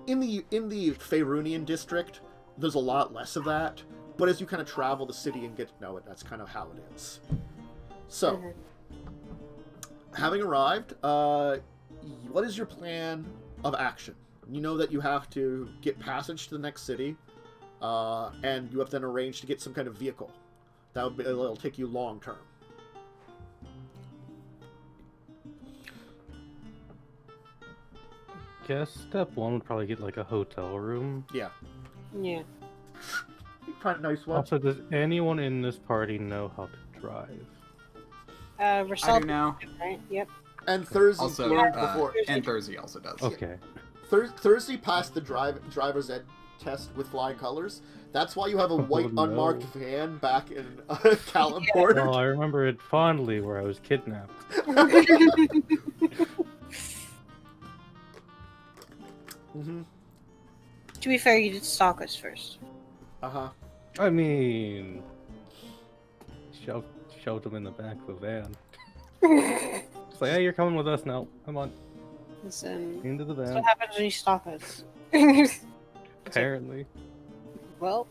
Speaker 1: in the Faerunian district, there's a lot less of that. But as you kind of travel the city and get to know it, that's kind of how it is. So, having arrived, what is your plan of action? You know that you have to get passage to the next city, and you have to then arrange to get some kind of vehicle. It'll take you long term.
Speaker 2: Guess step 1 would probably get like a hotel room.
Speaker 1: Yeah.
Speaker 3: Yeah.
Speaker 1: Kind of nice one.
Speaker 2: Also, does anyone in this party know how to drive?
Speaker 3: Rochelle,
Speaker 4: I do now.
Speaker 3: right? Yep.
Speaker 1: And Thursday
Speaker 4: Also,
Speaker 1: learned before.
Speaker 4: and Thursday also does.
Speaker 2: Okay.
Speaker 1: Thursday passed the driver's ed test with flying colors. That's why you have a white
Speaker 2: no.
Speaker 1: unmarked van back in Calimport.
Speaker 2: Well, I remember it fondly where I was kidnapped.
Speaker 3: To be fair, you did stalk us first.
Speaker 1: Uh-huh.
Speaker 2: I mean, shoved him in the back of the van. It's like, hey, you're coming with us now. Come on.
Speaker 3: Listen,
Speaker 2: Into the
Speaker 3: that's
Speaker 2: van.
Speaker 3: what happens when you stalk us.
Speaker 2: Apparently.
Speaker 3: Well,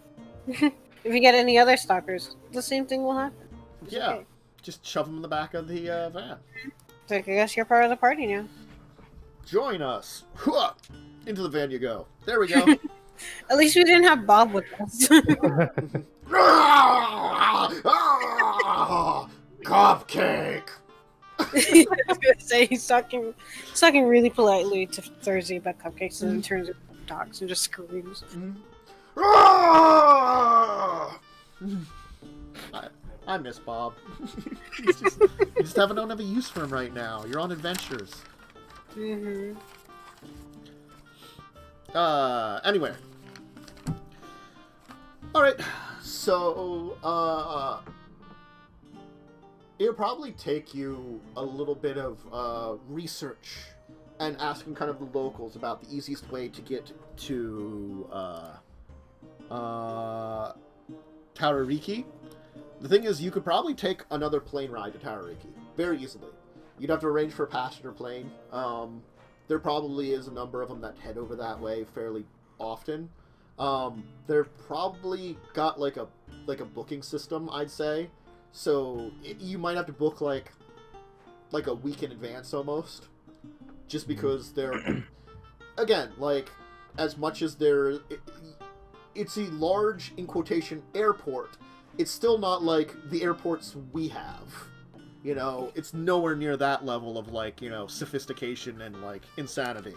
Speaker 3: if you get any other stalkers, the same thing will happen. It's
Speaker 1: Yeah.
Speaker 3: okay.
Speaker 1: Just shove them in the back of the van.
Speaker 3: So I guess you're part of the party now.
Speaker 1: Join us. Hua! Into the van you go. There we go.
Speaker 3: At least we didn't have Bob with us.
Speaker 1: Cupcake!
Speaker 3: I was gonna say he's talking really politely to Thursday about cupcakes and then turns into dogs and just screams.
Speaker 1: I miss Bob. You just don't have a use for him right now. You're on adventures. Anyway. Alright, so, it'll probably take you a little bit of, research and asking kind of the locals about the easiest way to get to, Tarariki. The thing is, you could probably take another plane ride to Tarariki very easily. You'd have to arrange for a passenger plane. There probably is a number of them that head over that way fairly often. They're probably got like a booking system, I'd say. So you might have to book like a week in advance almost, just because they're again like as much as it's a large in quotation airport. It's still not like the airports we have. You know, it's nowhere near that level of, like, you know, sophistication and, like, insanity.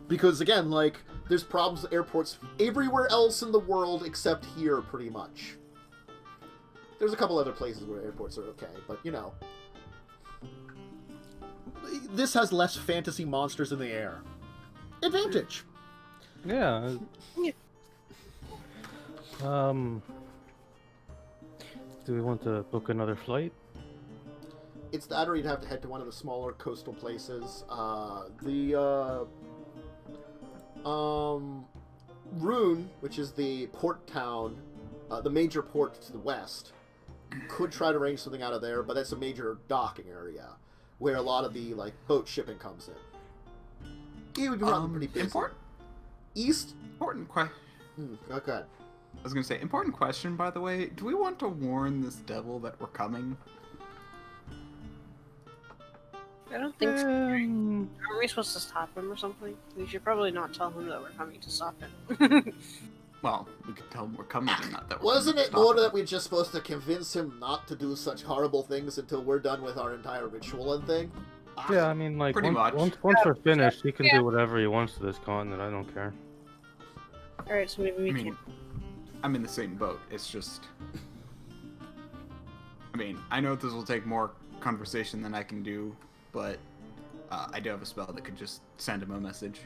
Speaker 1: Because, again, like, there's problems with airports everywhere else in the world except here, pretty much. There's a couple other places where airports are okay, but, you know. This has less fantasy monsters in the air. Advantage!
Speaker 2: Yeah. Do we want to book another flight?
Speaker 1: It's that, or you'd have to head to one of the smaller coastal places. Rune, which is the port town, the major port to the west, could try to arrange something out of there, but that's a major docking area. where a lot of the like boat shipping comes in. He would be probably pretty busy. East.
Speaker 4: Important question.
Speaker 1: Go ahead.
Speaker 4: I was gonna say, important question, by the way. Do we want to warn this devil that we're coming?
Speaker 3: I don't think so. Are we supposed to stop him or something? We should probably not tell him that we're coming to stop him.
Speaker 4: Well, we could tell him we're coming and not that we're
Speaker 1: Wasn't
Speaker 4: coming
Speaker 1: it
Speaker 4: to
Speaker 1: more
Speaker 4: stop
Speaker 1: that
Speaker 4: him.
Speaker 1: we're just supposed to convince him not to do such horrible things until we're done with our entire ritual and thing?
Speaker 2: Yeah, I mean, like,
Speaker 4: Pretty much.
Speaker 2: once we're finished, he can do whatever he wants to this continent. I don't care.
Speaker 3: Alright, so maybe we
Speaker 4: I mean,
Speaker 3: can.
Speaker 4: I'm in the same boat. It's just... I mean, I know this will take more conversation than I can do, but I do have a spell that could just send him a message.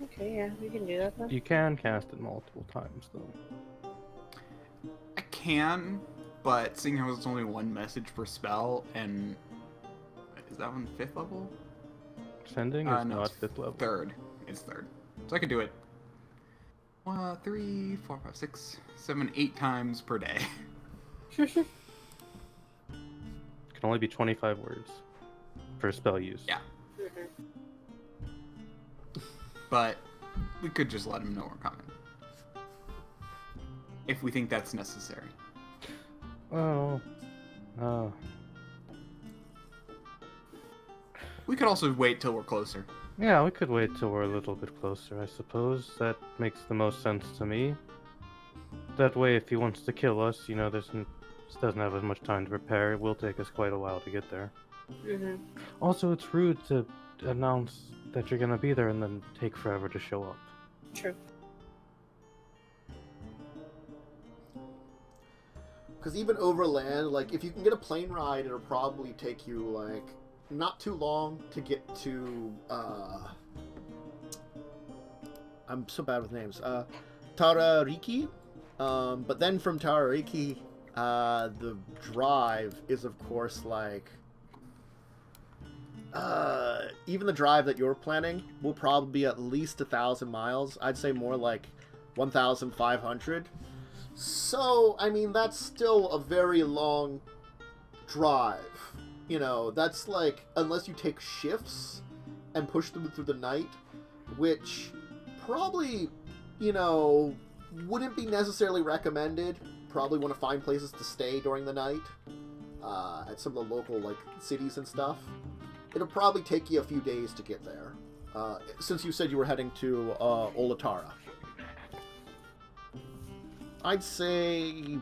Speaker 3: Okay, yeah, we can do that then.
Speaker 2: You can cast it multiple times, though.
Speaker 4: I can, but seeing how it's only one message per spell, and... Is that one 5th level?
Speaker 2: Sending is
Speaker 4: No,
Speaker 2: not
Speaker 4: it's
Speaker 2: 5th level.
Speaker 4: 3rd. It's 3rd. So I could do it 3, 4, 5, 6, 7, 8 times per day.
Speaker 2: It can only be 25 words per spell use.
Speaker 4: Yeah. But we could just let him know we're coming. If we think that's necessary.
Speaker 2: Oh.
Speaker 4: We could also wait till we're closer.
Speaker 2: Yeah, we could wait till we're a little bit closer, I suppose. That makes the most sense to me. That way, if he wants to kill us, you know, this doesn't have as much time to prepare. It will take us quite a while to get there. Also, it's rude to announce that you're gonna be there and then take forever to show up.
Speaker 3: True.
Speaker 1: Because even overland, like, if you can get a plane ride, it'll probably take you, like, not too long to get to, I'm so bad with names, Tarariki. But then from Tarariki, the drive is, of course, like, even the drive that you're planning will probably be at least 1,000 miles. I'd say more like 1,500. So, I mean, that's still a very long drive. You know, that's like, unless you take shifts and push them through the night, which probably, you know, wouldn't be necessarily recommended. Probably want to find places to stay during the night at some of the local, like, cities and stuff. It'll probably take you a few days to get there, since you said you were heading to Olatara. I'd say...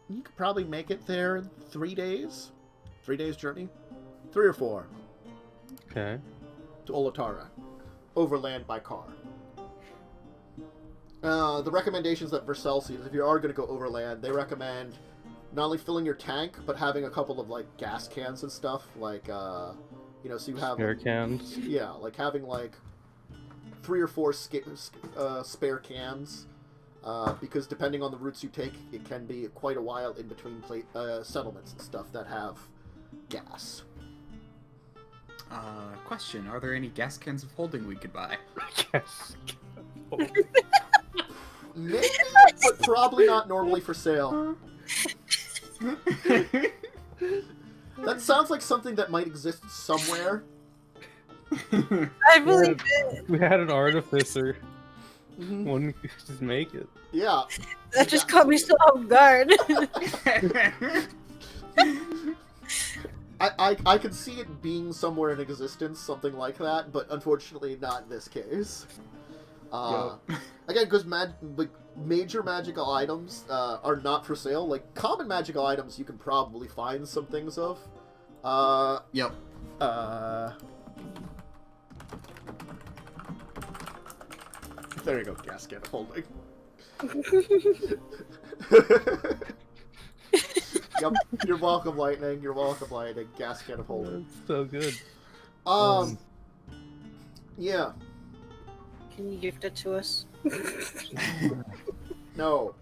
Speaker 1: you could probably make it there in 3 days. 3 days journey? 3 or 4.
Speaker 2: Okay.
Speaker 1: To Olatara. Overland by car. The recommendations that Vercel sees, if you are going to go overland, they recommend not only filling your tank, but having a couple of, like, gas cans and stuff. Like, you know, so you have...
Speaker 2: Spare cans.
Speaker 1: Yeah, like having, like, 3 or 4 spare cans. Because depending on the routes you take, it can be quite a while in between settlements and stuff that have gas.
Speaker 4: Question, are there any gas cans of holding we could buy?
Speaker 2: Yes.
Speaker 1: Maybe, but probably not normally for sale. That sounds like something that might exist somewhere.
Speaker 3: I believe it.
Speaker 2: We had an artificer. One could just make it.
Speaker 1: Yeah.
Speaker 3: That just caught me so off guard.
Speaker 1: I could see it being somewhere in existence, something like that, but unfortunately not in this case. Again, because like, major magical items are not for sale. Like, common magical items you can probably find some things of.
Speaker 4: Yep.
Speaker 1: There you go, gas can holding. Yep, you're welcome, Lightning. You're welcome, Lightning. Gas can holding.
Speaker 2: That's so good.
Speaker 1: Yeah.
Speaker 3: Can you gift it to us?
Speaker 1: No.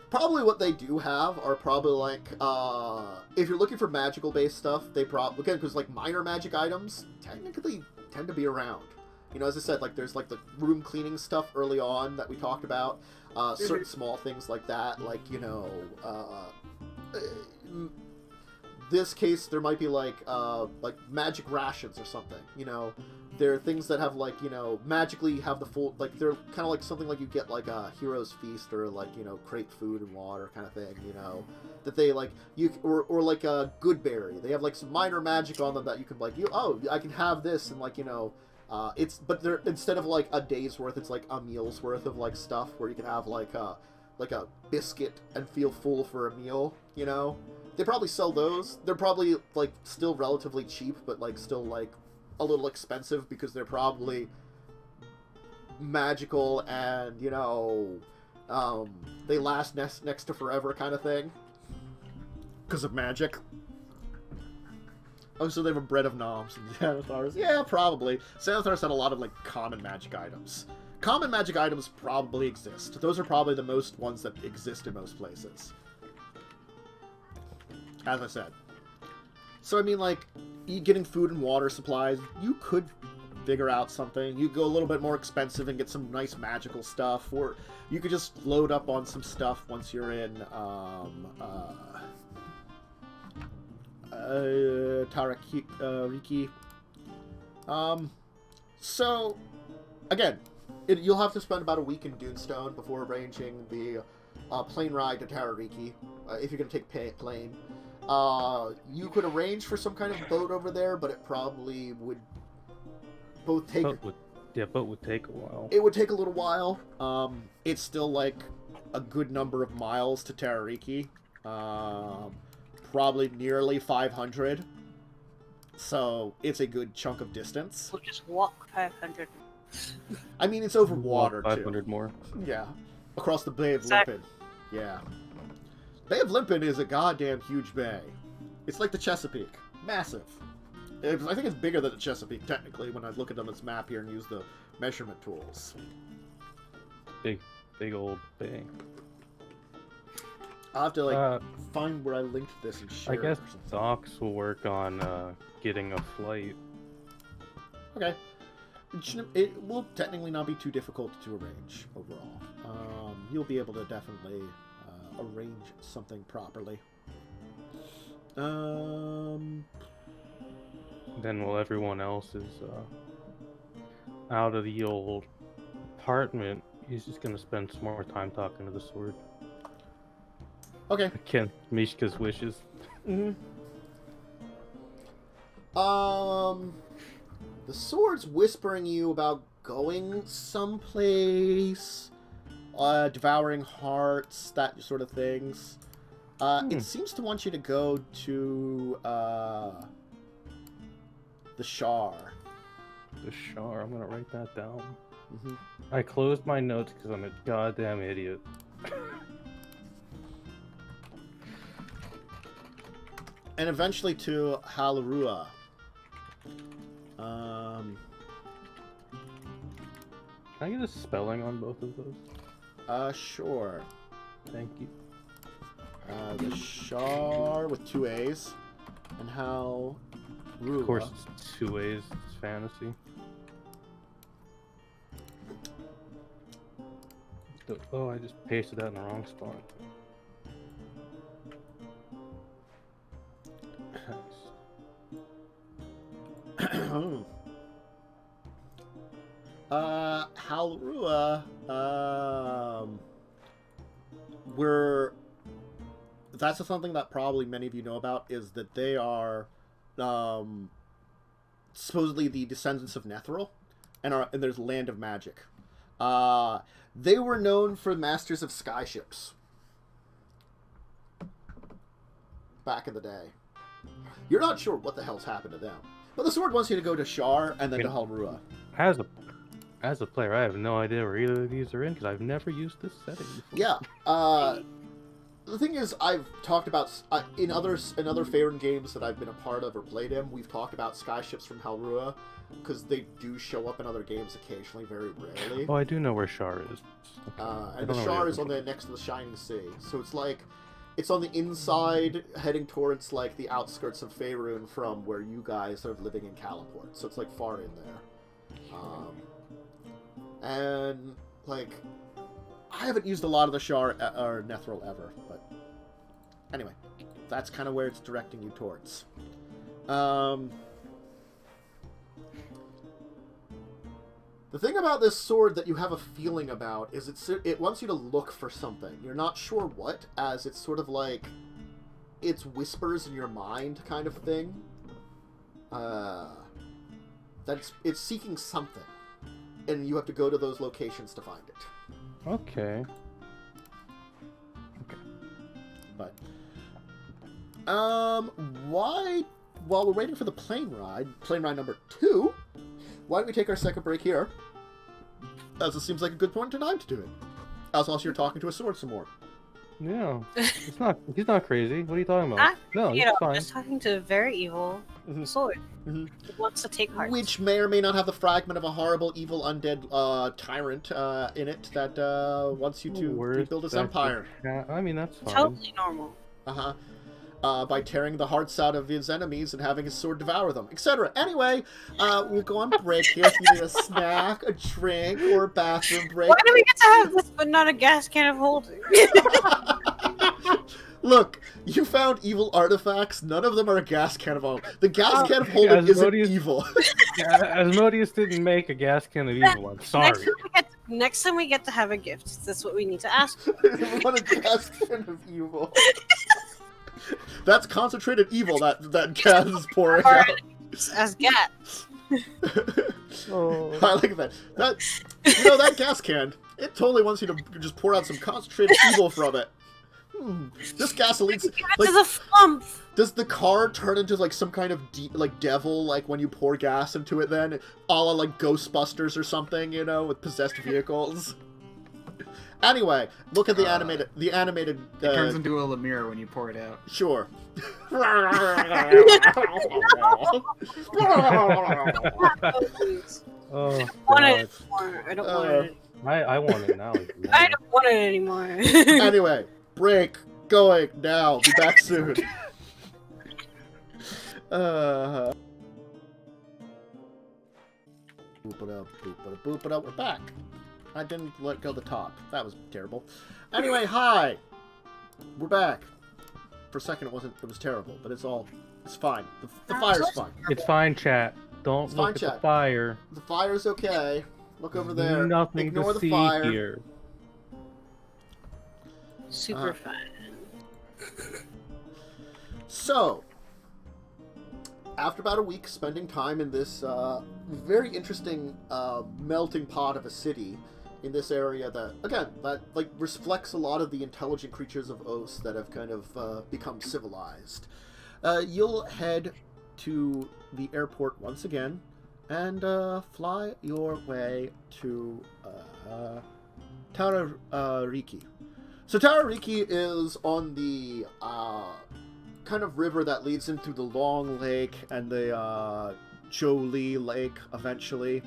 Speaker 1: Probably what they do have are probably like, if you're looking for magical based stuff, they probably, again, because like minor magic items technically tend to be around. You know, as I said, like there's like the room cleaning stuff early on that we talked about. Certain small things like that, like this case there might be like magic rations or something. You know, there are things that have like magically have the full like they're kind of like something like you get like a hero's feast or like crate food and water kind of thing. That they like or like a good berry. They have like some minor magic on them that you can like I can have this and like but they're instead of like a day's worth, it's like a meal's worth of like stuff where you can have like a biscuit and feel full for a meal. They probably sell those. They're probably like still relatively cheap, but like still like a little expensive because they're probably magical and they last next to forever kind of thing because of magic. Oh, so they have a bread of knobs and Xanathars. Yeah, probably. Xanathars had a lot of, like, common magic items. Common magic items probably exist. Those are probably the most ones that exist in most places. As I said. So, I mean, like, getting food and water supplies, you could figure out something. You could go a little bit more expensive and get some nice magical stuff, or you could just load up on some stuff once you're in, Tariki. So, again, you'll have to spend about a week in Dunestone before arranging the plane ride to Tariki, if you're going to take plane. You could arrange for some kind of boat over there, but it probably would both take...
Speaker 2: boat would take a while.
Speaker 1: It would take a little while. It's still, like, a good number of miles to Tariki. Probably nearly 500. So it's a good chunk of distance.
Speaker 3: We'll just walk 500.
Speaker 1: I mean, it's over water,
Speaker 2: 500
Speaker 1: too.
Speaker 2: more.
Speaker 1: Yeah. Across the Bay of Limpin. Yeah. Bay of Limpin is a goddamn huge bay. It's like the Chesapeake. Massive. I think it's bigger than the Chesapeake, technically, when I look at them as map here and use the measurement tools.
Speaker 2: Big old bay.
Speaker 1: I'll have to, find where I linked this and share
Speaker 2: I guess
Speaker 1: it or something.
Speaker 2: Docs will work on getting a flight.
Speaker 1: Okay. It will technically not be too difficult to arrange, overall. You'll be able to definitely arrange something properly.
Speaker 2: Then while everyone else is out of the old apartment, he's just going to spend some more time talking to the sword.
Speaker 1: Okay.
Speaker 2: Against Mishka's wishes.
Speaker 1: Mm-hmm. The sword's whispering you about going someplace, devouring hearts, that sort of things. It seems to want you to go to, the Shar.
Speaker 2: The Shar, I'm gonna write that down.
Speaker 1: Mm-hmm.
Speaker 2: I closed my notes because I'm a goddamn idiot.
Speaker 1: And eventually to Halrua.
Speaker 2: Can I get a spelling on both of those?
Speaker 1: Sure.
Speaker 2: Thank you.
Speaker 1: The Shar with 2 A's. And Halrua.
Speaker 2: Of course, it's 2 ways. It's fantasy. Oh, I just pasted that in the wrong spot. Halrua, that's something that probably many of you know about, is that they are, supposedly the descendants of Nethril, and there's Land of Magic. They were known for masters of skyships back in the day. You're not sure what the hell's happened to them. But the sword wants you to go to Shar and then to Halrua. As a player, I have no idea where either of these are in because I've never used this setting before.
Speaker 1: Yeah. The thing is, I've talked about in other Faerun games that I've been a part of or played in, we've talked about skyships from Halrua because they do show up in other games occasionally, very rarely.
Speaker 2: Oh, I do know where Shar is.
Speaker 1: And the Shar is next to the Shining Sea, so it's like it's on the inside, heading towards like the outskirts of Faerun from where you guys are living in Caliport. So it's like far in there. And, like, I haven't used a lot of the Shar or Nethril ever, but anyway, that's kind of where it's directing you towards. The thing about this sword that you have a feeling about is it wants you to look for something. You're not sure what, as it's sort of like it's whispers in your mind kind of thing. It's seeking something, and you have to go to those locations to find it.
Speaker 2: Okay.
Speaker 1: But while we're waiting for the plane ride number 2, why don't we take our second break here? As it seems like a good point in time to do it. As also you're talking to a sword some more.
Speaker 2: Yeah. He's not crazy. What are you talking about? No, he's fine.
Speaker 3: Just talking to a very evil sword.
Speaker 1: Mm-hmm.
Speaker 3: It wants to take heart.
Speaker 1: Which may or may not have the fragment of a horrible, evil, undead tyrant in it that wants you to rebuild his empire.
Speaker 2: I mean, that's fine.
Speaker 3: Totally normal.
Speaker 1: By tearing the hearts out of his enemies and having his sword devour them, etc. Anyway, we'll go on break here if you need a snack, a drink, or a bathroom break.
Speaker 3: Why do we get to have this but not a gas can of holding?
Speaker 1: Look, you found evil artifacts. None of them are a gas can of holding. The gas can of holding isn't evil.
Speaker 2: Asmodeus didn't make a gas can of evil. I'm sorry.
Speaker 3: Next time we get to have a gift, that's what we need to ask for.
Speaker 1: What a gas can of evil. That's concentrated evil that gas is pouring out.
Speaker 3: As gas.
Speaker 2: Oh.
Speaker 1: I like that. That gas can, it totally wants you to just pour out some concentrated evil from it. This gasoline, like,
Speaker 3: the flump.
Speaker 1: Does the car turn into like some kind of devil, like when you pour gas into it? Then, a la like Ghostbusters or something, with possessed vehicles. Anyway, look at the animated. It
Speaker 4: turns into a Lemire when you pour it out.
Speaker 1: Sure.
Speaker 3: Oh,
Speaker 2: Oh,
Speaker 3: I
Speaker 2: God.
Speaker 3: don't want it.
Speaker 2: I want it now.
Speaker 3: I don't want it anymore.
Speaker 1: Anyway, break going now. Be back soon. Boop it up. We're back. I didn't let go of the top. That was terrible. Anyway, hi. We're back. For a second, it was terrible, but it's fine. The fire's fine.
Speaker 2: It's fine, chat. Don't look at the fire.
Speaker 1: The fire's okay. Look over there.
Speaker 2: Nothing
Speaker 1: Ignore
Speaker 2: to
Speaker 1: the
Speaker 2: see
Speaker 1: fire.
Speaker 2: here.
Speaker 3: Super fun.
Speaker 1: So, after about a week spending time in this very interesting melting pot of a city in this area that reflects a lot of the intelligent creatures of Osse that have kind of become civilized, you'll head to the airport once again and fly your way to Tarariki. So Tarariki is on the kind of river that leads into the Long Lake and the Jolie Lake eventually.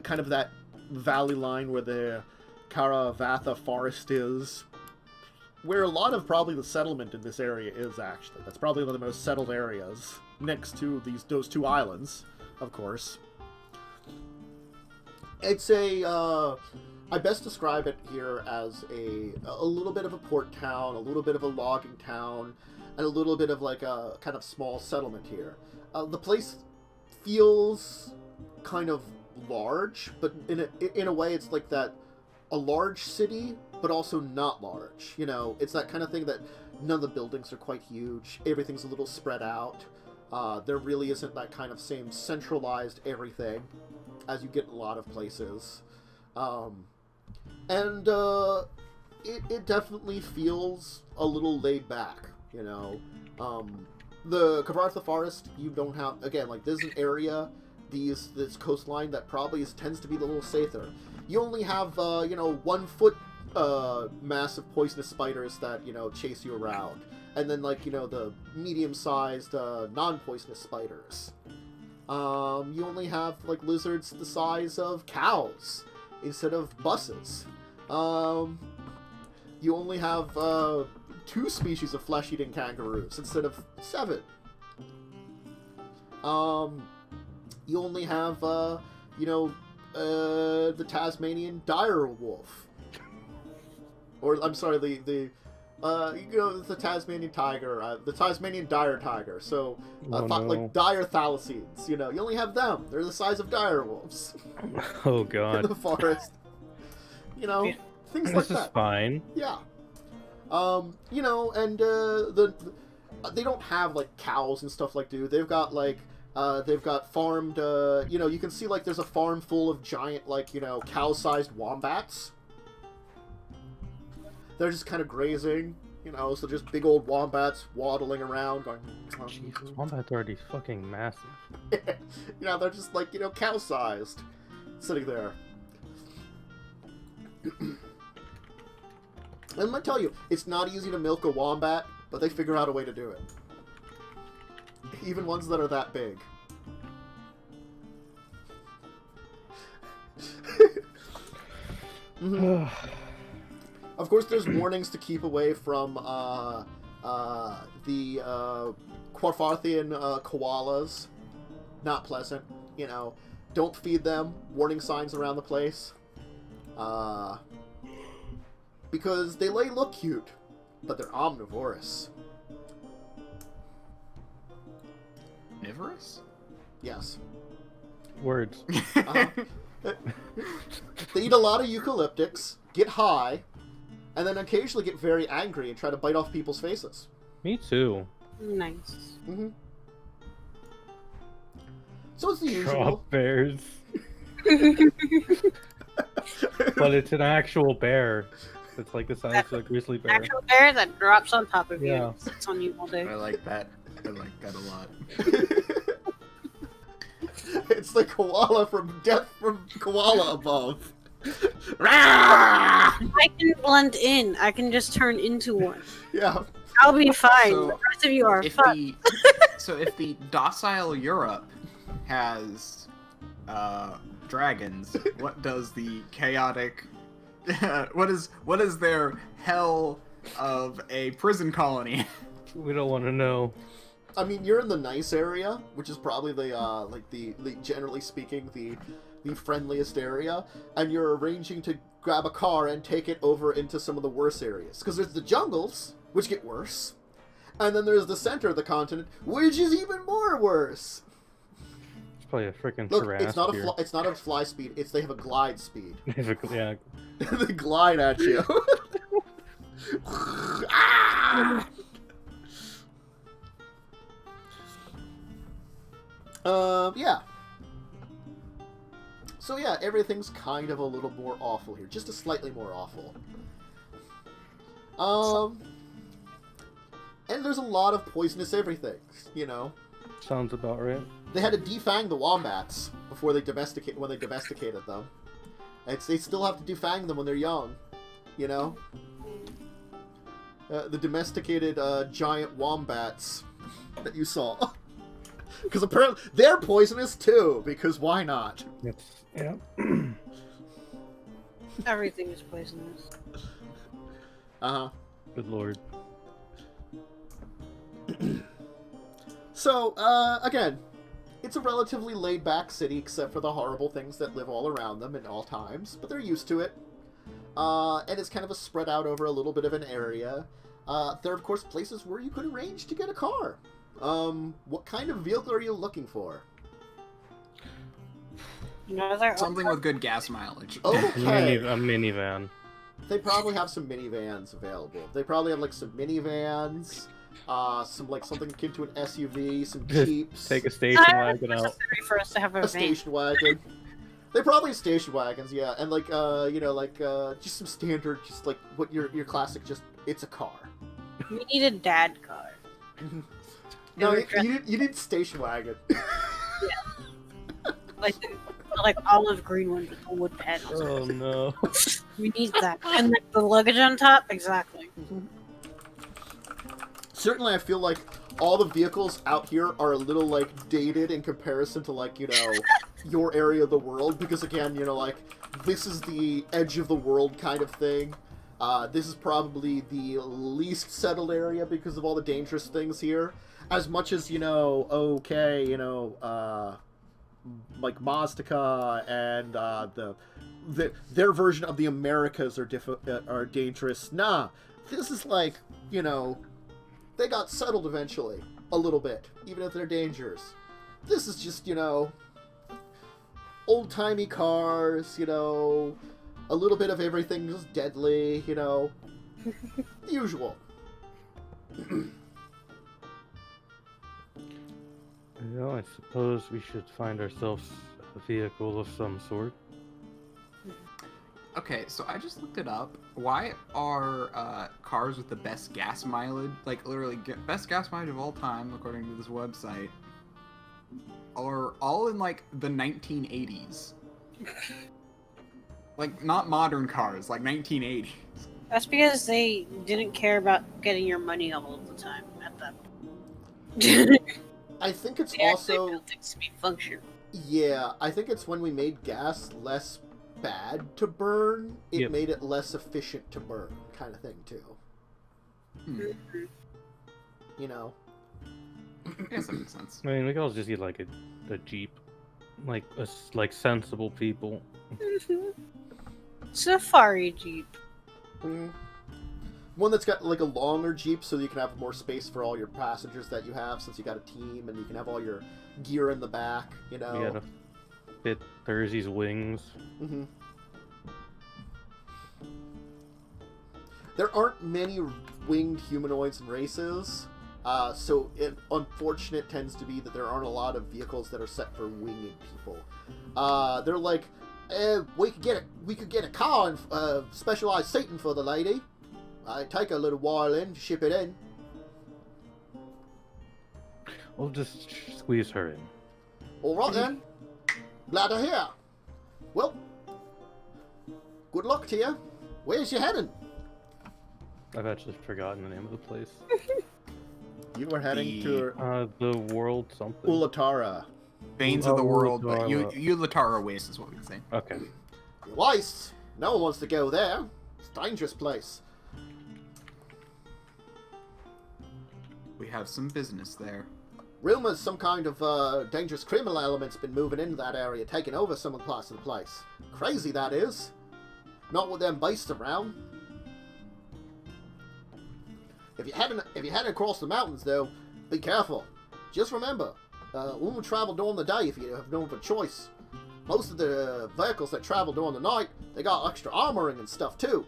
Speaker 1: Kind of that valley line where the Karavatha forest is. Where a lot of probably the settlement in this area is, actually. That's probably one of the most settled areas. Next to those two islands, of course. It's I best describe it here as a little bit of a port town, a little bit of a logging town, and a little bit of like a kind of small settlement here. The place feels kind of large, but in a way it's like that, a large city, but also not large. It's that kind of thing that none of the buildings are quite huge. Everything's a little spread out. There really isn't that kind of same centralized everything as you get in a lot of places. And it definitely feels a little laid back, The Kavartha Forest, you don't have, again, like, there's an area, this coastline that probably tends to be a little safer. You only have, 1 foot massive poisonous spiders that, chase you around. And then, like, the medium-sized non-poisonous spiders. You only have, like, lizards the size of cows instead of buses. You only have 2 species of flesh-eating kangaroos instead of 7. You only have, the Tasmanian dire wolf. Or, I'm sorry, the Tasmanian tiger, the Tasmanian dire tiger. So, like dire thylacines, you know, you only have them. They're the size of dire wolves.
Speaker 2: Oh god.
Speaker 1: In the forest. You know, things like that.
Speaker 2: This is fine.
Speaker 1: Yeah. You know, and they don't have like cows and stuff like dude. They've got like farmed you know, you can see like there's a farm full of giant like, you know, cow-sized wombats. They're just kind of grazing, you know, so just big old wombats waddling around going
Speaker 2: Jesus, wombats are already fucking massive.
Speaker 1: you know, they're just like, you know, cow-sized sitting there. And I tell you, it's not easy to milk a wombat, but they figure out a way to do it. Even ones that are that big. Of course, there's warnings to keep away from the Quarfarthian koalas. Not pleasant, you know. Don't feed them. Warning signs around the place. Because they look cute, but they're omnivorous.
Speaker 4: Omnivorous?
Speaker 1: Yes.
Speaker 2: Words.
Speaker 1: They eat a lot of eucalyptics, get high, and then occasionally get very angry and try to bite off people's faces.
Speaker 2: Me too.
Speaker 3: Nice.
Speaker 1: Mm-hmm. So it's the usual.
Speaker 2: Drop bears. But it's an actual bear. It's like the size of a grizzly bear.
Speaker 3: Actual bear that drops on top of you.
Speaker 2: Yeah.
Speaker 3: Sits on you all day.
Speaker 4: I like that. I like that a lot.
Speaker 1: It's the koala from Death from Koala Above. Yeah.
Speaker 3: I can blend in. I can just turn into one. I'll be fine.
Speaker 4: So,
Speaker 3: the rest of you are fine.
Speaker 4: So if the docile Europe has dragons, what does the chaotic what is their hell of a prison colony?
Speaker 2: We don't want to know.
Speaker 1: I mean, you're in the nice area, which is probably the like the generally speaking the friendliest area, and you're arranging to grab a car and take it over into some of the worse areas. Because there's the jungles, which get worse, and then there's the center of the continent, which is even more worse.
Speaker 2: It's probably a freaking
Speaker 1: Look,
Speaker 2: girafffe here.
Speaker 1: it's not a fly speed. They have a glide speed.
Speaker 2: Yeah.
Speaker 1: They glide at you. Ah! Yeah. So yeah, everything's kind of a little more awful here. Just a slightly more awful. And there's a lot of poisonous everything, you know.
Speaker 2: Sounds about right.
Speaker 1: They had to defang the wombats before they domesticated them. They still have to defang them when they're young, you know. The domesticated giant wombats that you saw. Because apparently they're poisonous too, because why not?
Speaker 2: Yeah.
Speaker 3: Everything is poisonous.
Speaker 1: Uh-huh.
Speaker 2: Good lord.
Speaker 1: So, again, it's a relatively laid-back city, except for the horrible things that live all around them at all times, but they're used to it. And it's kind of a spread out over a little bit of an area. There are, of course, places where you could arrange to get a car. What kind of vehicle are you looking for?
Speaker 4: Something with good gas mileage.
Speaker 1: Okay.
Speaker 2: A minivan.
Speaker 1: They probably have some minivans available. They probably have, like, some minivans, something akin to an SUV, some Jeeps.
Speaker 2: Take a station wagon out.
Speaker 3: Necessary for us to have a van.
Speaker 1: Station wagon. They probably have station wagons, yeah, and just some standard, just like what your classic, just it's a car.
Speaker 3: We need a dad car.
Speaker 1: No, you need station wagon.
Speaker 3: Yeah. Like olive green one with the wood panels.
Speaker 2: Oh no.
Speaker 3: We need that, and like the luggage on top, exactly.
Speaker 1: Certainly, I feel like all the vehicles out here are a little, like, dated in comparison to, like, you know, your area of the world, because, again, you know, like, this is the edge of the world kind of thing. This is probably the least settled area because of all the dangerous things here. As much as, you know, okay, you know, like Mazdaca and their version of the Americas are dangerous. Nah, this is like, you know, they got settled eventually a little bit, even if they're dangerous. This is just, you know, old-timey cars, you know, a little bit of everything just deadly, you know, the usual.
Speaker 2: Well, I suppose we should find ourselves a vehicle of some sort.
Speaker 4: Okay, so I just looked it up. Why are cars with the best gas mileage, like literally best gas mileage of all time, according to this website, are all in like the 1980s? Like not modern cars, like 1980s.
Speaker 3: That's because they didn't care about getting your money all of the time at that.
Speaker 1: I think it's
Speaker 3: They actually
Speaker 1: also...
Speaker 3: built things to be functional.
Speaker 1: Yeah, I think it's when we made gas less bad to burn, it
Speaker 2: Yep.
Speaker 1: made it less efficient to burn, kind of thing, too.
Speaker 3: Mhm.
Speaker 1: You know?
Speaker 4: Yes, that makes sense.
Speaker 2: I mean, we could also just get like a Jeep. Like, like sensible people.
Speaker 3: Safari Jeep.
Speaker 1: Mm. One that's got like a longer Jeep so you can have more space for all your passengers that you have, since you got a team, and you can have all your gear in the back, you know?
Speaker 2: We gotta fit Thursey's wings.
Speaker 1: Mm-hmm. There aren't many winged humanoids and races, so it unfortunate tends to be that there aren't a lot of vehicles that are set for winged people. They're like, we could get a car and specialized seating for the lady. It'd take a little while in to ship it in.
Speaker 2: We'll just squeeze her in.
Speaker 1: All right then. Glad to hear. Well, good luck to you. Where's you heading?
Speaker 2: I've actually forgotten the name of the place.
Speaker 1: You are heading to
Speaker 2: The world something.
Speaker 1: Ulatara.
Speaker 4: Veins of the world, but
Speaker 2: Ulatara.
Speaker 4: Ulatara Waste is what we can say.
Speaker 2: Okay.
Speaker 1: Waste. No one wants to go there. It's a dangerous place.
Speaker 4: We have some business there.
Speaker 1: Rumors some kind of dangerous criminal element's been moving into that area, taking over some of the parts of the place. Crazy that is. Not with them based around. If you're heading across the mountains, though, be careful. Just remember, only travel during the day if you have no other choice. Most of the vehicles that travel during the night, they got extra armoring and stuff too.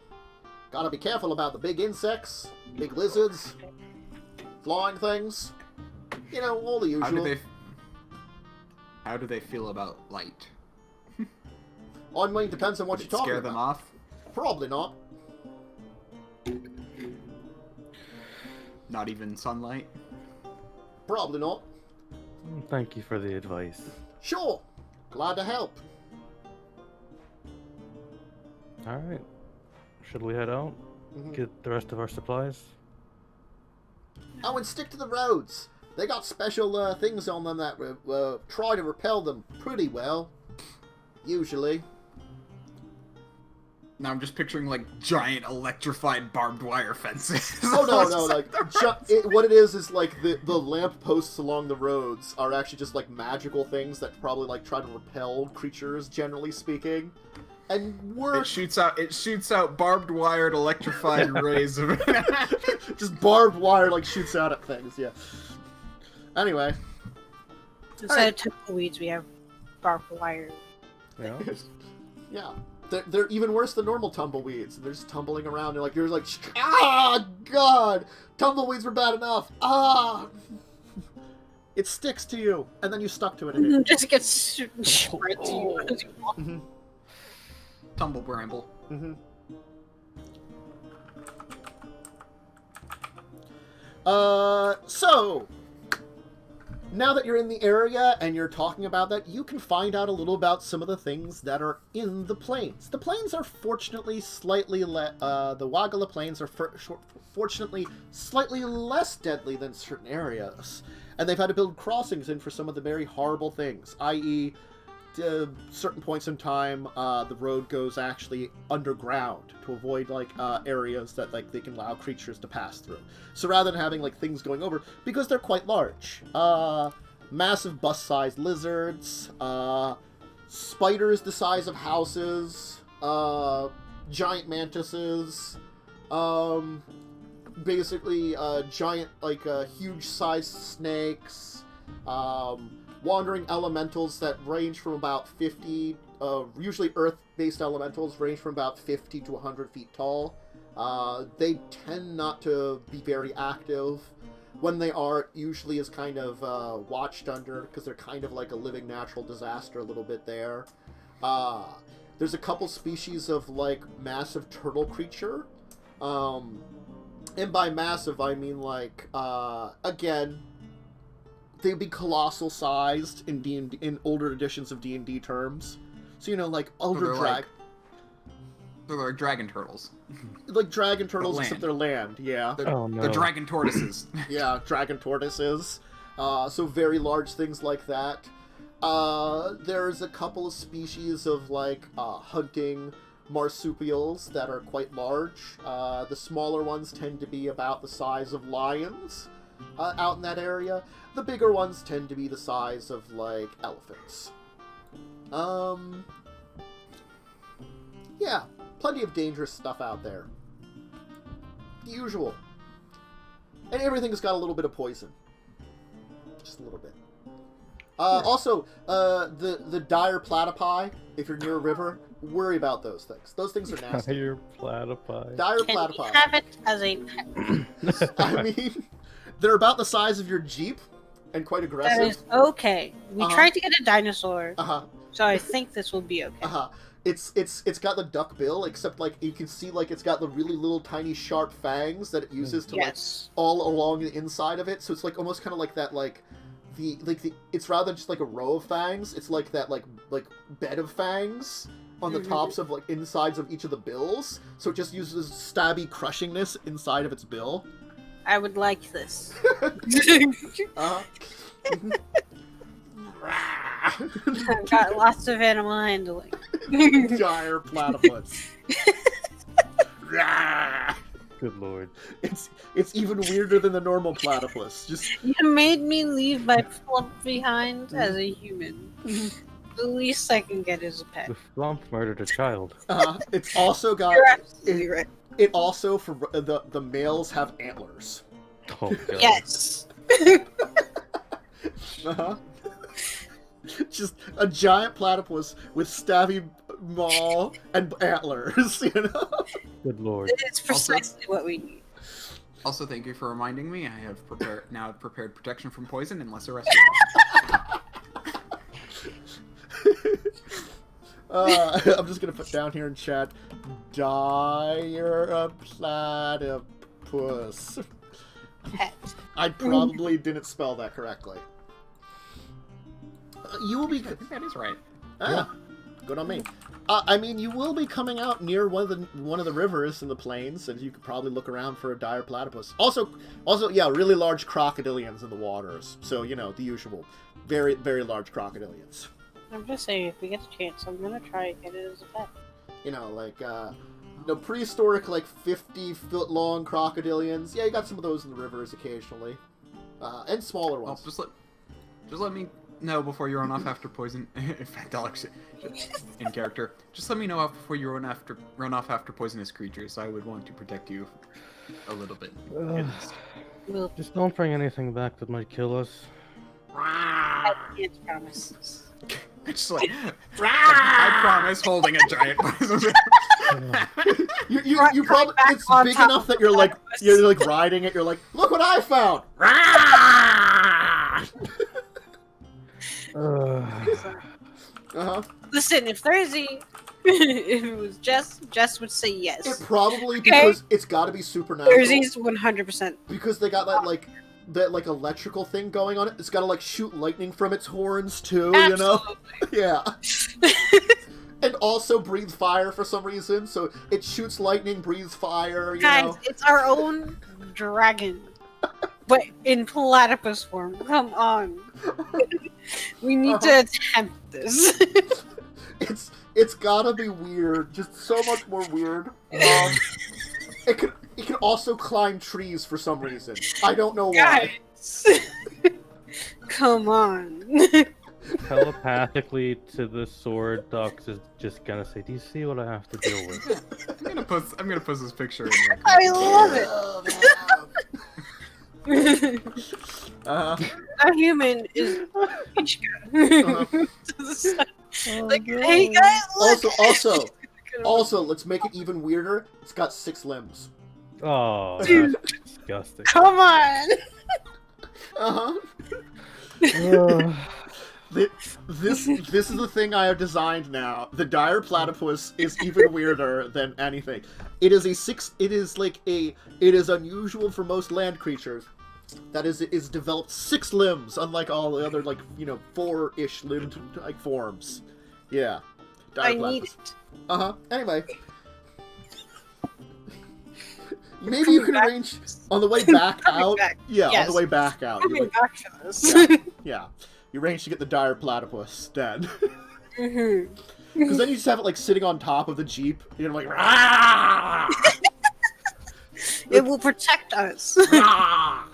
Speaker 1: Gotta be careful about the big insects, big lizards, flying things. You know, all the usual.
Speaker 4: How do they feel about light?
Speaker 1: I mean, depends on what
Speaker 4: Would
Speaker 1: you're
Speaker 4: it
Speaker 1: talking
Speaker 4: scare them
Speaker 1: about.
Speaker 4: off?
Speaker 1: Probably not.
Speaker 4: Not even sunlight?
Speaker 1: Probably not.
Speaker 2: Thank you for the advice.
Speaker 1: Sure. Glad to help.
Speaker 2: Alright. Should we head out?
Speaker 1: Mhm.
Speaker 2: Get the rest of our supplies?
Speaker 1: Oh, and stick to the roads. They got special things on them that try to repel them pretty well. Usually.
Speaker 4: Now I'm just picturing like giant electrified barbed wire fences.
Speaker 1: Oh no, like what it is like the lamp posts along the roads are actually just like magical things that probably like try to repel creatures, generally speaking. And
Speaker 4: It shoots out barbed wired electrified rays of
Speaker 1: just barbed wire like shoots out at things. Yeah. Anyway.
Speaker 3: Instead of tumbleweeds, we have barbed wire.
Speaker 2: Yeah.
Speaker 1: Yeah. They're even worse than normal tumbleweeds. They're just tumbling around and like you're like, ah, God, tumbleweeds were bad enough. Ah, it sticks to you, and then you stuck to it.
Speaker 3: It just gets spread to you as you walk.
Speaker 1: Mm-hmm.
Speaker 4: tumble bramble.
Speaker 1: Mm-hmm. So now that you're in the area and you're talking about that, you can find out a little about some of the things that are in the plains. The plains are fortunately slightly the Wagala plains are fortunately slightly less deadly than certain areas, and they've had to build crossings in for some of the very horrible things, i.e., certain points in time, the road goes actually underground to avoid like areas that like they can allow creatures to pass through. So rather than having like things going over, because they're quite large, massive bus-sized lizards, spiders the size of houses, giant mantises, basically giant, like, huge-sized snakes, wandering elementals that range from about 50, usually earth-based elementals range from about 50 to 100 feet tall. They tend not to be very active. When they are, it usually is kind of watched under, because they're kind of like a living natural disaster a little bit there. There's a couple species of, like, massive turtle creature. And by massive, I mean, like, again, they'd be colossal sized in D&D, in older editions of D&D terms. So, you know, like, older
Speaker 4: They're like dragon turtles.
Speaker 1: Like dragon turtles, except they're land, yeah.
Speaker 4: The dragon tortoises.
Speaker 1: Yeah, dragon tortoises. So very large things like that. There's a couple of species of, like, hunting marsupials that are quite large. The smaller ones tend to be about the size of lions out in that area. The bigger ones tend to be the size of, like, elephants. Yeah, plenty of dangerous stuff out there. The usual. And everything's got a little bit of poison. Just a little bit. Also, the dire platypi, if you're near a river, worry about those things. Those things are nasty.
Speaker 2: Dire platypi.
Speaker 1: Dire
Speaker 3: Can
Speaker 1: platypi.
Speaker 3: we have it as a pet?
Speaker 1: I mean, they're about the size of your Jeep and quite aggressive.
Speaker 3: That is okay. We tried to get a dinosaur, so I think this will be okay.
Speaker 1: It's got the duck bill, except, like, you can see, like, it's got the really little tiny sharp fangs that it uses to, like, all along the inside of it. So it's, like, almost kind of like that, like, it's rather than just, like, a row of fangs, it's like that, like bed of fangs on the tops of, like, insides of each of the bills. So it just uses stabby crushingness inside of its bill.
Speaker 3: I would like this. Got lots of animal handling.
Speaker 1: Dire platypus.
Speaker 2: Good lord.
Speaker 1: It's even weirder than the normal platypus. Just
Speaker 3: You made me leave my flump behind as a human. The least I can get is a pet.
Speaker 2: The Flump murdered a child.
Speaker 1: it's also got.
Speaker 3: You're absolutely right.
Speaker 1: It also, for the males, have antlers.
Speaker 2: Oh, God.
Speaker 3: Yes.
Speaker 1: Just a giant platypus with stabby maw and antlers, you know?
Speaker 2: Good lord.
Speaker 3: It's precisely what we need.
Speaker 4: Also, thank you for reminding me. I have prepared protection from poison and lesser
Speaker 1: I'm just gonna put down here in chat, dire platypus.
Speaker 3: Pet.
Speaker 1: I probably didn't spell that correctly. You will be.
Speaker 4: I think that is right.
Speaker 1: Good on me. I mean, you will be coming out near one of the rivers in the plains, and you could probably look around for a dire platypus. Also, yeah, really large crocodilians in the waters. So, you know, the usual, very, very large crocodilians.
Speaker 3: I'm just saying, if we get a chance, I'm gonna try and get it as a pet.
Speaker 1: You know, like prehistoric, like 50-foot long crocodilians. Yeah, you got some of those in the rivers occasionally, and smaller ones.
Speaker 4: Just let me know before you run off after poison. In fact, Alex, in character, just let me know before you run off after poisonous creatures. I would want to protect you a little bit.
Speaker 3: We'll
Speaker 2: Just don't bring anything back that might kill us.
Speaker 3: I can't promise.
Speaker 4: It's like, I promise, holding a giant poison.
Speaker 1: You probably, it's big enough that you're like riding it. You're like, look what I found.
Speaker 3: Listen, if if it was Jess would say yes.
Speaker 1: It probably because it's got to be supernatural.
Speaker 3: Thursday's 100%.
Speaker 1: Because they got that electrical thing going on it. It's got to like shoot lightning from its horns too.
Speaker 3: Absolutely.
Speaker 1: You know? Yeah. And also breathe fire for some reason. So it shoots lightning, breathes fire. You
Speaker 3: Guys,
Speaker 1: know?
Speaker 3: it's our own dragon. But in platypus form. Come on. We need to attempt this.
Speaker 1: It's gotta be weird. Just so much more weird. It can also climb trees for some reason. I don't know why.
Speaker 3: Guys. Come on.
Speaker 2: Telepathically to the sword, Dox is just gonna say, "Do you see what I have to deal with?"
Speaker 4: I'm gonna post this picture in there.
Speaker 3: I love it. A human is Mishka. Like, hey guys, look.
Speaker 1: Also, let's make it even weirder. It's got 6 limbs.
Speaker 2: Oh,
Speaker 3: Dude.
Speaker 2: that's disgusting.
Speaker 3: Come on.
Speaker 1: This is the thing I have designed now. The dire platypus is even weirder than anything. It is unusual for most land creatures. That is developed 6 limbs, unlike all the other 4-ish limbed forms. Yeah. Dire
Speaker 3: I need
Speaker 1: platypus.
Speaker 3: it.
Speaker 1: Anyway. Maybe you can arrange on the way back out. Yeah,
Speaker 3: Yes.
Speaker 1: on the way back out.
Speaker 3: Coming back for this.
Speaker 1: Yeah. You arrange to get the dire platypus then.
Speaker 3: Mm-hmm.
Speaker 1: Because then you just have it sitting on top of the Jeep. You're like, "Rah!"
Speaker 3: It will protect us.
Speaker 1: Rah!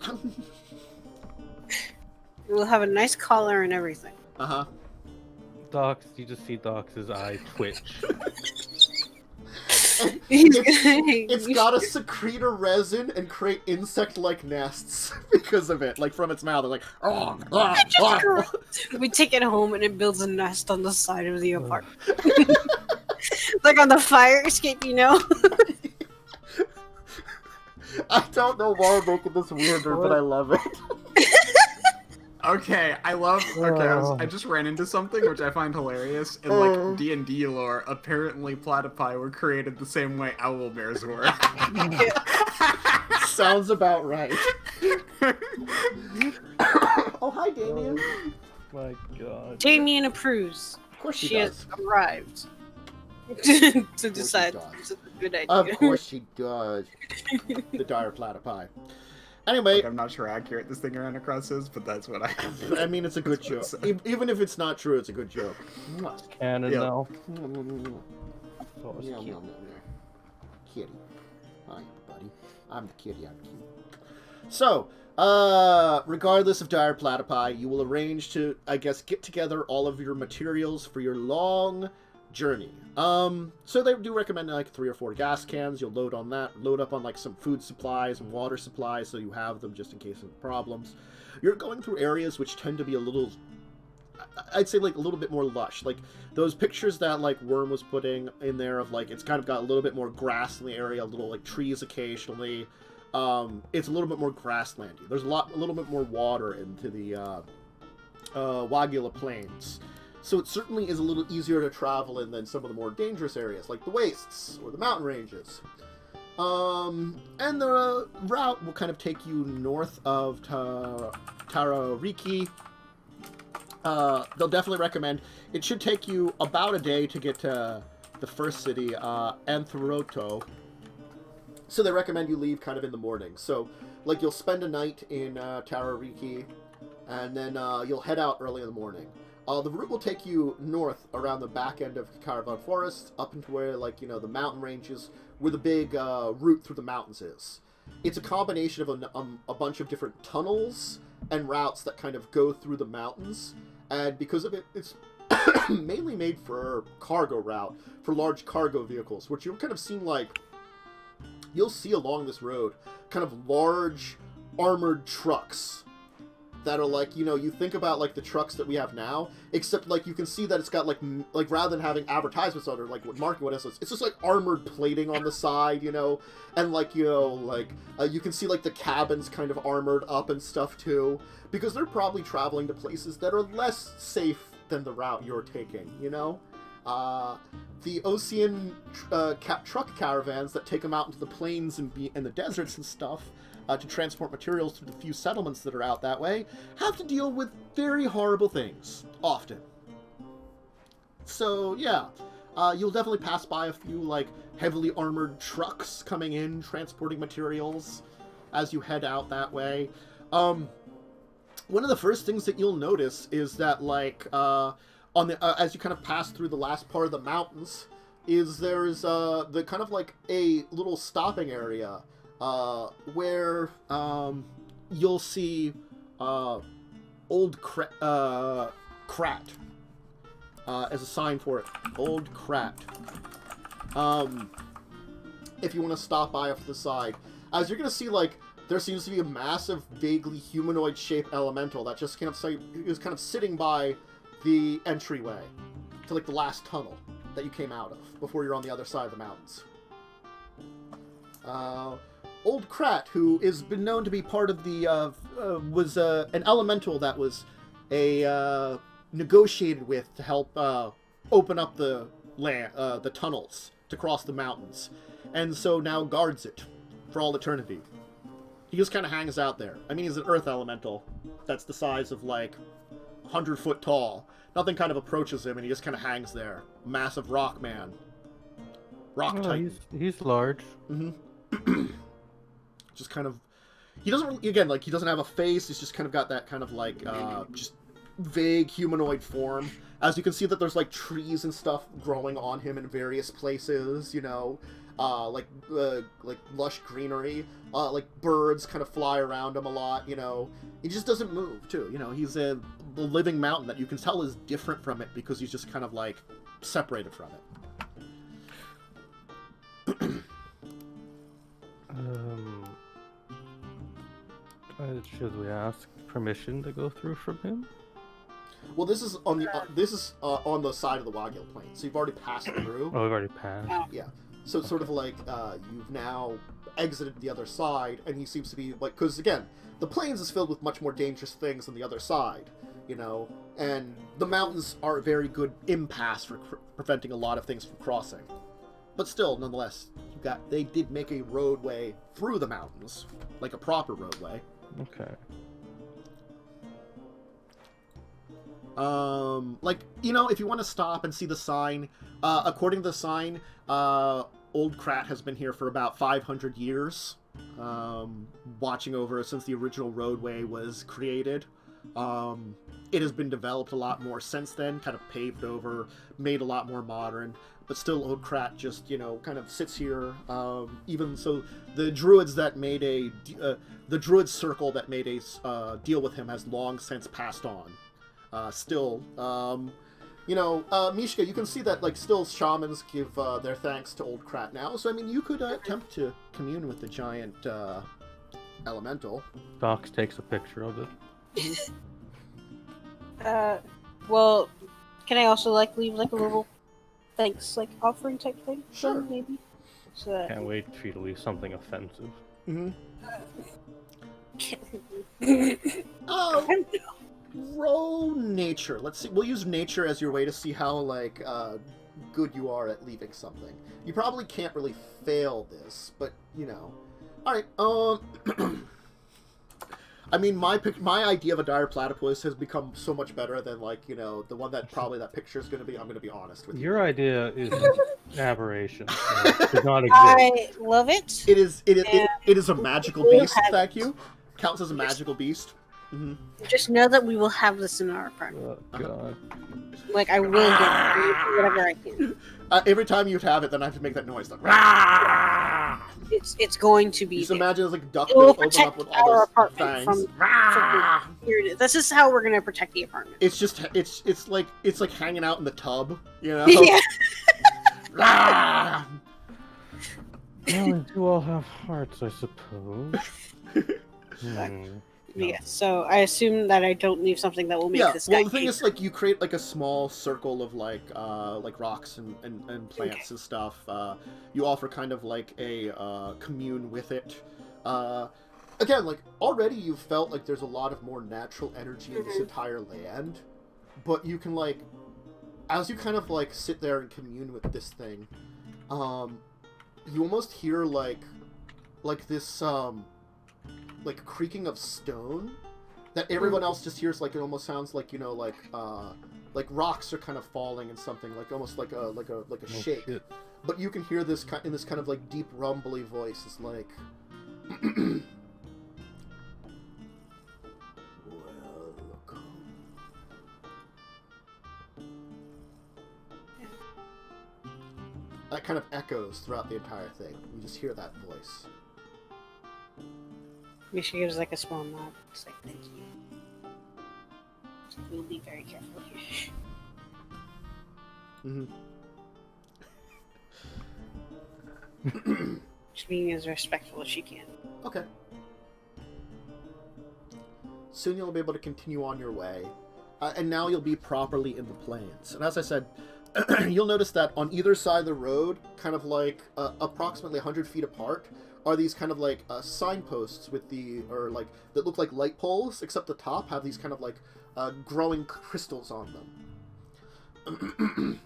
Speaker 3: We'll have a nice collar and everything.
Speaker 2: Dox, you just see Dox's eye twitch.
Speaker 1: It's gotta secrete a resin and create insect-like nests because of it. From its mouth, they're like, "Oh, ah, ah."
Speaker 3: We take it home and it builds a nest on the side of the apartment. Like on the fire escape, you know?
Speaker 1: I don't know why I'm making this weirder, but I love it.
Speaker 4: Okay, I just ran into something which I find hilarious. In D&D lore, apparently platypi were created the same way owlbears were.
Speaker 1: Sounds about right. Oh, hi, Damien.
Speaker 2: My God.
Speaker 3: Damien approves.
Speaker 1: Of course
Speaker 3: She
Speaker 1: she does.
Speaker 3: has arrived. To decide
Speaker 1: does.
Speaker 3: it's a good idea.
Speaker 1: Of course she does. The dire platypi. Anyway,
Speaker 4: I'm not sure how accurate this thing around across is, but that's what
Speaker 1: I mean, it's a good joke. Even if it's not true, it's a good joke.
Speaker 2: Canon
Speaker 4: Yeah.
Speaker 2: now.
Speaker 1: Oh,
Speaker 2: it's cute.
Speaker 1: Kitty. Hi, buddy. I'm the kitty. I'm cute. So, regardless of dire platypi, you will arrange to, I guess, get together all of your materials for your long journey. So they do recommend 3 or 4 gas cans. You'll load up on some food supplies and water supplies, so you have them just in case of problems. You're going through areas which tend to be a little, I'd say a little bit more lush. Those pictures that Worm was putting in there of it's kind of got a little bit more grass in the area, a little trees occasionally. It's a little bit more grasslandy. There's a little bit more water into the Wagula Plains. So it certainly is a little easier to travel in than some of the more dangerous areas, like the wastes or the mountain ranges. And the route will kind of take you north of Tarariki. They'll definitely recommend. It should take you about a day to get to the first city, Anthroto. So they recommend you leave kind of in the morning. So, you'll spend a night in Tarariki, and then you'll head out early in the morning. The route will take you north around the back end of Caravan Forest, up into where, the mountain ranges, where the big route through the mountains is. It's a combination of a bunch of different tunnels and routes that kind of go through the mountains, and because of it, it's mainly made for cargo route, for large cargo vehicles, which you'll kind of seem you'll see along this road, kind of large armored trucks that are you think about the trucks that we have now, except you can see that it's got rather than having advertisements on it, what marking what else, it's just armored plating on the side, and you can see the cabins kind of armored up and stuff too, because they're probably traveling to places that are less safe than the route you're taking, the Ocean truck caravans that take them out into the plains and the deserts and stuff, to transport materials through the few settlements that are out that way, have to deal with very horrible things, often. So, yeah, you'll definitely pass by a few, heavily armored trucks coming in, transporting materials as you head out that way. One of the first things that you'll notice is that, on the as you kind of pass through the last part of the mountains, is there's the kind of a little stopping area, where you'll see Old Krat as a sign for it. Old Krat. If you want to stop by off to the side. As you're going to see, like, there seems to be a massive, vaguely humanoid-shaped elemental that just kind of is kind of sitting by the entryway to, like, the last tunnel that you came out of before you're on the other side of the mountains. Old Krat, who has been known to be part of the, was an elemental that was negotiated with to help open up the tunnels to cross the mountains, and so now guards it for all eternity. He just kind of hangs out there. I mean, he's an earth elemental that's the size of, like, 100 foot tall. Nothing kind of approaches him, and he just kind of hangs there. Massive rock man. Rock type.
Speaker 2: He's large.
Speaker 1: Mm-hmm. Just kind of... He doesn't really... Again, like, he doesn't have a face. He's just kind of got that kind of, like, just vague humanoid form. As you can see that there's, like, trees and stuff growing on him in various places, you know. Like lush greenery, like birds kind of fly around him a lot, you know. He just doesn't move, too, you know. He's a living mountain that you can tell is different from it because he's just kind of, like, separated from it.
Speaker 2: Should we ask permission to go through from him?
Speaker 1: Well, this is on the on the side of the Wagyu plain, so you've already passed through.
Speaker 2: Oh, we've already passed.
Speaker 1: Yeah. So it's sort of like you've now exited the other side, and he seems to be like, because again, the plains is filled with much more dangerous things than the other side, you know, and the mountains are a very good impasse for preventing a lot of things from crossing. But still, nonetheless, they did make a roadway through the mountains, like a proper roadway.
Speaker 2: Okay.
Speaker 1: Like, you know, if you want to stop and see the sign, according to the sign, Old Krat has been here for about 500 years, watching over since the original roadway was created. It has been developed a lot more since then, kind of paved over, made a lot more modern, but still Old Krat just, you know, kind of sits here. Even so, the druids that made the druid circle that made a deal with him has long since passed on. Still, you know, Mishka, you can see that, like, still shamans give their thanks to Old Krat now, so, I mean, you could attempt to commune with the giant elemental.
Speaker 2: Dox takes a picture of it.
Speaker 3: Well, can I also, like, leave, like, a little thanks, like, offering type thing?
Speaker 1: Sure.
Speaker 3: Maybe? So that...
Speaker 2: Can't wait for you to leave something offensive.
Speaker 1: Mm-hmm. Oh! Roll nature. Let's see. We'll use nature as your way to see how, like, good you are at leaving something. You probably can't really fail this, but, you know. Alright, I mean, my idea of a dire platypus has become so much better than, like, you know, the one that probably that picture's gonna be. I'm gonna be honest with you.
Speaker 2: Your idea is an aberration. It does not exist.
Speaker 3: I love it.
Speaker 1: It is a magical beast, thank you. Counts as a magical beast. Mm-hmm.
Speaker 3: Just know that we will have this in our apartment.
Speaker 2: Oh, God.
Speaker 3: Like, I will get whatever I can.
Speaker 1: Every time you'd have it, then I have to make that noise. Like,
Speaker 3: it's going to be.
Speaker 1: just imagine it's like duck
Speaker 3: It will
Speaker 1: open
Speaker 3: protect
Speaker 1: up with all
Speaker 3: our
Speaker 1: those
Speaker 3: apartment
Speaker 1: fangs.
Speaker 3: from here it is. This is how we're going to protect the apartment.
Speaker 1: It's just it's like hanging out in the tub, you know.
Speaker 3: Yeah.
Speaker 2: Well, we do all have hearts, I suppose.
Speaker 3: Yeah, so I assume that I don't leave something that will make this guy.
Speaker 1: Well, the thing is, like, you create, like, a small circle of, like rocks and plants and stuff. You offer kind of, like, a commune with it. Again, like, already you've felt like there's a lot of more natural energy in this entire land. But you can, like, as you kind of, like, sit there and commune with this thing, you almost hear, like this, like creaking of stone that everyone else just hears. Like, it almost sounds like, you know, like rocks are kind of falling and something, like almost like a shake.
Speaker 2: Shit.
Speaker 1: But you can hear this in this kind of like deep rumbly voice. It's like, welcome. That kind of echoes throughout the entire thing. You just hear that voice.
Speaker 3: Mishka gives like a small nod. It's like, thank you. We'll be very careful here. She's being as respectful as she can.
Speaker 1: Okay. Soon you'll be able to continue on your way. And now you'll be properly in the plains. And as I said, you'll notice that on either side of the road, kind of like approximately 100 feet apart, are these kind of like signposts with that look like light poles, except the top have these kind of like growing crystals on them.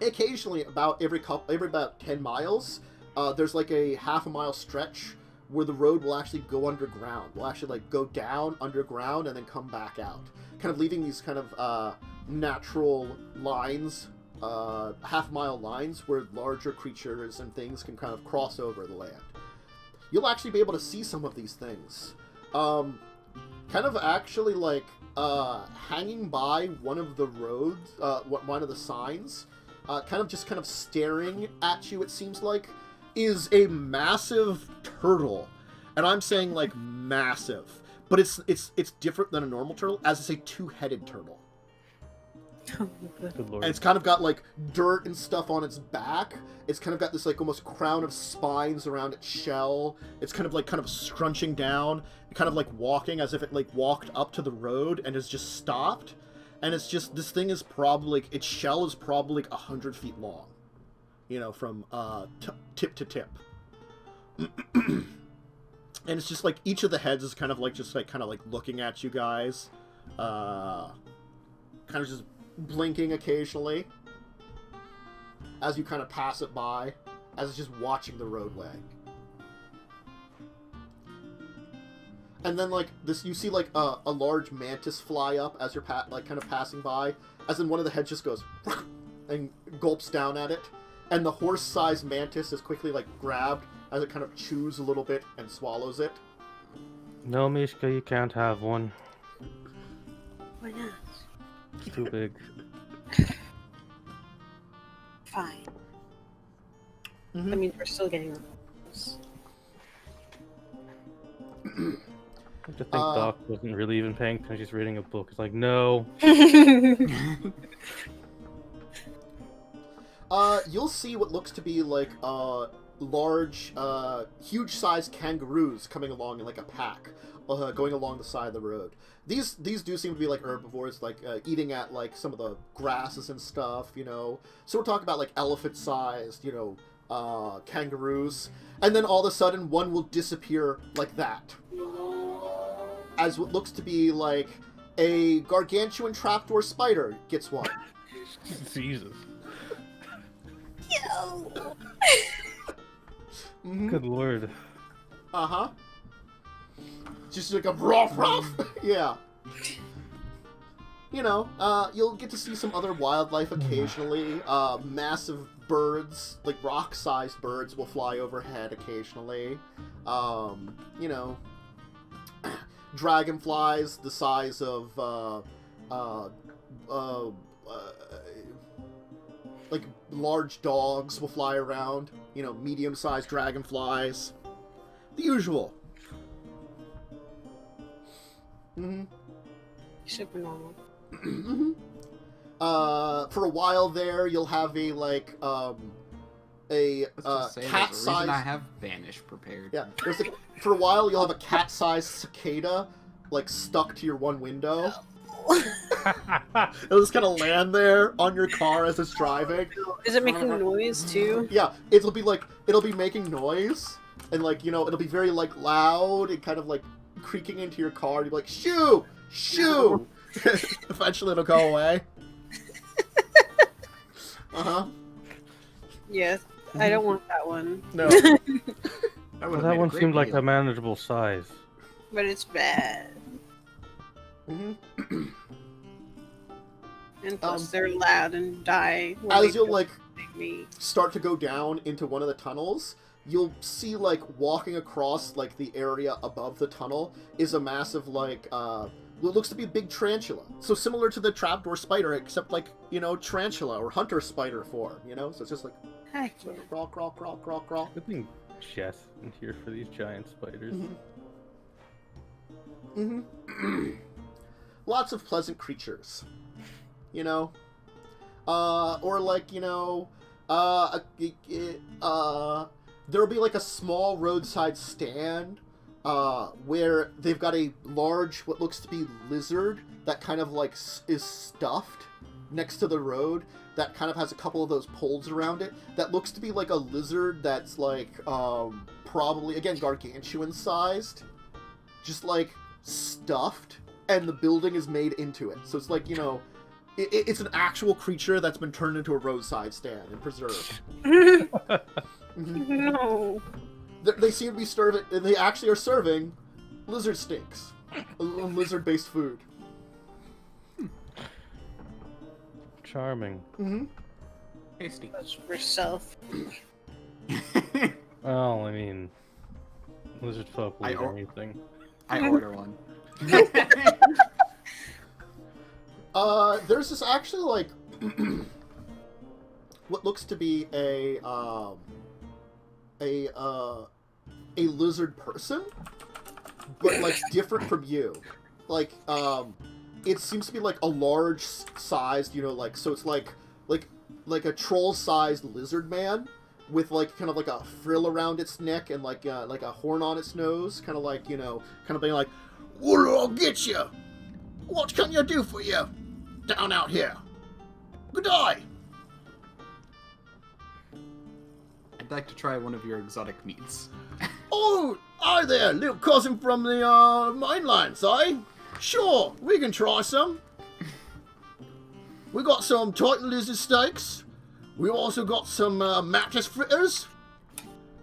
Speaker 1: Occasionally, about every about 10 miles, there's like a half a mile stretch where the road will actually go underground. Will actually like go down underground and then come back out, kind of leaving these kind of natural lines, half-mile lines where larger creatures and things can kind of cross over the land. You'll actually be able to see some of these things. Kind of actually like hanging by one of the roads, one of the signs, kind of staring at you, it seems like, is a massive turtle. And I'm saying like massive. But it's different than a normal turtle, as it's a two-headed turtle.
Speaker 2: Good lord.
Speaker 1: And it's kind of got like dirt and stuff on its back. It's kind of got this like almost crown of spines around its shell. It's kind of scrunching down, kind of like walking as if it like walked up to the road and has just stopped. And it's just, this thing is probably like, its shell is probably like 100 feet long, you know, from tip to tip. And it's just like each of the heads is kind of like looking at you guys, kind of just blinking occasionally as you kind of pass it by, as it's just watching the roadway. And then like this, you see like a large mantis fly up as you're kind of passing by, as in one of the heads just goes and gulps down at it, and the horse-sized mantis is quickly like grabbed as it kind of chews a little bit and swallows it.
Speaker 2: No, Mishka, you can't have one.
Speaker 3: Why not?
Speaker 2: It's too big.
Speaker 3: Fine.
Speaker 1: Mm-hmm.
Speaker 3: That means we're still getting those.
Speaker 2: I have to think Doc wasn't really even paying attention. She's reading a book. It's like, no.
Speaker 1: You'll see what looks to be like large, huge-sized kangaroos coming along in like a pack, going along the side of the road. These do seem to be like herbivores, like eating at like some of the grasses and stuff, you know. So we're talking about like elephant-sized, you know, kangaroos, and then all of a sudden one will disappear like that, as what looks to be like a gargantuan trapdoor spider gets one.
Speaker 2: Jesus.
Speaker 3: Yo!
Speaker 1: Mm-hmm.
Speaker 2: Good lord.
Speaker 1: Uh-huh. Just like a ruff ruff. Yeah. You know, you'll get to see some other wildlife occasionally. Massive birds, like rock-sized birds, will fly overhead occasionally. You know, dragonflies the size of, like large dogs will fly around. You know, medium-sized dragonflies. The usual. Mm-hmm.
Speaker 3: Super normal.
Speaker 1: Mm-hmm. For a while there, you'll have a like
Speaker 4: Let's just say there's a
Speaker 1: cat-sized.
Speaker 4: reason I have Vanish prepared.
Speaker 1: Yeah, for a while you'll have a cat-sized cicada like stuck to your one window. It'll just kind of land there on your car as it's driving.
Speaker 3: Is it making noise too?
Speaker 1: Yeah, it'll be making noise, and like, you know, it'll be very like loud and kind of like creaking into your car. You'll be like, shoo, shoo. Eventually it'll go away. Uh-huh.
Speaker 3: Yes, I don't want that one.
Speaker 1: No.
Speaker 2: That one seemed like a manageable size.
Speaker 3: But it's bad.
Speaker 1: Mm-hmm.
Speaker 3: And plus they're loud and die. when
Speaker 1: As
Speaker 3: they
Speaker 1: you'll
Speaker 3: go
Speaker 1: like
Speaker 3: at me.
Speaker 1: start to go down into one of the tunnels, you'll see like walking across like the area above the tunnel is a massive like what looks to be a big tarantula. So similar to the trapdoor spider, except like, you know, tarantula or hunter spider form, you know? So it's just like
Speaker 3: Heck yeah.
Speaker 1: crawl, crawl, crawl, crawl, crawl.
Speaker 2: Good thing Jess in here for these giant spiders.
Speaker 1: Mm-hmm. Mm-hmm. lots of pleasant creatures. You know? Or like, you know, there'll be like a small roadside stand where they've got a large, what looks to be lizard that kind of like is stuffed next to the road, that kind of has a couple of those poles around it, that looks to be like a lizard that's like probably, again, gargantuan sized, just like stuffed, and the building is made into it. So it's like, you know, it's an actual creature that's been turned into a roadside stand and preserved.
Speaker 3: No.
Speaker 1: They seem to be serving. They actually are serving lizard steaks, lizard-based food.
Speaker 2: Charming.
Speaker 1: Mm-hmm.
Speaker 4: Tasty.
Speaker 3: That's for self.
Speaker 2: Well, I mean, lizard folk will
Speaker 4: I
Speaker 2: eat
Speaker 4: or-
Speaker 2: anything.
Speaker 4: I order one.
Speaker 1: There's this actually like what looks to be a lizard person, but like different from you. Like it seems to be like a large sized, you know, like, so it's like a troll sized lizard man with like kind of like a frill around its neck and like a horn on its nose, kind of like, you know, kind of being like, "What'll I get you? What can you do for you down out here? Good day."
Speaker 4: I'd like to try one of your exotic meats.
Speaker 1: Oh, hi there, little cousin from the mainland, eh? Sure, we can try some. We got some Titan lizard steaks. We also got some mattress fritters.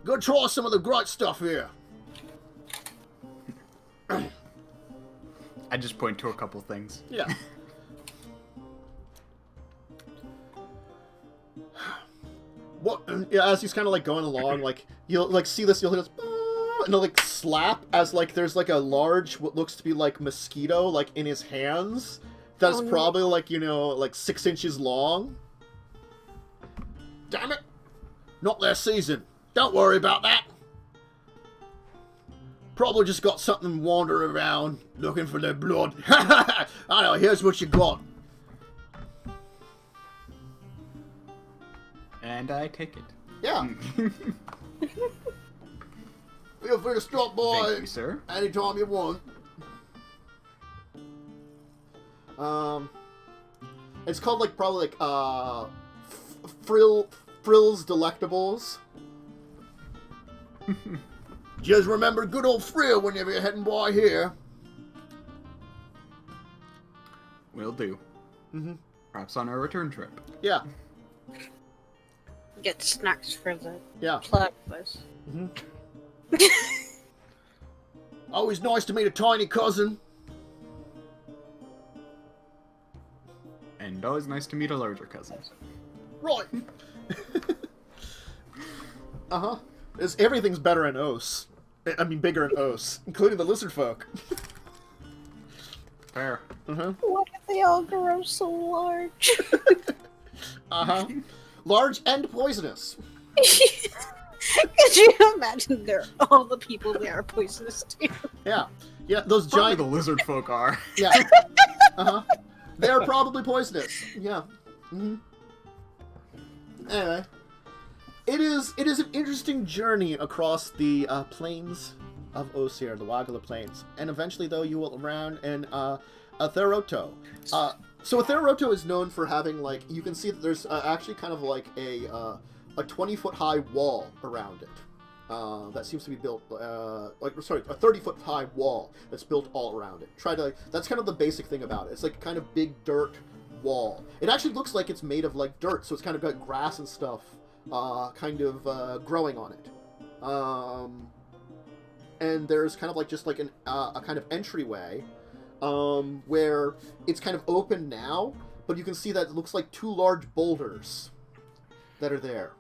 Speaker 1: Go try some of the great stuff here.
Speaker 4: I just point to a couple things.
Speaker 1: Yeah. What? Yeah, as he's kind of like going along, like you'll like see this, you'll hear this, and he'll like slap as like there's like a large, what looks to be like mosquito, like in his hands. That's
Speaker 3: Oh, no.
Speaker 1: probably like, you know, like 6 inches long. Damn it! Not their season. Don't worry about that. Probably just got something wandering around looking for their blood. I know. Here's what you got.
Speaker 4: And I take it.
Speaker 1: Yeah. Feel free to stop by
Speaker 4: Thank you, sir.
Speaker 1: anytime you want. It's called like probably like Frill's Delectables. Just remember good old Frill whenever you're heading by here.
Speaker 4: Will do.
Speaker 1: Mm-hmm.
Speaker 4: Perhaps on our return trip.
Speaker 1: Yeah.
Speaker 3: Get snacks for the
Speaker 1: Yeah.
Speaker 3: platypus.
Speaker 1: Mm-hmm. Always nice to meet a tiny cousin.
Speaker 4: And always nice to meet a larger cousin.
Speaker 1: Right. Uh-huh. Everything's better in Osse. I mean, bigger in Osse, including the lizard folk.
Speaker 4: Fair.
Speaker 1: Uh-huh.
Speaker 3: Why did they all grow so large?
Speaker 1: Uh-huh. Large and poisonous.
Speaker 3: Could you imagine all the people there are poisonous too?
Speaker 1: Yeah. Yeah, those
Speaker 4: Probably
Speaker 1: giant...
Speaker 4: the lizard folk are.
Speaker 1: Yeah. Uh-huh. They're probably poisonous. Yeah. Mm-hmm. Anyway. It is an interesting journey across the plains of Osse, the Wagala Plains. And eventually, though, you will land in Atheroto. So Atheroto is known for having, like, you can see that there's actually kind of like a 20-foot high wall around it. That seems to be built, a 30-foot high wall that's built all around it. That's kind of the basic thing about it. It's like kind of big dirt wall. It actually looks like it's made of like dirt, so it's kind of got grass and stuff kind of growing on it. And there's kind of like just like a kind of entryway where it's kind of open now, but you can see that it looks like two large boulders that are there.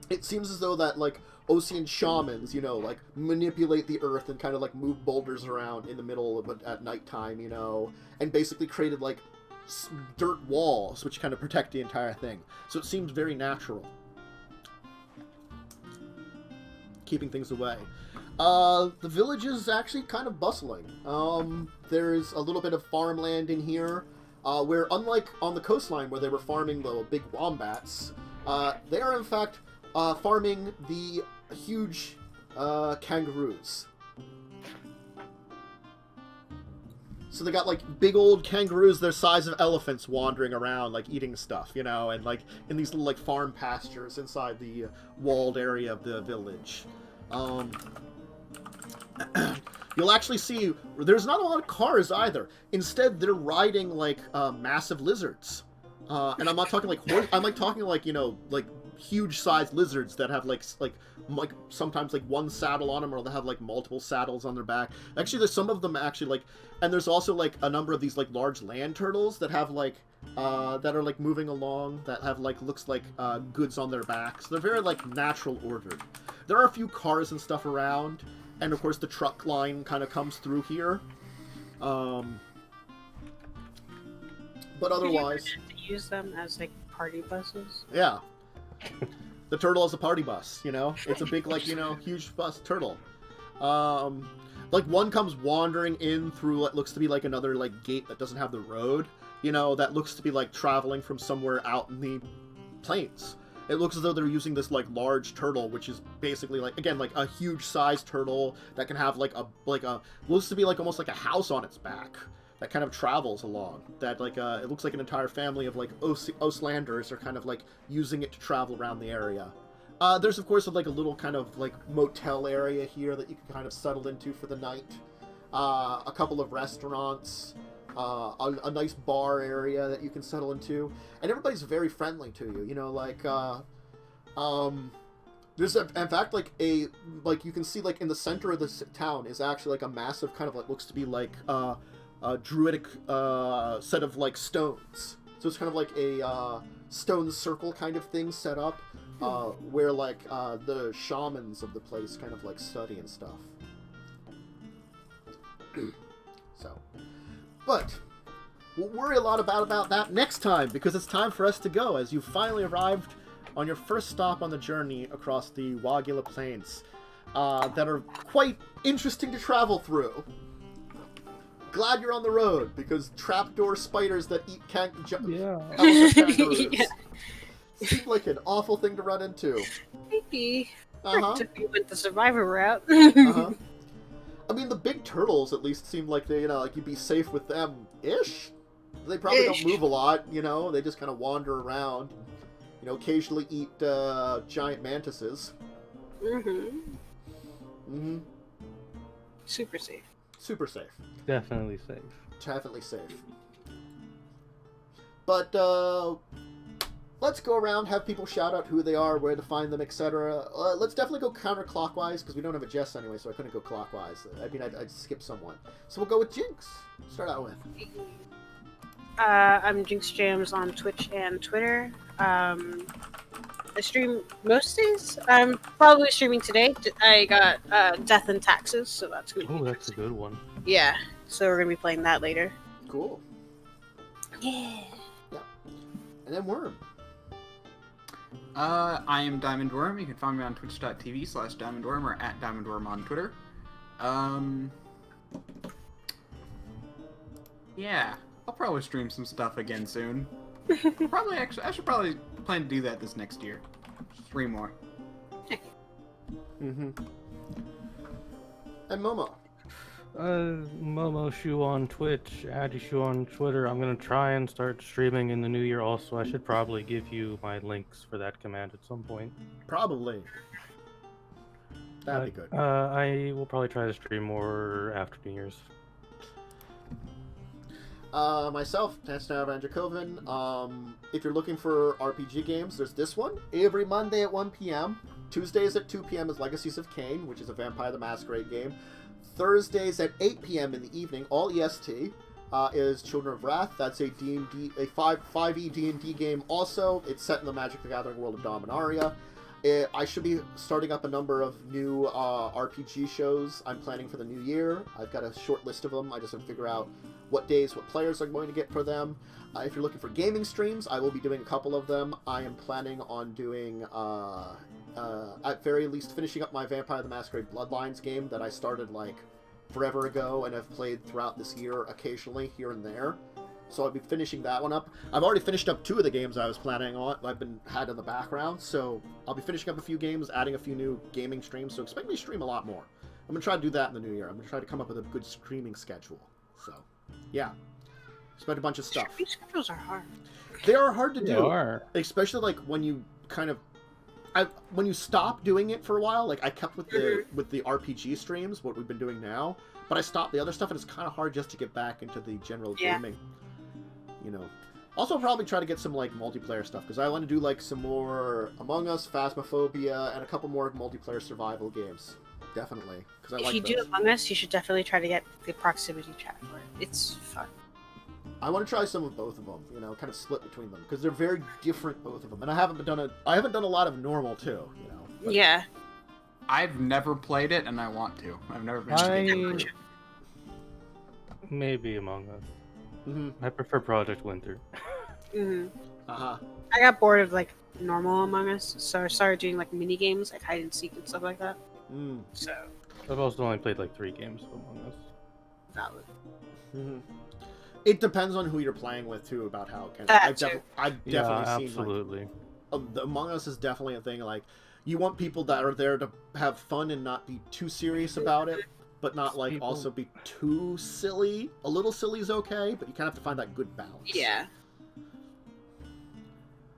Speaker 1: It seems as though that like Osean shamans, you know, like manipulate the earth and kind of like move boulders around in the middle of at nighttime, you know, and basically created like dirt walls which kind of protect the entire thing. So it seems very natural, keeping things away. The village is actually kind of bustling. There's a little bit of farmland in here, where unlike on the coastline where they were farming the big wombats, they are in fact farming the huge kangaroos. So they got, like, big old kangaroos their size of elephants wandering around, like, eating stuff, you know, and, like, in these little, like, farm pastures inside the walled area of the village. You'll actually see, there's not a lot of cars either. Instead, they're riding, like, massive lizards. And I'm not talking, like, I'm, like, talking, like, you know, like, huge-sized lizards that have, like, sometimes, like, one saddle on them, or they'll have, like, multiple saddles on their back. Actually, there's some of them, actually, like, and there's also, like, a number of these, like, large land turtles that have, like, that are, like, moving along, that have, like, looks like, goods on their backs. They're very, like, natural ordered. There are a few cars and stuff around, and, of course, the truck line kind of comes through here. But otherwise...
Speaker 3: Did you ever use them as, like, party buses?
Speaker 1: Yeah. The turtle is a party bus, you know? It's a big, like, you know, huge bus turtle. Like, one comes wandering in through what looks to be, like, another, like, gate that doesn't have the road, you know, that looks to be, like, traveling from somewhere out in the plains. It looks as though they're using this, like, large turtle, which is basically, like, again, like, a huge-sized turtle that can have, like, looks to be, like, almost like a house on its back that kind of travels along. That, like, it looks like an entire family of, like, Oselanders are kind of, like, using it to travel around the area. There's, of course, like, a little kind of, like, motel area here that you can kind of settle into for the night. A couple of restaurants. A nice bar area that you can settle into. And everybody's very friendly to you. You know, like, there's, in fact, like, you can see, like, in the center of this town is actually, like, a massive kind of, like, looks to be, like, a druidic set of, like, stones. So it's kind of like a stone circle kind of thing set up, where, like, the shamans of the place kind of, like, study and stuff. So, but we'll worry a lot about that next time, because it's time for us to go, as you finally arrived on your first stop on the journey across the Wagila Plains, that are quite interesting to travel through. Glad you're on the road, because trapdoor spiders that eat kangaroos seem like an awful thing to run into.
Speaker 3: Maybe.
Speaker 1: Uh-huh.
Speaker 3: If you went the survivor route.
Speaker 1: Uh-huh. I mean, the big turtles at least seem like they, you know, like you'd be safe with them-ish. They probably don't move a lot, you know. They just kind of wander around. You know, occasionally eat giant mantises.
Speaker 3: Mm-hmm.
Speaker 1: Mm-hmm.
Speaker 3: Super safe.
Speaker 1: Super safe.
Speaker 2: Definitely safe.
Speaker 1: Definitely safe. But, let's go around, have people shout out who they are, where to find them, etc. Let's definitely go counterclockwise, because we don't have a Jess anyway, so I couldn't go clockwise. I mean, I'd skip someone. So we'll go with Jinx. Start out with.
Speaker 3: I'm Jinx Jams on Twitch and Twitter. I stream most days. I'm probably streaming today. I got Death and Taxes, so that's good.
Speaker 2: Oh, that's a good one.
Speaker 3: Yeah, so we're gonna be playing that later.
Speaker 1: Cool.
Speaker 3: Yeah.
Speaker 1: Yeah. And then Worm.
Speaker 4: I am Diamond Worm. You can find me on twitch.tv/DiamondWorm or @DiamondWorm on Twitter. Yeah, I'll probably stream some stuff again soon. I should probably plan to do that this next year. Stream more.
Speaker 1: Mm-hmm. And Momo.
Speaker 2: Momo Shu on Twitch, Addy Shu on Twitter. I'm gonna try and start streaming in the new year also. I should probably give you my links for that command at some point.
Speaker 1: Probably. That'd be good.
Speaker 2: I will probably try to stream more after New Year's.
Speaker 1: Myself, Dracovin. If you're looking for RPG games, there's this one every Monday at 1 p.m. Tuesdays at 2 p.m. is Legacies of Kain, which is a Vampire the Masquerade game. Thursdays at 8 p.m. in the evening, all EST, is Children of Wrath. That's a D&D, a 5e D&D game also. It's set in the Magic the Gathering world of Dominaria. I should be starting up a number of new RPG shows I'm planning for the new year. I've got a short list of them. I just have to figure out what days, what players I'm going to get for them. If you're looking for gaming streams, I will be doing a couple of them. I am planning on doing, at very least, finishing up my Vampire the Masquerade Bloodlines game that I started, like, forever ago and have played throughout this year occasionally, here and there. So I'll be finishing that one up. I've already finished up 2 of the games I was planning on. Had in the background, so I'll be finishing up a few games, adding a few new gaming streams. So expect me to stream a lot more. I'm gonna try to do that in the new year. I'm gonna try to come up with a good streaming schedule. So, yeah, expect a bunch of stuff.
Speaker 3: These schedules are hard.
Speaker 1: They are hard to
Speaker 2: They
Speaker 1: do,
Speaker 2: are.
Speaker 1: especially like when you kind of, when you stop doing it for a while. Like I kept with the RPG streams, what we've been doing now, but I stopped the other stuff, and it's kind of hard just to get back into the general gaming. You know, also probably try to get some like multiplayer stuff because I want to do like some more Among Us, Phasmophobia, and a couple more multiplayer survival games. Definitely, because I like
Speaker 3: If you
Speaker 1: those.
Speaker 3: do Among Us, you should definitely try to get the proximity chat for it. It's fun.
Speaker 1: I want to try some of both of them. You know, kind of split between them because they're very different, both of them. And I haven't done a lot of normal too. You know. But
Speaker 3: Yeah.
Speaker 4: I've never played it, and I want to. I've never been.
Speaker 2: I maybe Among Us.
Speaker 1: Mm-hmm.
Speaker 2: I prefer Project Winter.
Speaker 3: hmm
Speaker 1: Uh-huh.
Speaker 3: I got bored of like normal Among Us, so I started doing like mini games, like hide and seek and stuff like that.
Speaker 1: Mm.
Speaker 3: So
Speaker 2: I've also only played like 3 games of Among Us.
Speaker 3: valid.
Speaker 1: Mm-hmm. It depends on who you're playing with too about how it can.
Speaker 3: That
Speaker 1: I've,
Speaker 3: too.
Speaker 1: I've
Speaker 2: Yeah,
Speaker 1: definitely seen like,
Speaker 2: absolutely.
Speaker 1: the Among Us is definitely a thing. Like, you want people that are there to have fun and not be too serious about it, but not like
Speaker 2: People-
Speaker 1: also be too silly. A little silly is okay, but you kind of have to find that good balance.
Speaker 3: Yeah.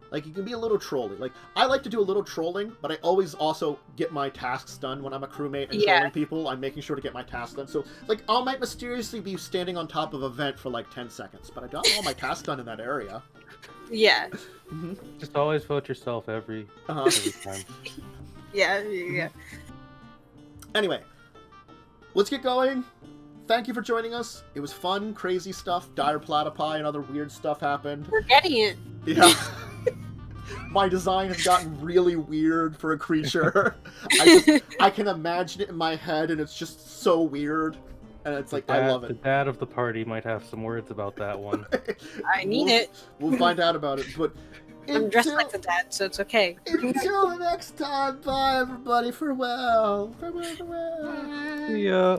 Speaker 1: Like, you can be a little trolly. Like, I like to do a little trolling, but I always also get my tasks done when I'm a crewmate and
Speaker 3: Yeah.
Speaker 1: trolling people. I'm making sure to get my tasks done. So, like, I might mysteriously be standing on top of a vent for like 10 seconds, but I got all my tasks done in that area.
Speaker 3: Yeah.
Speaker 1: Mm-hmm.
Speaker 2: Just always vote yourself every
Speaker 1: Uh-huh.
Speaker 2: time.
Speaker 3: Yeah. Yeah.
Speaker 1: Anyway, let's get going. Thank you for joining us. It was fun, crazy stuff. Dire platypi and other weird stuff happened.
Speaker 3: We're getting it.
Speaker 1: Yeah. My design has gotten really weird for a creature. I can imagine it in my head, and it's just so weird. And it's like, I love
Speaker 2: The
Speaker 1: it.
Speaker 2: dad of the party might have some words about that one.
Speaker 3: I need it.
Speaker 1: We'll find out about it. But
Speaker 3: I'm dressed
Speaker 1: until-
Speaker 3: like the dad, so it's okay.
Speaker 1: Until the next time, bye everybody. Farewell. Farewell, farewell.
Speaker 2: Yeah.